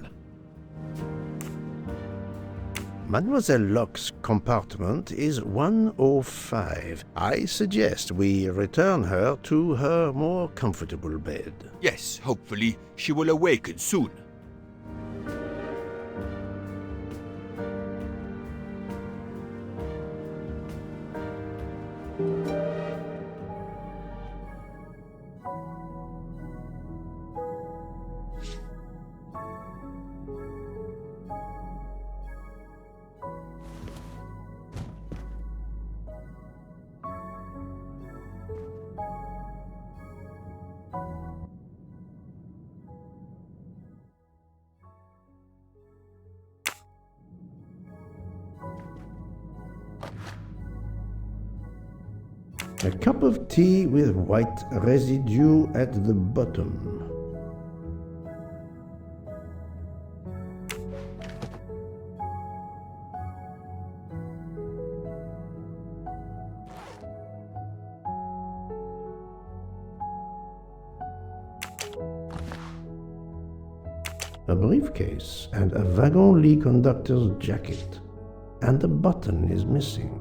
S2: Mademoiselle Locke's compartment is 105. I suggest we return her to her more comfortable bed.
S3: Yes, hopefully she will awaken soon.
S1: A cup of tea with white residue at the bottom. A briefcase and a wagon lit conductor's jacket. And the button is missing.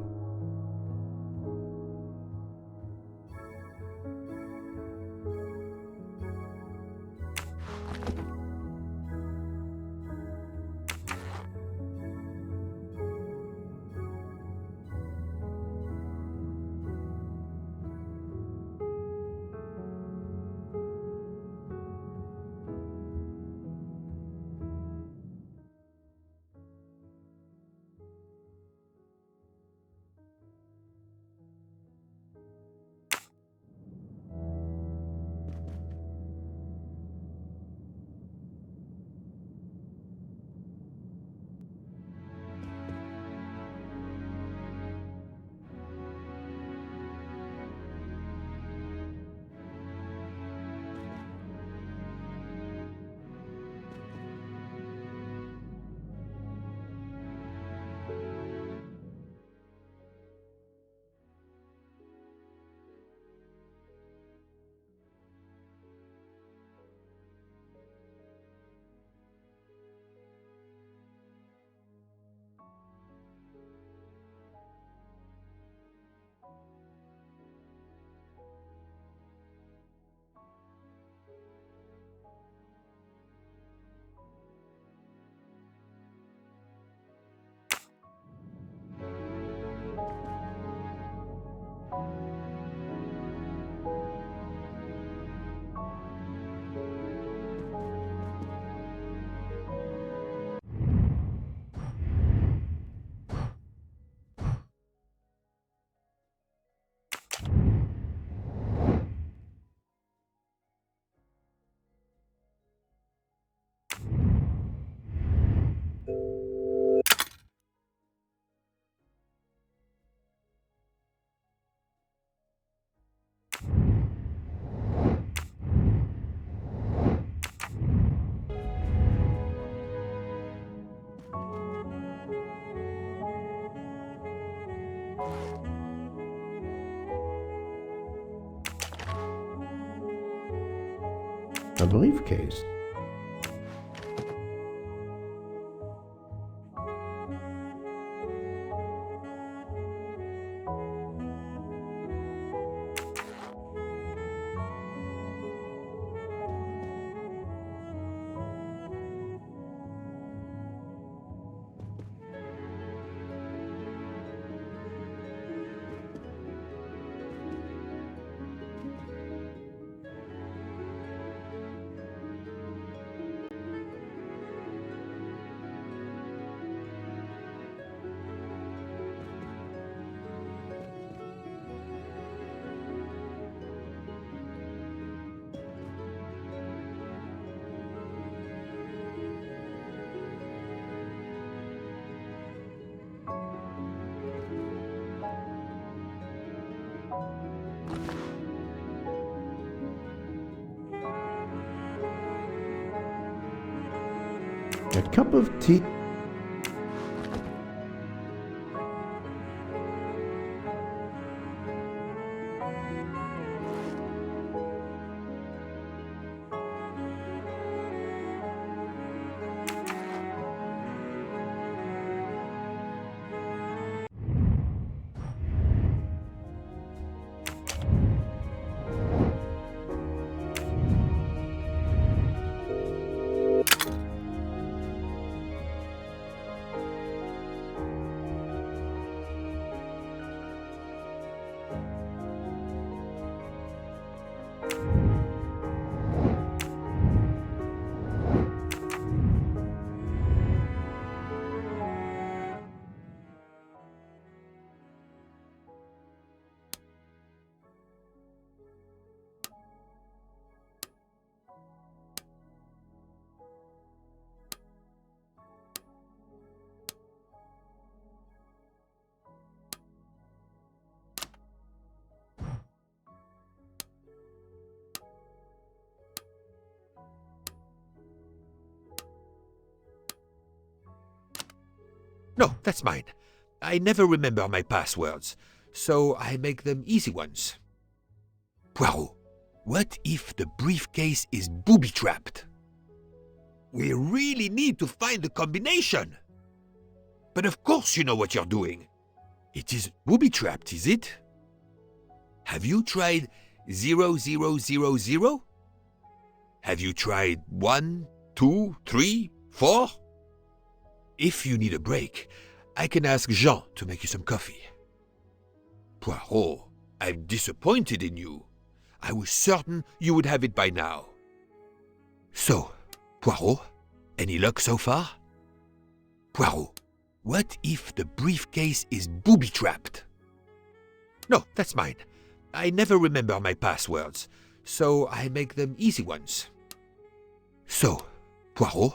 S1: A briefcase. A cup of tea.
S3: No, that's mine. I never remember my passwords, so I make them easy ones. Poirot, what if the briefcase is booby-trapped? We really need to find the combination. But of course you know what you're doing. It is booby-trapped, is it? Have you tried 0000? Have you tried 1, 2, 3, 4? If you need a break, I can ask Jean to make you some coffee. Poirot, I'm disappointed in you. I was certain you would have it by now. So, Poirot, any luck so far? Poirot, what if the briefcase is booby-trapped? No, that's mine. I never remember my passwords, so I make them easy ones. So, Poirot,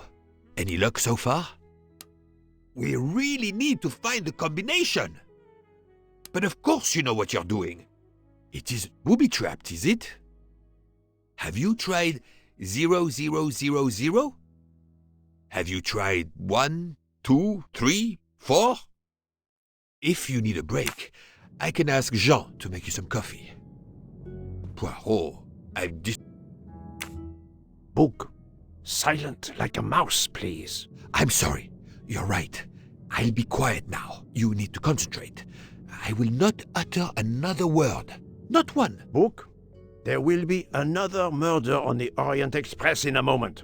S3: any luck so far? We really need to find the combination. But of course you know what you're doing. It is booby-trapped, is it? Have you tried 0000? Have you tried 1, 2, 3, 4? If you need a break, I can ask Jean to make you some coffee. Poirot, I'm
S2: Book. Silent like a mouse, please.
S3: I'm sorry. You're right. I'll be quiet now. You need to concentrate. I will not utter another word. Not one.
S2: Book. There will be another murder on the Orient Express in a moment.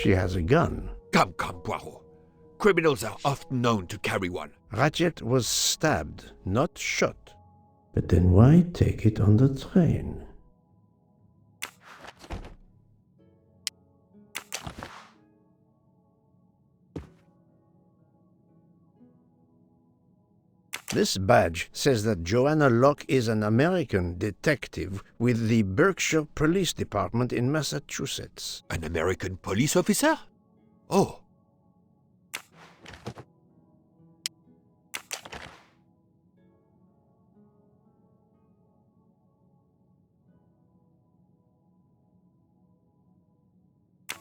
S1: She has a gun.
S3: Come, Poirot. Criminals are often known to carry one.
S1: Ratchet was stabbed, not shot. But then why take it on the train? This badge says that Joanna Locke is an American detective with the Berkshire Police Department in Massachusetts.
S3: An American police officer? Oh.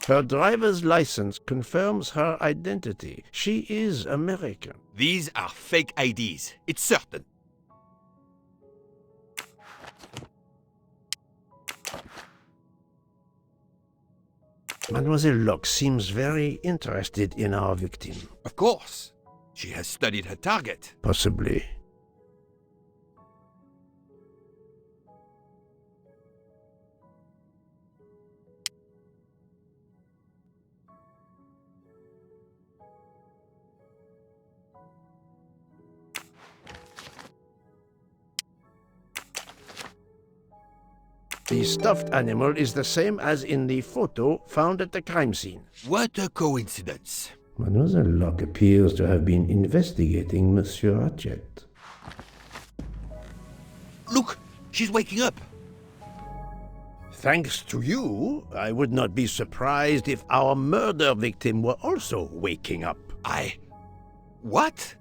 S1: Her driver's license confirms her identity. She is American.
S3: These are fake IDs. It's certain.
S1: Mademoiselle Locke seems very interested in our victim.
S3: Of course. She has studied her target.
S1: Possibly. The stuffed animal is the same as in the photo found at the crime scene.
S3: What a coincidence.
S1: Mademoiselle Locke appears to have been investigating Monsieur Ratchet.
S3: Look, she's waking up.
S1: Thanks to you, I would not be surprised if our murder victim were also waking up.
S3: What?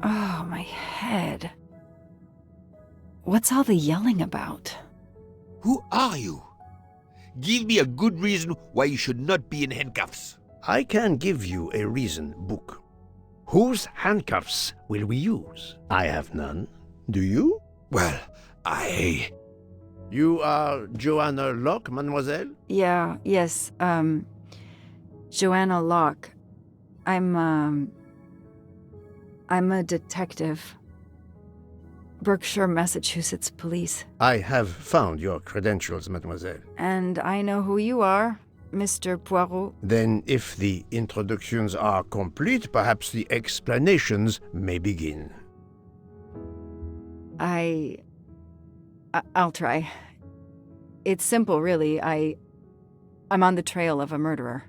S20: Oh, my head. What's all the yelling about?
S3: Who are you? Give me a good reason why you should not be in handcuffs.
S1: I can give you a reason, Book. Whose handcuffs will we use? I have none. Do you?
S3: Well,
S1: You are Joanna Locke, mademoiselle?
S20: Yes, Joanna Locke. I'm a detective. Berkshire, Massachusetts Police.
S1: I have found your credentials, mademoiselle.
S20: And I know who you are, Mr. Poirot.
S1: Then, if the introductions are complete, perhaps the explanations may begin.
S20: I'll try. It's simple, really. I'm on the trail of a murderer.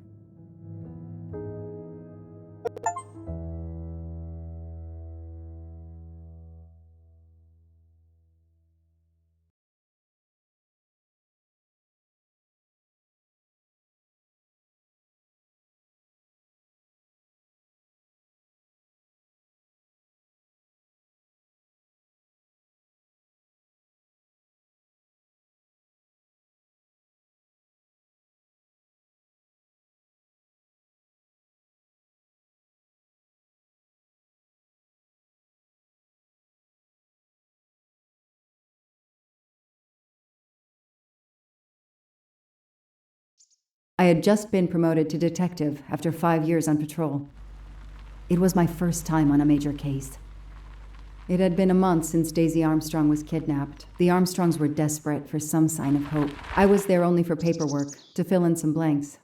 S21: I had just been promoted to detective after 5 years on patrol. It was my first time on a major case. It had been a month since Daisy Armstrong was kidnapped. The Armstrongs were desperate for some sign of hope. I was there only for paperwork, to fill in some blanks.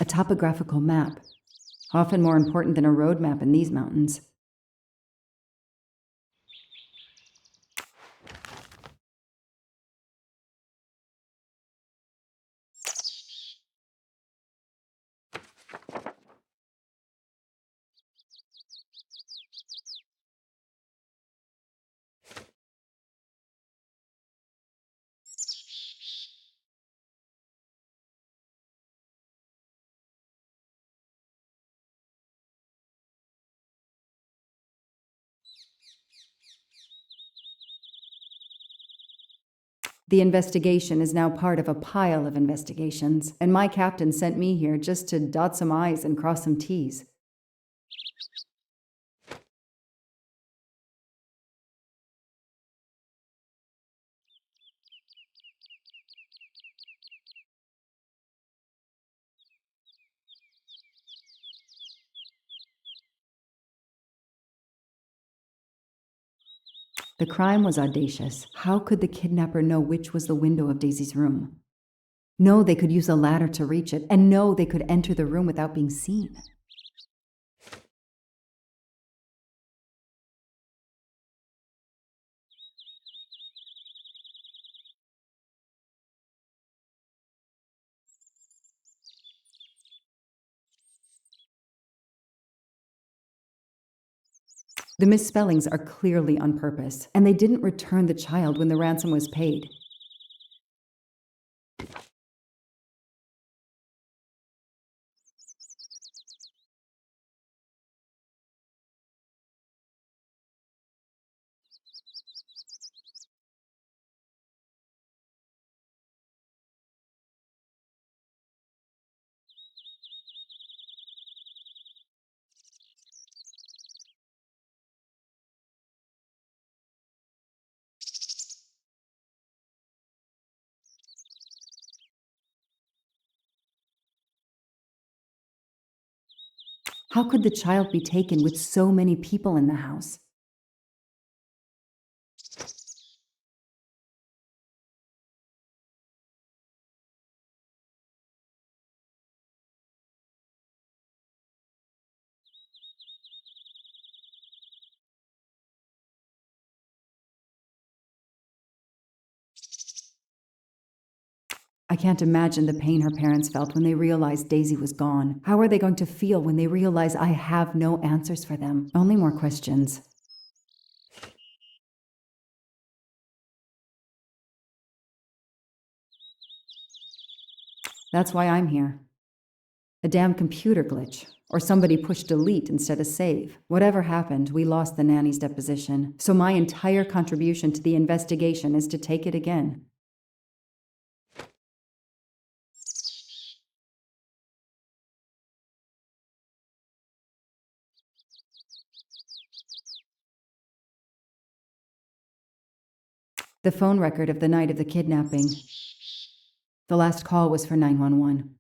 S21: A topographical map, often more important than a road map in these mountains. The investigation is now part of a pile of investigations, and my captain sent me here just to dot some I's and cross some T's. The crime was audacious. How could the kidnapper know which was the window of Daisy's room? No, they could use a ladder to reach it, and no, they could enter the room without being seen. The misspellings are clearly on purpose, and they didn't return the child when the ransom was paid. How could the child be taken with so many people in the house? I can't imagine the pain her parents felt when they realized Daisy was gone. How are they going to feel when they realize I have no answers for them? Only more questions. That's why I'm here. A damn computer glitch. Or somebody pushed delete instead of save. Whatever happened, we lost the nanny's deposition. So my entire contribution to the investigation is to take it again. The phone record of the night of the kidnapping. The last call was for 911.